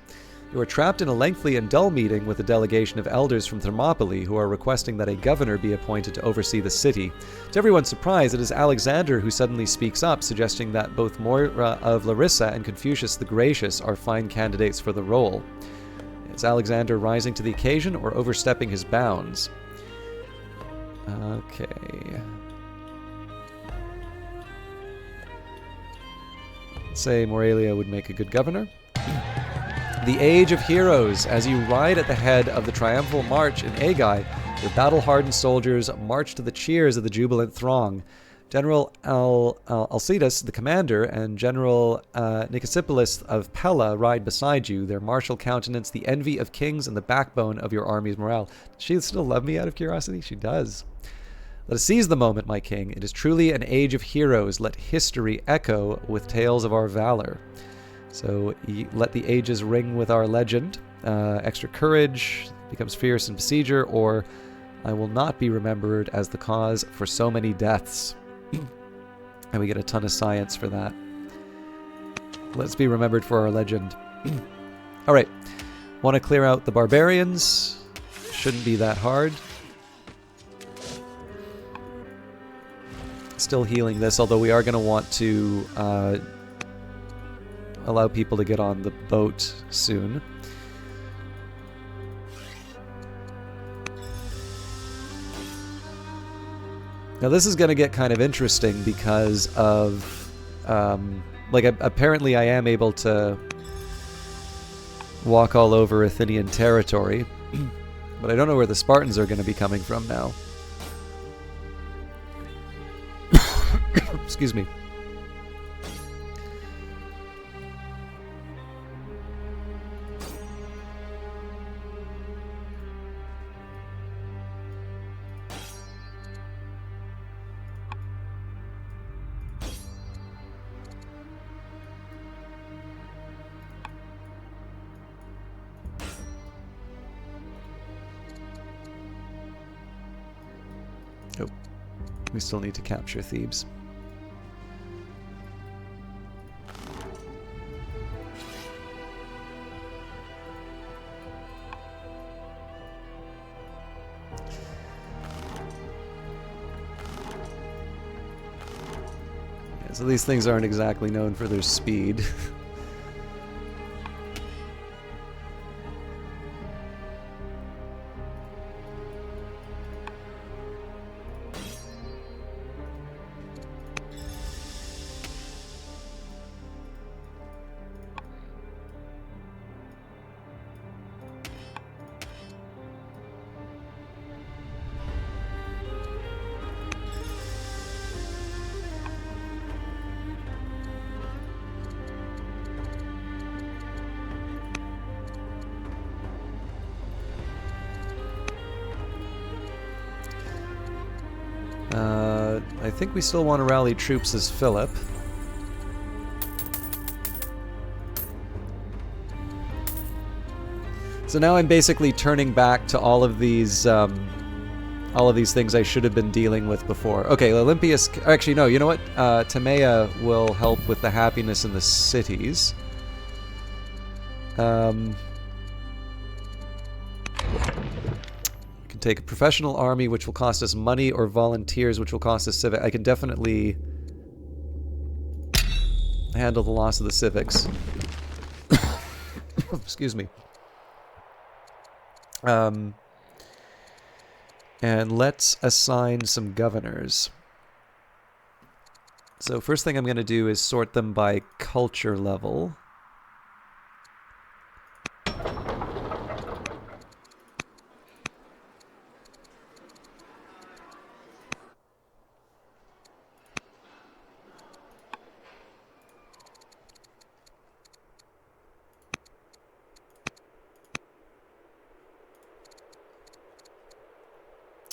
You are trapped in a lengthy and dull meeting with a delegation of elders from Thermopylae who are requesting that a governor be appointed to oversee the city. To everyone's surprise, it is Alexander who suddenly speaks up, suggesting that both Moira of Larissa and Confucius the Gracious are fine candidates for the role. Is Alexander rising to the occasion or overstepping his bounds? Okay. Say Moralia would make a good governor. The Age of Heroes. As you ride at the head of the triumphal march in Aigai, your battle-hardened soldiers march to the cheers of the jubilant throng. General Alcidas, the commander, and General Nicosipolis of Pella ride beside you, their martial countenance the envy of kings and the backbone of your army's morale. Does she still love me out of curiosity? She does. Let us seize the moment, my king. It is truly an age of heroes. Let history echo with tales of our valor. So let the ages ring with our legend. Extra courage, becomes fierce and besieger, or I will not be remembered as the cause for so many deaths. And we get a ton of science for that. Let's be remembered for our legend. Alright. Want to clear out the barbarians. Shouldn't be that hard. Still healing this, although we are going to want to allow people to get on the boat soon. Now this is going to get kind of interesting because of, apparently I am able to walk all over Athenian territory, but I don't know where the Spartans are going to be coming from now. Excuse me. Oh, we still need to capture Thebes. So these things aren't exactly known for their speed. I think we still want to rally troops as Philip. So now I'm basically turning back to all of these things I should have been dealing with before. Okay, Olympias... Actually, no, you know what? Timea will help with the happiness in the cities. Take a professional army, which will cost us money, or volunteers, which will cost us civic. I can definitely handle the loss of the civics. Excuse me. And let's assign some governors. So first thing I'm going to do is sort them by culture level.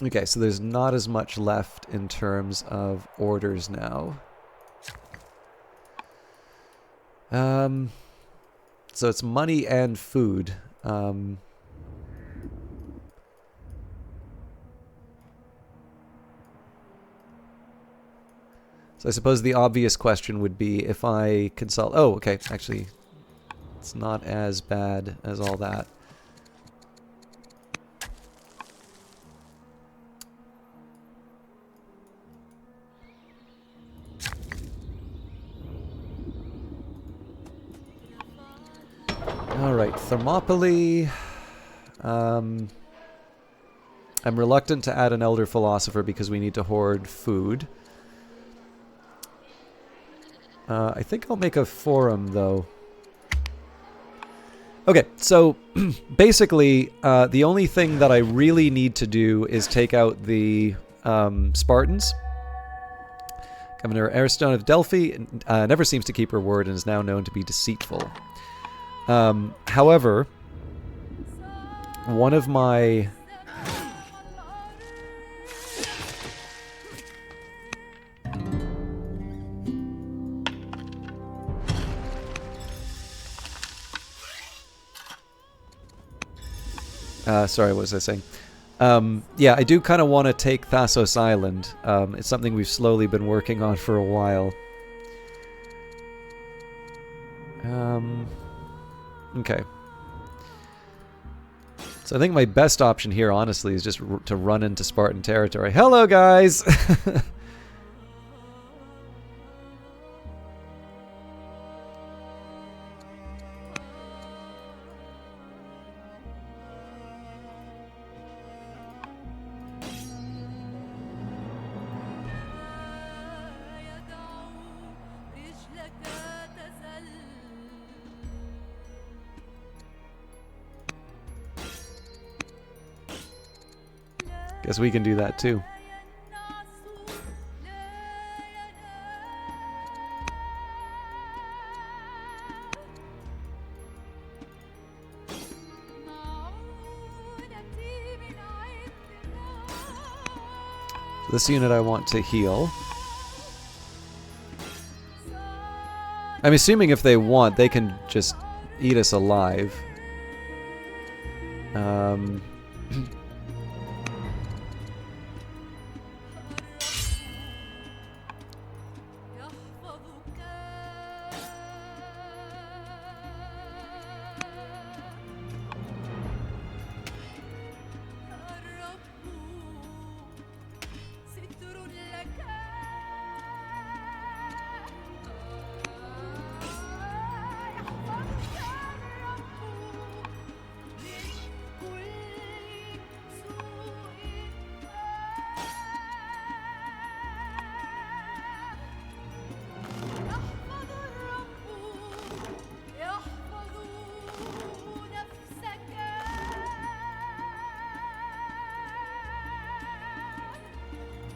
Okay, so there's not as much left in terms of orders now. So it's money and food. So I suppose the obvious question would be if I consult... Oh, okay, actually, it's not as bad as all that. Alright, Thermopylae. I'm reluctant to add an Elder Philosopher because we need to hoard food. I think I'll make a forum, though. Okay, so basically, the only thing that I really need to do is take out the Spartans. Governor Aristone of Delphi never seems to keep her word and is now known to be deceitful. However, one of my... sorry, what was I saying? Yeah, I do kind of want to take Thassos Island. It's something we've slowly been working on for a while. Okay. So I think my best option here, honestly, is just to run into Spartan territory. Hello, guys! Guess we can do that too. This unit I want to heal. I'm assuming if they want, they can just eat us alive.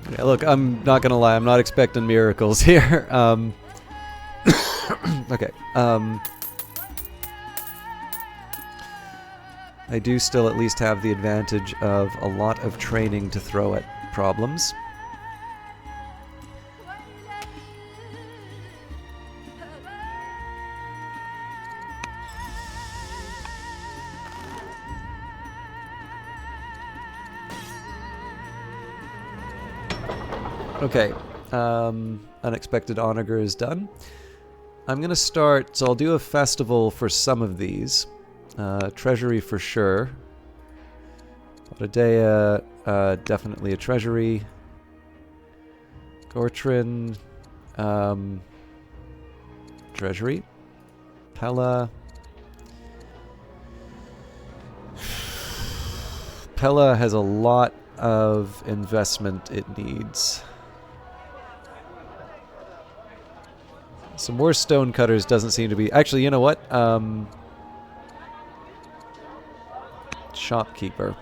Yeah, look, I'm not gonna lie, I'm not expecting miracles here. Okay. I do still at least have the advantage of a lot of training to throw at problems. Okay, Unexpected Onager is done. I'm gonna start, so I'll do a festival for some of these. Treasury for sure. Odea, definitely a treasury. Gortrin, treasury. Pella. Pella has a lot of investment it needs. Some more stonecutters doesn't seem to be... Actually, you know what? Shopkeeper.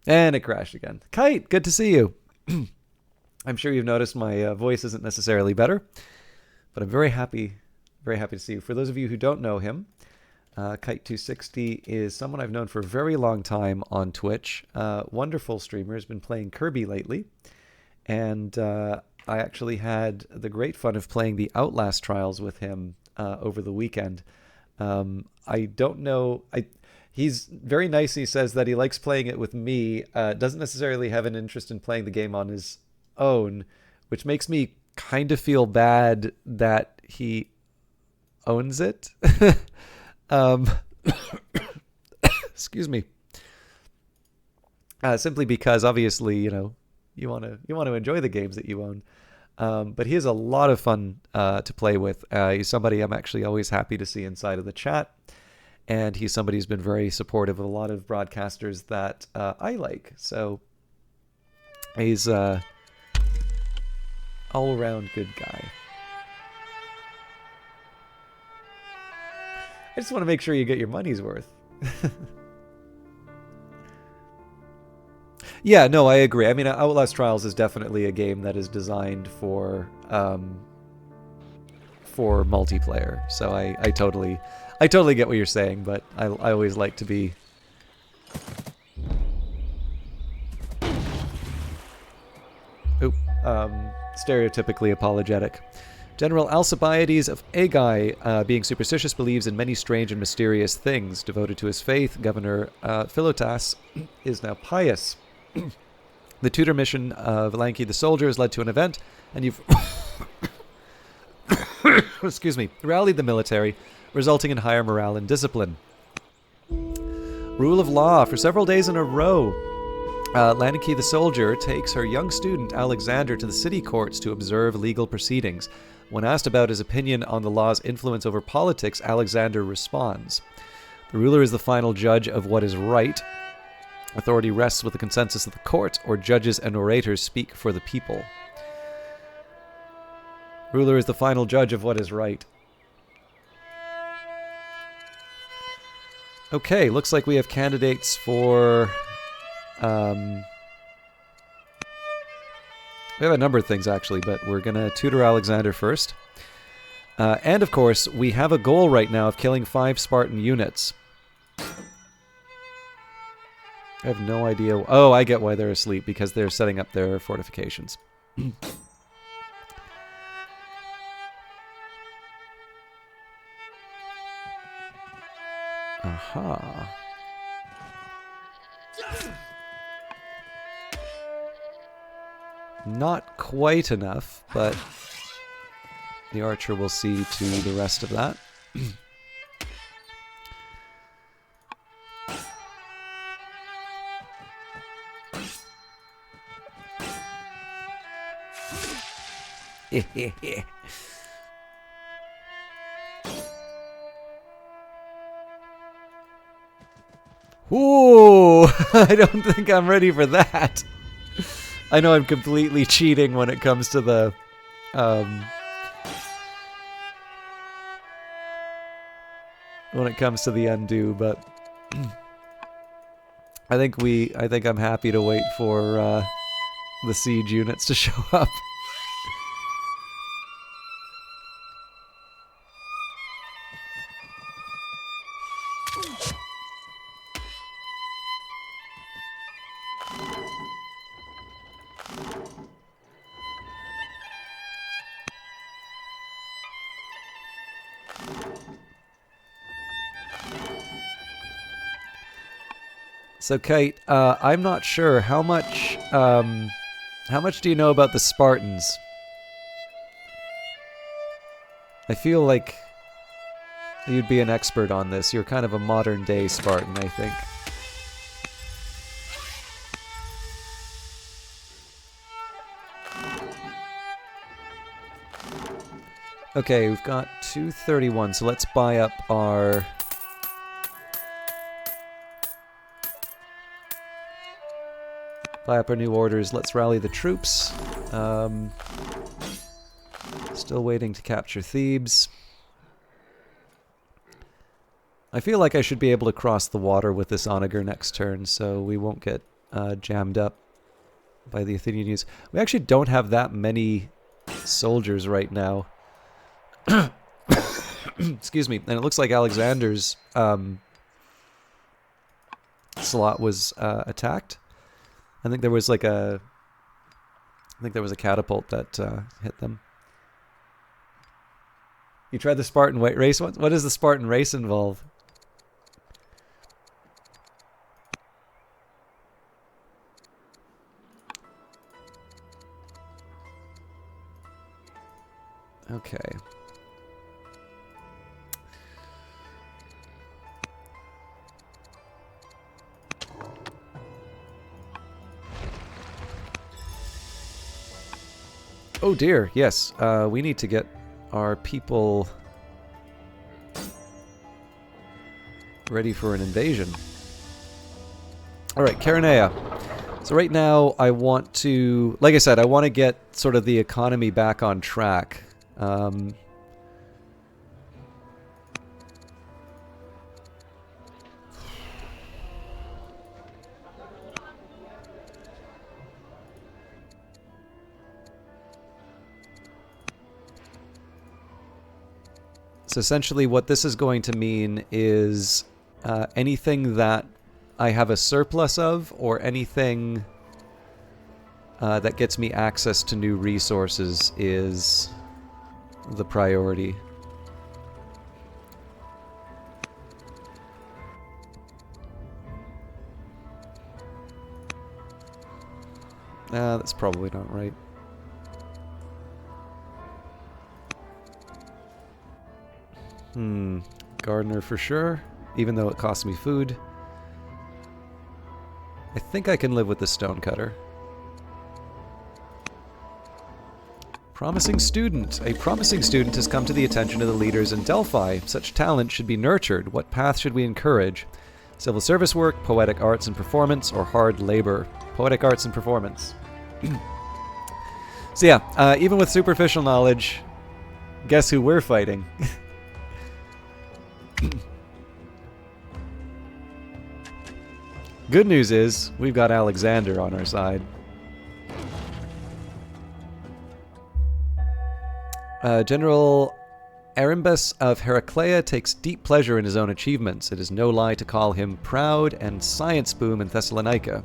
And it crashed again. Kite, good to see you. I'm sure you've noticed my voice isn't necessarily better, but I'm very happy to see you. For those of you who don't know him, Kite260 is someone I've known for a very long time on Twitch. Wonderful streamer, has been playing Kirby lately, and I actually had the great fun of playing the Outlast trials with him over the weekend. I don't know... He's very nice. He says that he likes playing it with me, doesn't necessarily have an interest in playing the game on his own, which makes me kind of feel bad that he owns it. Excuse me. Simply because obviously, you know, you want to enjoy the games that you own. But he is a lot of fun to play with. He's somebody I'm actually always happy to see inside of the chat. And he's somebody who's been very supportive of a lot of broadcasters that I like. So he's all-around good guy. I just want to make sure you get your money's worth. Yeah, no, I agree. I mean, Outlast Trials is definitely a game that is designed for multiplayer. So I totally get what you're saying, but I always like to be... stereotypically apologetic. General Alcibiades of Aigai, being superstitious, believes in many strange and mysterious things. Devoted to his faith, Governor Philotas is now pious. The tutor mission of Lanky the Soldier has led to an event, and you've... excuse me, rallied the military, resulting in higher morale and discipline. Rule of law. For several days in a row, Lanky the Soldier takes her young student Alexander to the city courts to observe legal proceedings. When asked about his opinion on the law's influence over politics, Alexander responds, "The ruler is the final judge of what is right. Authority rests with the consensus of the court, or judges and orators speak for the people. Ruler is the final judge of what is right." Okay, looks like we have candidates for... we have a number of things, actually, but we're going to tutor Alexander first. And, of course, we have a goal right now of killing 5 Spartan units. I have no idea... Oh, I get why they're asleep, because they're setting up their fortifications. Aha. Not quite enough, but the archer will see to the rest of that. Ooh, I don't think I'm ready for that. I know I'm completely cheating when it comes to the undo, but I think I'm happy to wait for the siege units to show up. So, Kate, I'm not sure how much do you know about the Spartans? I feel like you'd be an expert on this. You're kind of a modern-day Spartan, I think. Okay, we've got 231, so let's buy up our Buy up our new orders. Let's rally the troops. Still waiting to capture Thebes. I feel like I should be able to cross the water with this onager next turn, so we won't get jammed up by the Athenian use. We actually don't have that many soldiers right now. Excuse me. And it looks like Alexander's slot was attacked. I think there was like a catapult that hit them. You tried the Spartan race? What does the Spartan race involve? Okay. Oh dear, yes. We need to get our people ready for an invasion. Alright, Chaeronea. So right now I want to, like I said, I want to get sort of the economy back on track. So essentially what this is going to mean is anything that I have a surplus of, or anything that gets me access to new resources, is the priority. That's probably not right. Gardener for sure, even though it costs me food. I think I can live with the stonecutter. Promising student. A promising student has come to the attention of the leaders in Delphi. Such talent should be nurtured. What path should we encourage? Civil service work, poetic arts and performance, or hard labor? Poetic arts and performance. So yeah, even with superficial knowledge, guess who we're fighting? Good news is, we've got Alexander on our side. General Arimbus of Heraclea takes deep pleasure in his own achievements. It is no lie to call him proud and science boom in Thessalonica.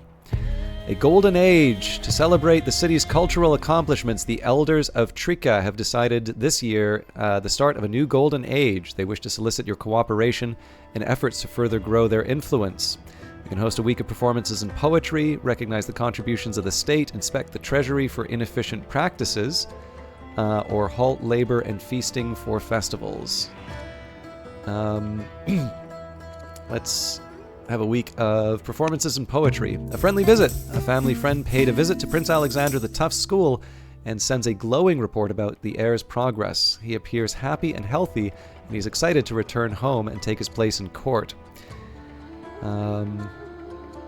A golden age. To celebrate the city's cultural accomplishments, the elders of Trika have decided this year the start of a new golden age. They wish to solicit your cooperation in efforts to further grow their influence. You can host a week of performances in poetry, recognize the contributions of the state, inspect the treasury for inefficient practices, or halt labor and feasting for festivals. Let's have a week of performances and poetry. A friendly visit. A family friend paid a visit to Prince Alexander the Tufts School and sends a glowing report about the heir's progress. He appears happy and healthy, and he's excited to return home and take his place in court.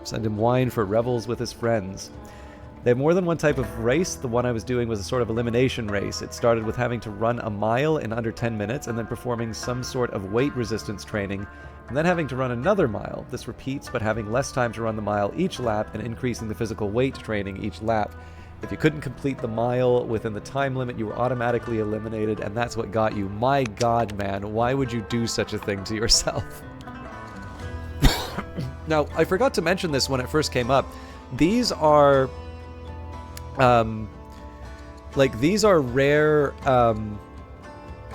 Send him wine for revels with his friends. They have more than one type of race. The one I was doing was a sort of elimination race. It started with having to run a mile in under 10 minutes and then performing some sort of weight resistance training, and then having to run another mile. This repeats, but having less time to run the mile each lap and increasing the physical weight training each lap. If you couldn't complete the mile within the time limit, you were automatically eliminated, and that's what got you. My God, man, why would you do such a thing to yourself? Now, I forgot to mention this when it first came up. These are... these are rare,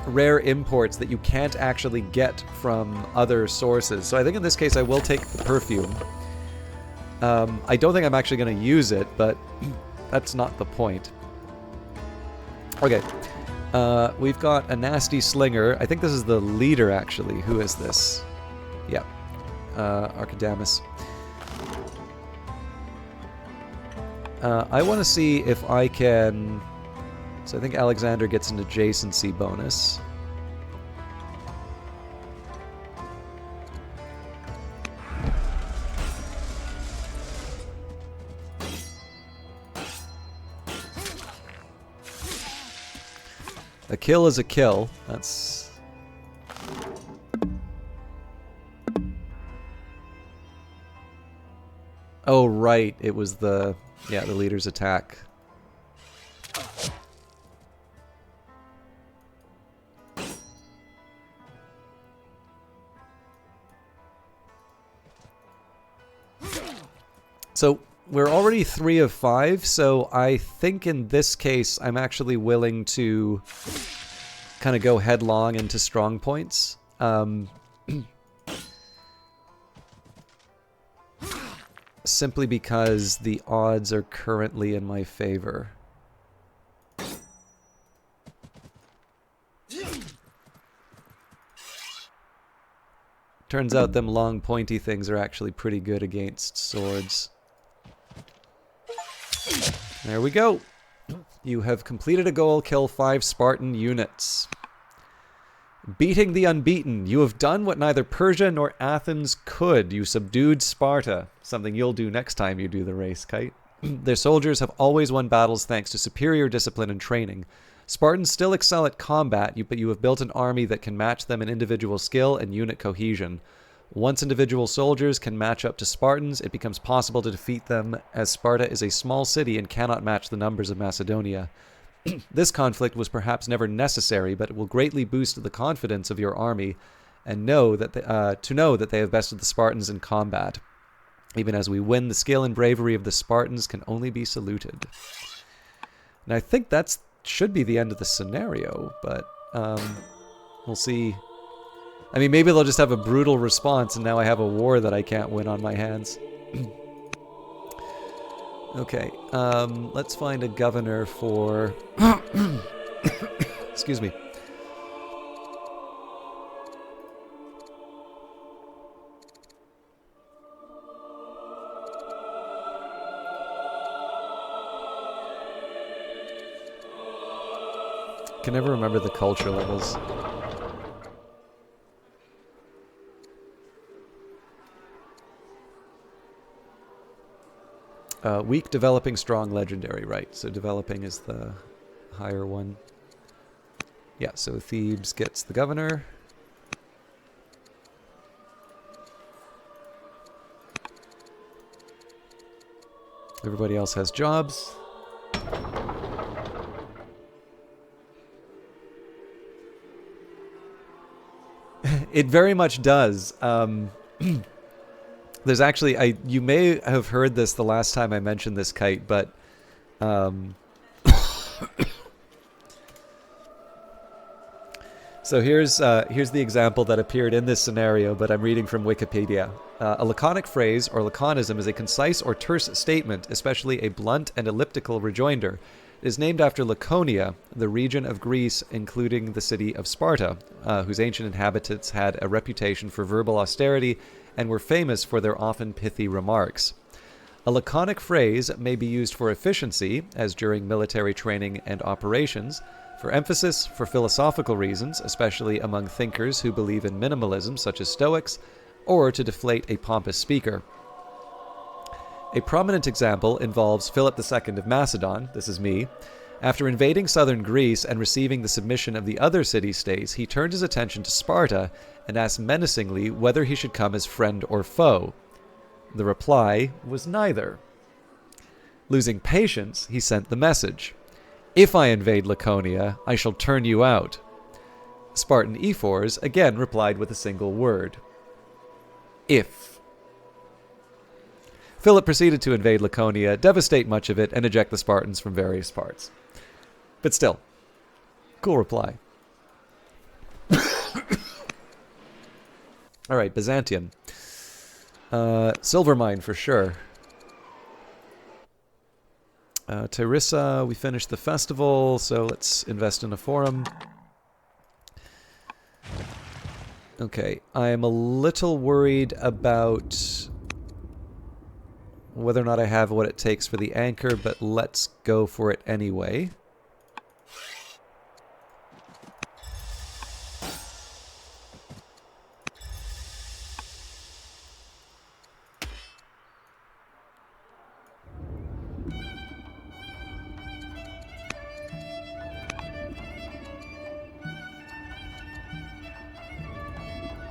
rare imports that you can't actually get from other sources. So I think in this case I will take the perfume. I don't think I'm actually going to use it, but that's not the point. Okay. We've got a nasty slinger. I think this is the leader, actually. Who is this? Yeah. Archidamus. I want to see if I can... So I think Alexander gets an adjacency bonus. A kill is a kill. That's... Oh, right. It was the... Yeah, the leader's attack. So we're already 3 of 5, so I think in this case I'm actually willing to kind of go headlong into strong points. Simply because the odds are currently in my favor. Turns out them long pointy things are actually pretty good against swords. There we go. You have completed a goal, kill 5 Spartan units. Beating the unbeaten. You have done what neither Persia nor Athens could. You subdued Sparta. Something you'll do next time you do the race, Kite. Their soldiers have always won battles thanks to superior discipline and training. Spartans still excel at combat, but you have built an army that can match them in individual skill and unit cohesion. Once individual soldiers can match up to Spartans, it becomes possible to defeat them, as Sparta is a small city and cannot match the numbers of Macedonia. This conflict was perhaps never necessary, but it will greatly boost the confidence of your army, and know that they have bested the Spartans in combat. Even as we win, the skill and bravery of the Spartans can only be saluted. And I think that should be the end of the scenario, but we'll see. I mean, maybe they'll just have a brutal response, and now I have a war that I can't win on my hands. Okay, let's find a governor for... Excuse me. Can never remember the culture levels. Weak, developing, strong, legendary, right. So developing is the higher one. Yeah, so Thebes gets the governor. Everybody else has jobs. It very much does. There's actually, you may have heard this the last time I mentioned this, Kite, but so here's the example that appeared in this scenario, but I'm reading from Wikipedia. A laconic phrase, or laconism, is a concise or terse statement, especially a blunt and elliptical rejoinder. It is named after Laconia, the region of Greece including the city of Sparta, whose ancient inhabitants had a reputation for verbal austerity and were famous for their often pithy remarks. A laconic phrase may be used for efficiency, as during military training and operations, for emphasis, for philosophical reasons, especially among thinkers who believe in minimalism, such as Stoics, or to deflate a pompous speaker. A prominent example involves Philip II of Macedon, this is me. After invading southern Greece and receiving the submission of the other city-states, he turned his attention to Sparta and asked menacingly whether he should come as friend or foe. The reply was neither. Losing patience, he sent the message: "If I invade Laconia, I shall turn you out." Spartan Ephors again replied with a single word: "If." Philip proceeded to invade Laconia, devastate much of it, and eject the Spartans from various parts. But still, cool reply. Alright, Byzantium. Silver mine for sure. Terissa, we finished the festival, so let's invest in a forum. Okay, I'm a little worried about whether or not I have what it takes for the anchor, but let's go for it anyway.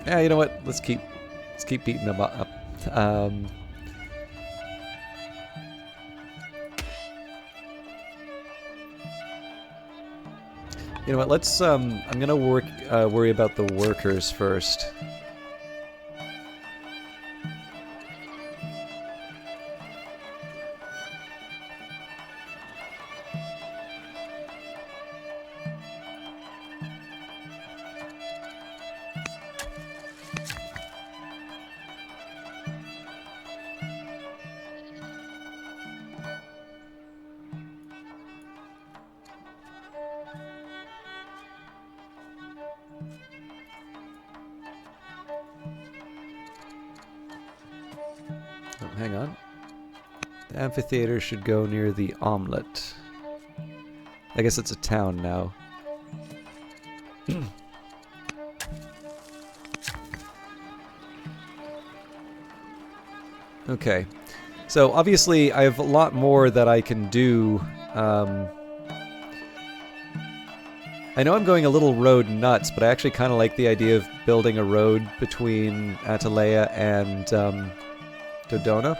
Yeah, you know what? Let's keep beating them up. You know what? Let's. I'm gonna worry about the workers first. Oh, hang on. The amphitheater should go near the omelet. I guess it's a town now. Okay. So obviously I have a lot more that I can do. I know I'm going a little road nuts, but I actually kind of like the idea of building a road between Atalaya and Dodona.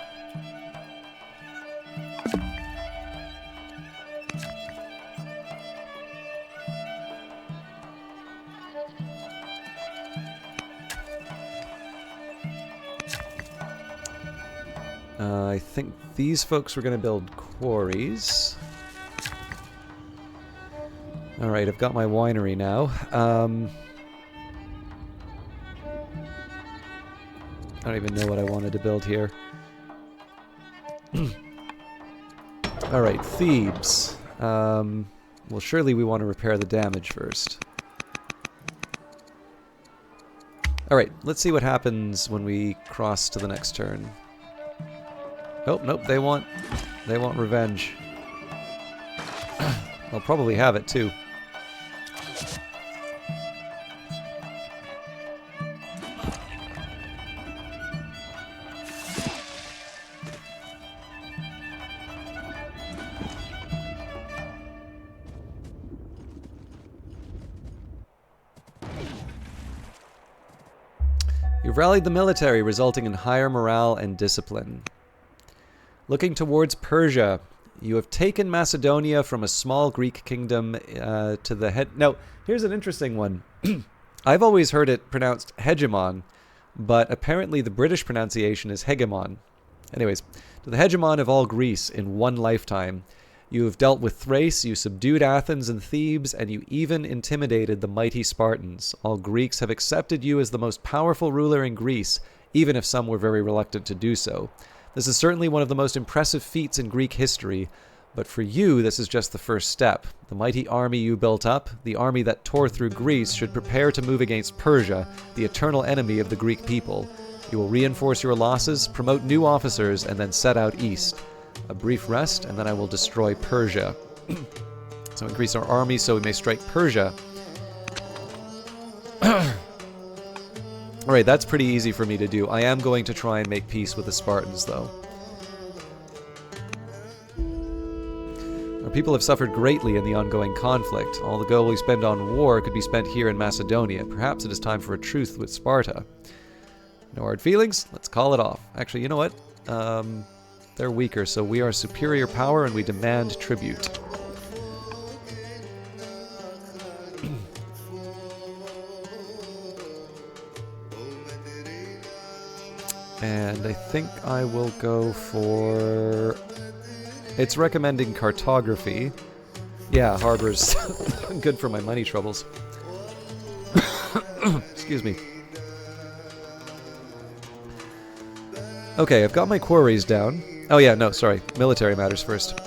I think these folks were going to build quarries. Alright, I've got my winery now. I don't even know what I wanted to build here. Alright, Thebes. Well, surely we want to repair the damage first. Alright, let's see what happens when we cross to the next turn. Oh, nope, they want revenge. They'll probably have it, too. You've rallied the military, resulting in higher morale and discipline. Looking towards Persia, you have taken Macedonia from a small Greek kingdom to the head... Now, here's an interesting one. I've always heard it pronounced hegemon, but apparently the British pronunciation is hegemon. Anyways, to the hegemon of all Greece in one lifetime. You have dealt with Thrace, you subdued Athens and Thebes, and you even intimidated the mighty Spartans. All Greeks have accepted you as the most powerful ruler in Greece, even if some were very reluctant to do so. This is certainly one of the most impressive feats in Greek history, but for you, this is just the first step. The mighty army you built up, the army that tore through Greece, should prepare to move against Persia, the eternal enemy of the Greek people. You will reinforce your losses, promote new officers, and then set out east. A brief rest, and then I will destroy Persia. So increase our army so we may strike Persia. Alright, that's pretty easy for me to do. I am going to try and make peace with the Spartans, though. Our people have suffered greatly in the ongoing conflict. All the gold we spend on war could be spent here in Macedonia. Perhaps it is time for a truce with Sparta. No hard feelings? Let's call it off. Actually, you know what? They're weaker, so we are superior power and we demand tribute. And I think I will go for... It's recommending cartography. Yeah, harbor's good for my money troubles. Excuse me. Okay, I've got my quarries down. Oh yeah, no, sorry. Military matters first.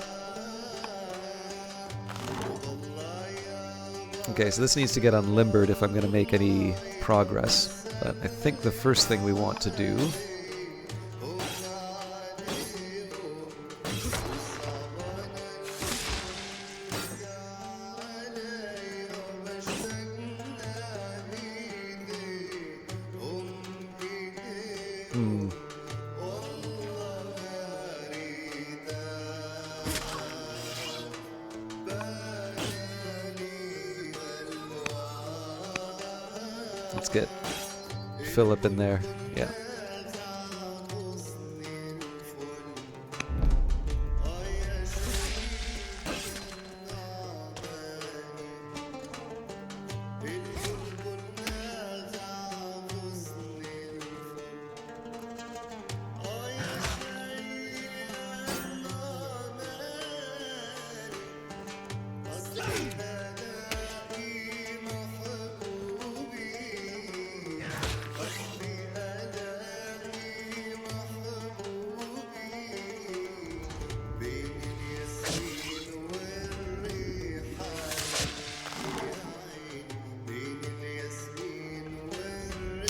Okay, so this needs to get unlimbered if I'm going to make any progress. But I think the first thing we want to do... Let's get Philip in there. Yeah.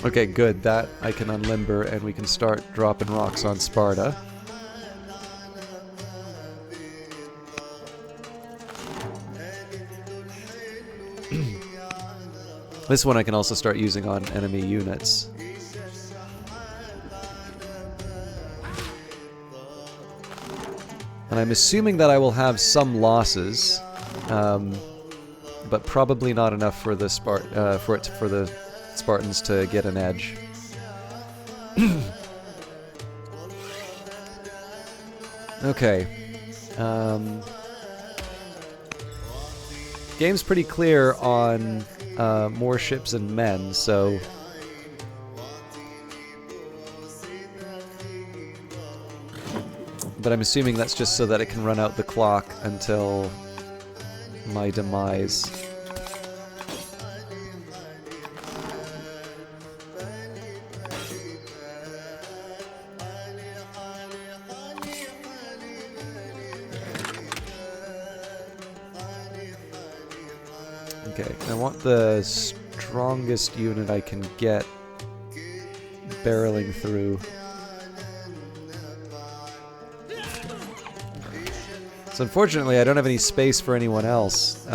Okay, good. That I can unlimber, and we can start dropping rocks on Sparta. This one I can also start using on enemy units. And I'm assuming that I will have some losses, but probably not enough for the for the Spartans to get an edge. Okay. Game's pretty clear on more ships and men, so... But I'm assuming that's just so that it can run out the clock until my demise. Okay, I want the strongest unit I can get barreling through. So unfortunately, I don't have any space for anyone else.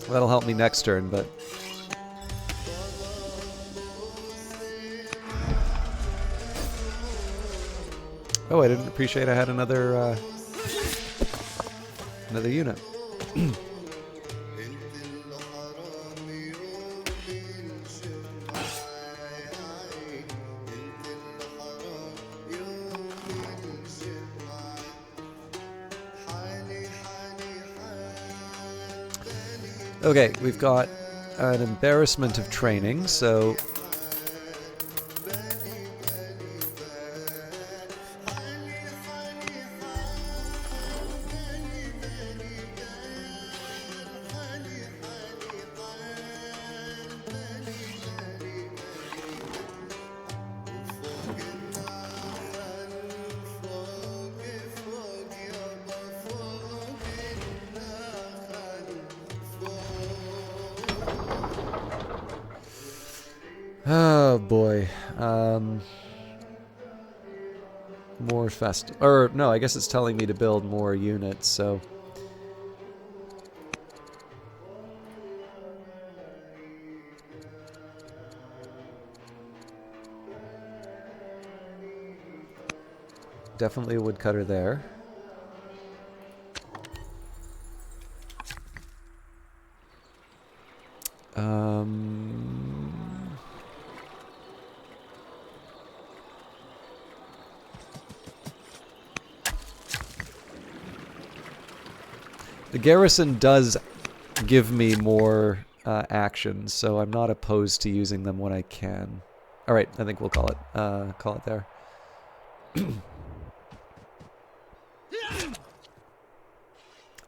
That'll help me next turn, but... Oh, I didn't appreciate I had another unit. Okay, we've got an embarrassment of training, so... Oh boy. More or no, I guess it's telling me to build more units, so... Definitely a woodcutter there. The garrison does give me more actions, so I'm not opposed to using them when I can. All right, I think we'll call it there.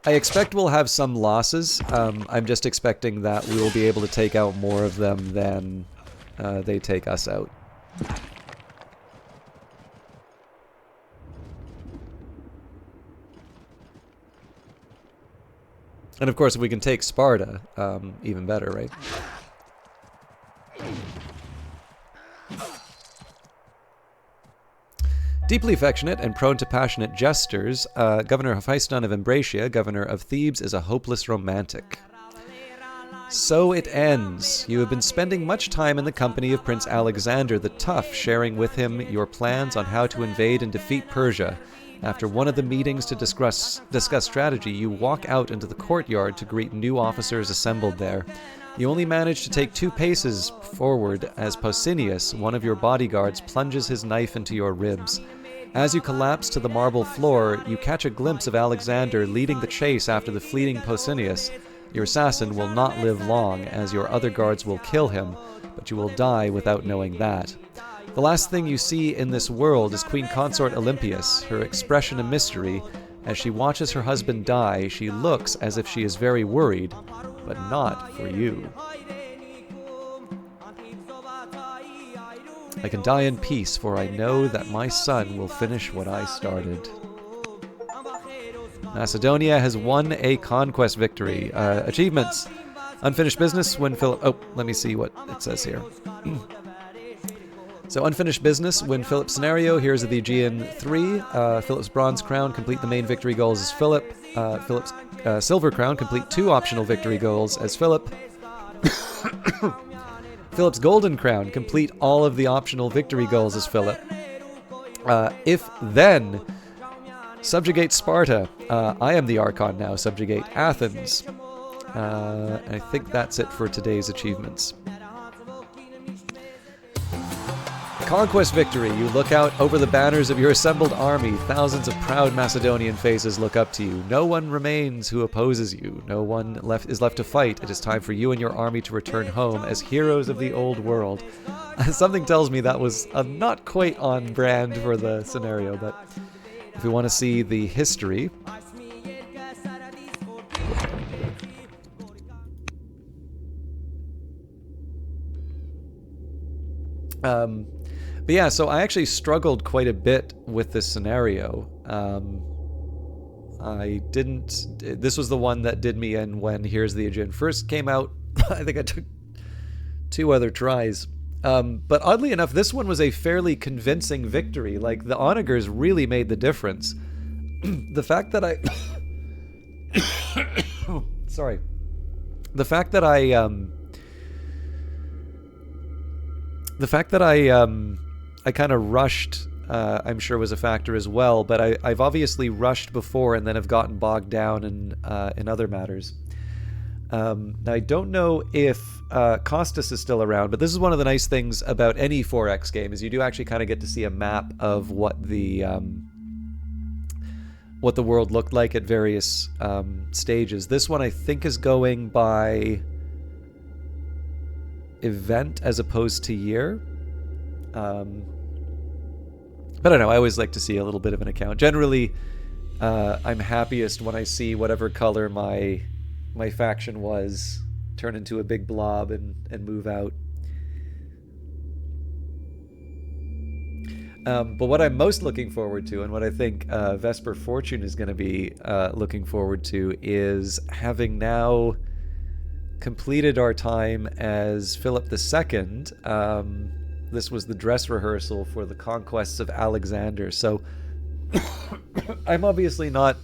I expect we'll have some losses. I'm just expecting that we will be able to take out more of them than they take us out. And of course, if we can take Sparta, even better, right? Deeply affectionate and prone to passionate gestures, Governor Hephaestion of Ambracia, governor of Thebes, is a hopeless romantic. So it ends. You have been spending much time in the company of Prince Alexander the Tough, sharing with him your plans on how to invade and defeat Persia. After one of the meetings to discuss strategy, you walk out into the courtyard to greet new officers assembled there. You only manage to take 2 paces forward as Pausanias, one of your bodyguards, plunges his knife into your ribs. As you collapse to the marble floor, you catch a glimpse of Alexander leading the chase after the fleeting Pausanias. Your assassin will not live long, as your other guards will kill him, but you will die without knowing that. The last thing you see in this world is Queen Consort Olympias, her expression a mystery. As she watches her husband die, she looks as if she is very worried, but not for you. I can die in peace, for I know that my son will finish what I started. Macedonia has won a conquest victory. Achievements. Unfinished business when Philip... Oh, let me see what it says here. So unfinished business, win Philip's scenario. Here's the Aegean 3. Philip's bronze crown, complete the main victory goals as Philip. Philip's silver crown, complete 2 optional victory goals as Philip. Philip's golden crown, complete all of the optional victory goals as Philip. If then, subjugate Sparta. I am the Archon now, subjugate Athens. I think that's it for today's achievements. Conquest victory. You look out over the banners of your assembled army. Thousands of proud Macedonian faces look up to you. No one remains who opposes you. No one is left to fight. It is time for you and your army to return home as heroes of the old world. Something tells me that was not quite on brand for the scenario, but if we want to see the history... But yeah, so I actually struggled quite a bit with this scenario. This was the one that did me in when Here's the Aegean first came out. I think I took 2 other tries. But oddly enough, this one was a fairly convincing victory. Like, the onagers really made the difference. The fact that I... Sorry. The fact that I kind of rushed, I'm sure was a factor as well, but I've obviously rushed before and then have gotten bogged down in other matters. Now, I don't know if Costas is still around, but this is one of the nice things about any 4X game, is you do actually kind of get to see a map of what the world looked like at various stages. This one I think is going by event as opposed to year. But I don't know, I always like to see a little bit of an account. Generally, I'm happiest when I see whatever color my faction was turn into a big blob and move out. But what I'm most looking forward to, and what I think Vesper Fortune is going to be looking forward to, is having now completed our time as Philip II. This was the dress rehearsal for the conquests of Alexander. So I'm obviously not...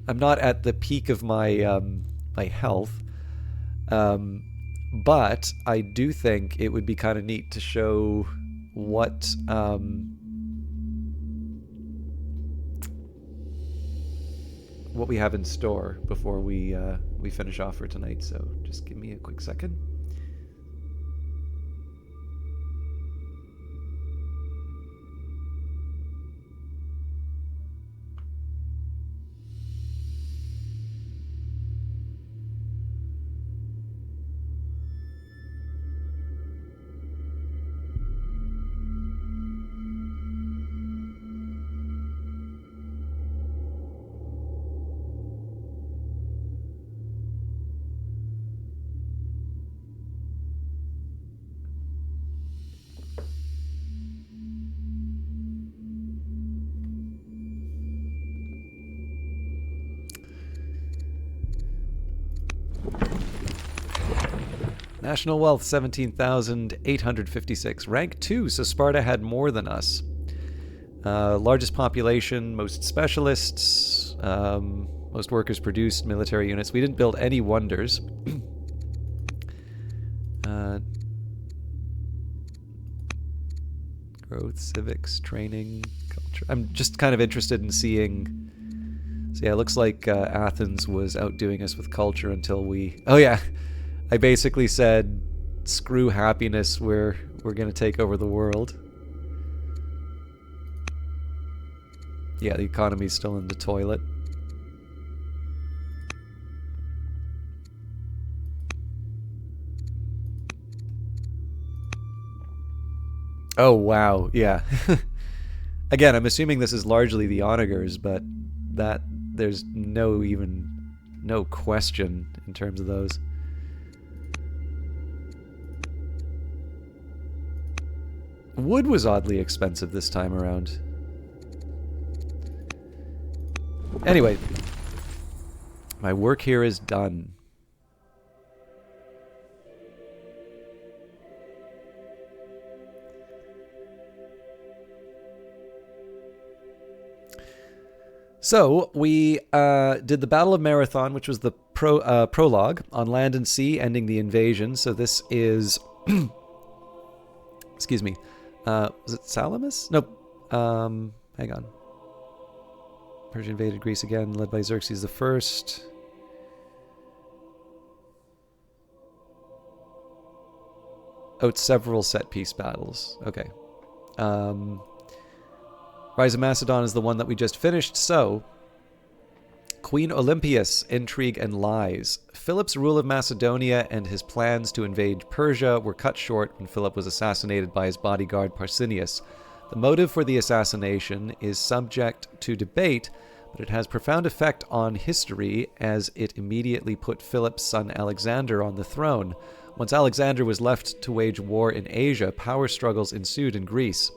I'm not at the peak of my my health, but I do think it would be kind of neat to show what we have in store before we finish off for tonight. So just give me a quick second. National wealth, 17,856. Rank 2, so Sparta had more than us. Largest population, most specialists. Most workers produced military units. We didn't build any wonders. Growth, civics, training, culture. I'm just kind of interested in seeing. So yeah, it looks like Athens was outdoing us with culture until we. Oh yeah, I basically said, "Screw happiness. We're gonna take over the world." Yeah, the economy's still in the toilet. Oh wow, yeah. Again, I'm assuming this is largely the onagers, but that there's no question in terms of those. Wood was oddly expensive this time around. Anyway, my work here is done. So we did the Battle of Marathon, which was the prologue on land and sea, ending the invasion. So this is, excuse me, was it Salamis? Nope. Hang on. Persia invaded Greece again, led by Xerxes I. Oh, it's several set-piece battles. Okay. Rise of Macedon is the one that we just finished. So, Queen Olympias, Intrigue and Lies. Philip's rule of Macedonia and his plans to invade Persia were cut short when Philip was assassinated by his bodyguard Pausanias. The motive for the assassination is subject to debate, but it has profound effect on history as it immediately put Philip's son Alexander on the throne. Once Alexander was left to wage war in Asia, power struggles ensued in Greece.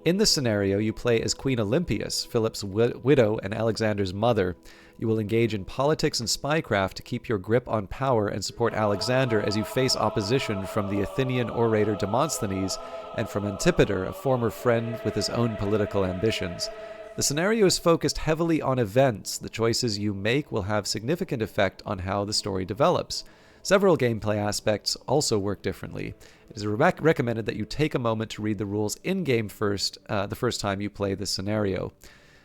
In this scenario, you play as Queen Olympias, Philip's widow and Alexander's mother. You will engage in politics and spycraft to keep your grip on power and support Alexander as you face opposition from the Athenian orator Demosthenes and from Antipater, a former friend with his own political ambitions. The scenario is focused heavily on events. The choices you make will have significant effect on how the story develops. Several gameplay aspects also work differently. It is recommended that you take a moment to read the rules in-game first, the first time you play this scenario.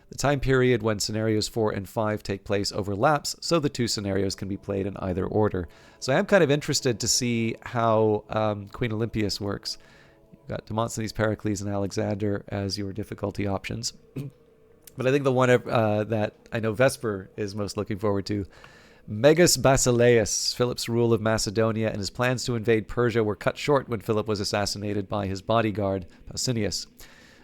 The time period when scenarios 4 and 5 take place overlaps, so the two scenarios can be played in either order. So I am kind of interested to see how Queen Olympias works. You've got Demosthenes, Pericles, and Alexander as your difficulty options. But I think the one that I know Vesper is most looking forward to, Megas Basileus, Philip's rule of Macedonia and his plans to invade Persia were cut short when Philip was assassinated by his bodyguard, Pausanias.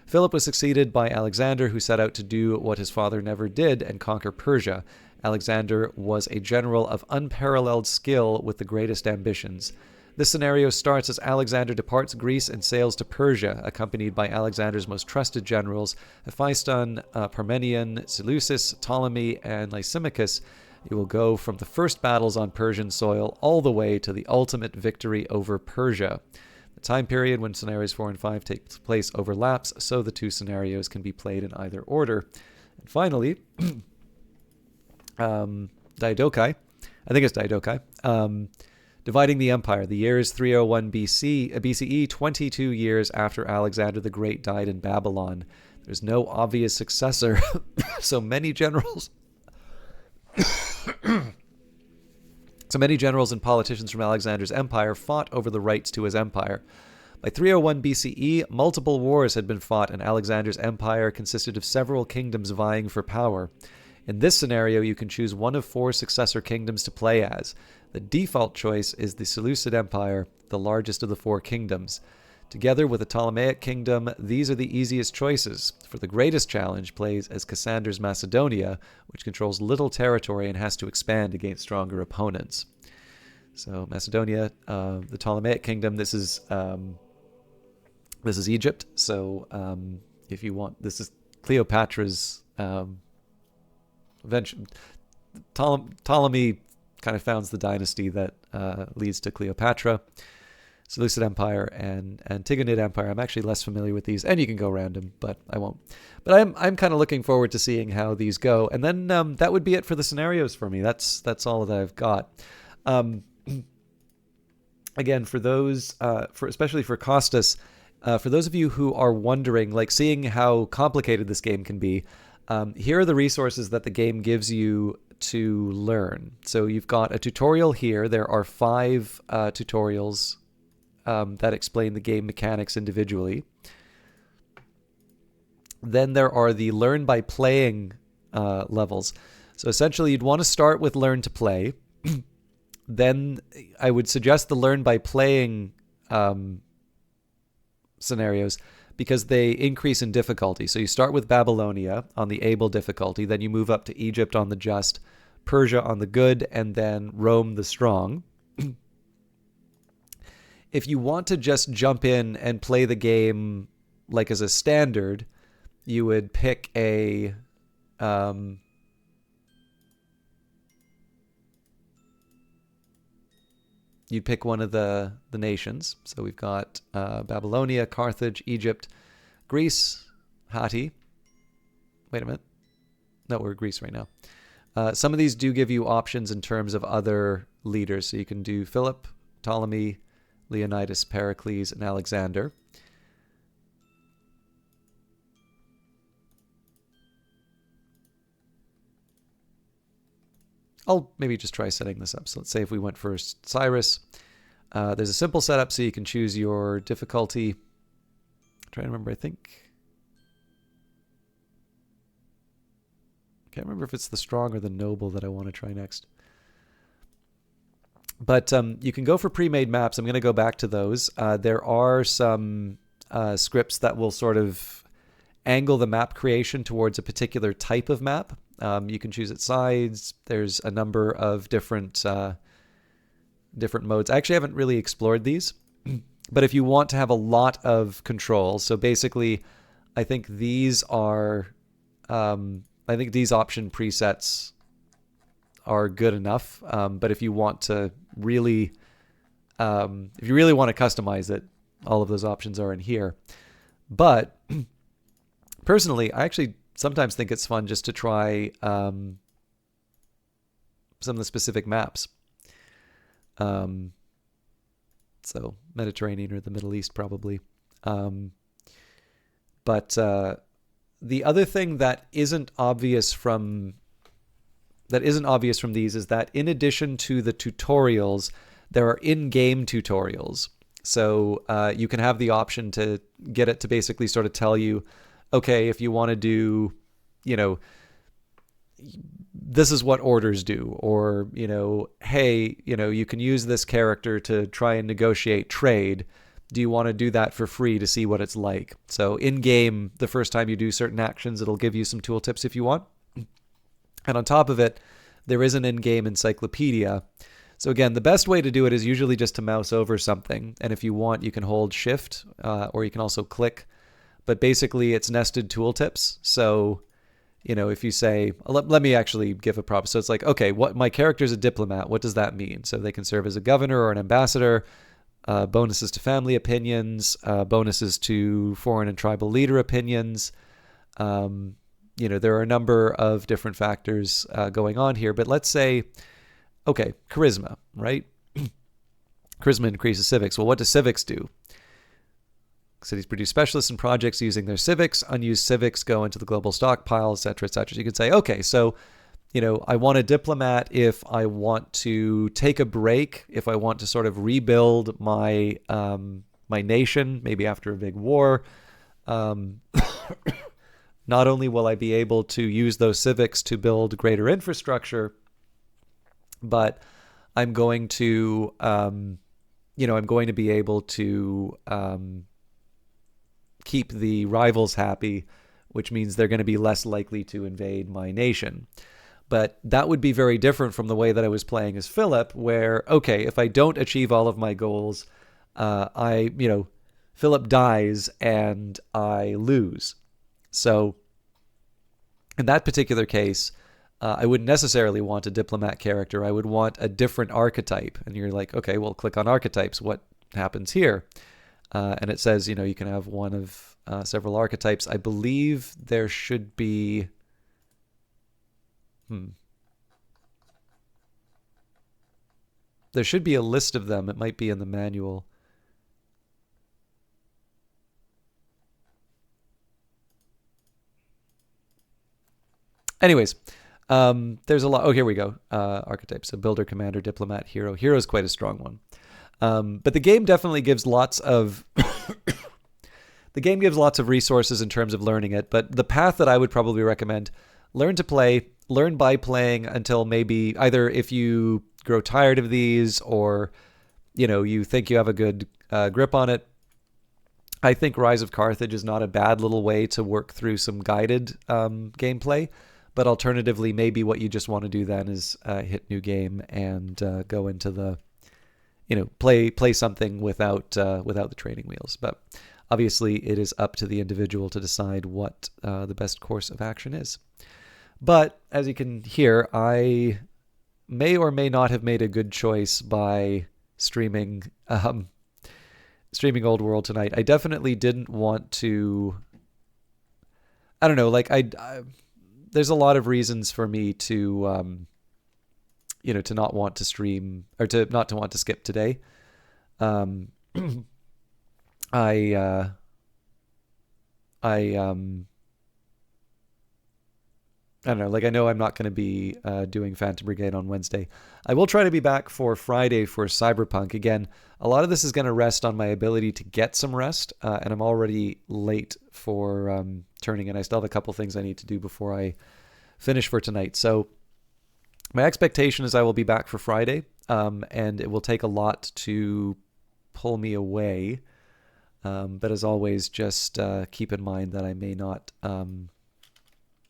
Philip was succeeded by Alexander, who set out to do what his father never did and conquer Persia. Alexander was a general of unparalleled skill with the greatest ambitions. This scenario starts as Alexander departs Greece and sails to Persia, accompanied by Alexander's most trusted generals, Hephaestion, Parmenion, Seleucus, Ptolemy, and Lysimachus. You will go from the first battles on Persian soil all the way to the ultimate victory over Persia. The time period when scenarios 4 and 5 take place overlaps, so the two scenarios can be played in either order. And finally, Diadochi, I think it's Diadochi, dividing the empire. The year is 301 BCE, 22 years after Alexander the Great died in Babylon. There's no obvious successor, so many generals and politicians from Alexander's empire fought over the rights to his empire. By 301 BCE, multiple wars had been fought, and Alexander's empire consisted of several kingdoms vying for power. In this scenario, you can choose one of 4 successor kingdoms to play as. The default choice is the Seleucid Empire, the largest of the 4 kingdoms. Together with the Ptolemaic kingdom, these are the easiest choices. For the greatest challenge, plays as Cassander's Macedonia, which controls little territory and has to expand against stronger opponents. So Macedonia, the Ptolemaic kingdom, this is Egypt. So if you want, this is Cleopatra's venture. Ptolemy kind of founds the dynasty that leads to Cleopatra. Seleucid Empire and Tigonid Empire. I'm actually less familiar with these, and you can go random, but I won't. But I'm kind of looking forward to seeing how these go, and then that would be it for the scenarios for me. That's all that I've got. Again, for those, especially for Costas, for those of you who are wondering, like seeing how complicated this game can be, here are the resources that the game gives you to learn. So you've got a tutorial here. There are 5 tutorials that explain the game mechanics individually. Then there are the learn by playing levels. So essentially you'd want to start with learn to play. Then I would suggest the learn by playing scenarios because they increase in difficulty. So you start with Babylonia on the able difficulty, then you move up to Egypt on the just, Persia on the good, and then Rome the strong. If you want to just jump in and play the game like as a standard, you would pick a you'd pick one of the nations. So we've got Babylonia, Carthage, Egypt, Greece, Hatti. Wait a minute. No, we're Greece right now. Some of these do give you options in terms of other leaders. So you can do Philip, Ptolemy, Leonidas, Pericles, and Alexander. I'll maybe just try setting this up. So let's say if we went first Cyrus. There's a simple setup so you can choose your difficulty. I'm trying to remember, I can't remember if it's the strong or the noble that I want to try next. But you can go for pre-made maps. I'm going to go back to those. There are some scripts that will sort of angle the map creation towards a particular type of map. You can choose its sides. There's a number of different modes. I actually haven't really explored these, but if you want to have a lot of control, so basically, I think these are, I think these option presets are good enough. But if you want to really, if you really want to customize it, all of those options are in here. But personally, I actually sometimes think it's fun just to try some of the specific maps. So Mediterranean or the Middle East probably. But the other thing that isn't obvious from these is that in addition to the tutorials, there are in-game tutorials. So you can have the option to get it to basically sort of tell you, okay, if you want to do, this is what orders do, or, hey, you can use this character to try and negotiate trade. Do you want to do that for free to see what it's like? So in game, the first time you do certain actions, it'll give you some tooltips if you want. And on top of it, there is an in-game encyclopedia. So again, the best way to do it is usually just to mouse over something. And if you want, you can hold shift, or you can also click. But basically, it's nested tooltips. So, if you say, let me actually give a prop. So it's like, okay, my character's a diplomat. What does that mean? So they can serve as a governor or an ambassador, bonuses to family opinions, bonuses to foreign and tribal leader opinions. There are a number of different factors going on here. But let's say, okay, charisma, right? Charisma increases civics. Well, what do civics do? Cities produce specialists in projects using their civics. Unused civics go into the global stockpile, et cetera, et cetera. So you could say, okay, so, I want a diplomat if I want to take a break, if I want to sort of rebuild my my nation, maybe after a big war. Not only will I be able to use those civics to build greater infrastructure, but I'm going to, I'm going to be able to keep the rivals happy, which means they're going to be less likely to invade my nation. But that would be very different from the way that I was playing as Philip, where, okay, if I don't achieve all of my goals, Philip dies and I lose. So in that particular case, I wouldn't necessarily want a diplomat character. I would want a different archetype. And you're like, okay, well, click on archetypes. What happens here. And it says, you can have one of several archetypes. I believe there should be... There should be a list of them. It might be in the manual. Anyways, there's a lot. Oh, here we go. Archetypes. So builder, commander, diplomat, hero. Hero is quite a strong one. But the game definitely gives lots of... the game gives lots of resources in terms of learning it. But the path that I would probably recommend, learn to play, learn by playing until maybe either if you grow tired of these or, you think you have a good grip on it. I think Rise of Carthage is not a bad little way to work through some guided gameplay. But alternatively, maybe what you just want to do then is hit new game and go into the, play something without the training wheels. But obviously, it is up to the individual to decide what the best course of action is. But as you can hear, I may or may not have made a good choice by streaming Old World tonight. I definitely didn't want to. I don't know. Like there's a lot of reasons for me to, to not want to stream or to not to want to skip today. I don't know. Like, I know I'm not going to be doing Phantom Brigade on Wednesday. I will try to be back for Friday for Cyberpunk. Again, a lot of this is going to rest on my ability to get some rest, and I'm already late for turning in. I still have a couple things I need to do before I finish for tonight. So my expectation is I will be back for Friday, and it will take a lot to pull me away. But as always, just keep in mind that I may not...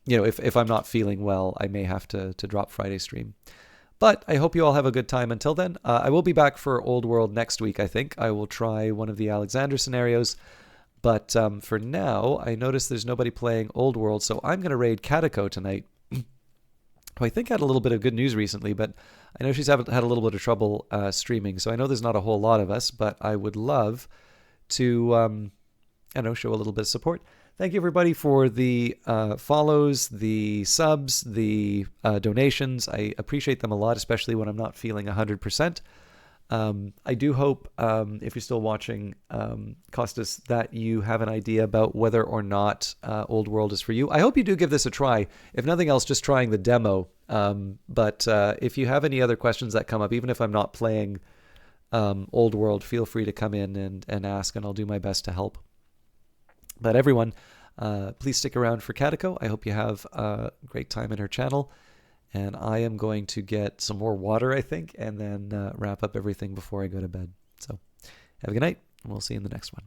if I'm not feeling well, I may have to drop Friday stream. But I hope you all have a good time until then. I will be back for Old World next week, I think. I will try one of the Alexander scenarios. But for now, I notice there's nobody playing Old World, so I'm going to raid Katako tonight, who I think had a little bit of good news recently, but I know she's had a little bit of trouble streaming, so I know there's not a whole lot of us, but I would love to, show a little bit of support. Thank you, everybody, for the follows, the subs, the donations. I appreciate them a lot, especially when I'm not feeling 100%. I do hope, if you're still watching, Costas, that you have an idea about whether or not Old World is for you. I hope you do give this a try. If nothing else, just trying the demo. But if you have any other questions that come up, even if I'm not playing Old World, feel free to come in and ask, and I'll do my best to help. But everyone, please stick around for Katako. I hope you have a great time in her channel. And I am going to get some more water, I think, and then wrap up everything before I go to bed. So have a good night, and we'll see you in the next one.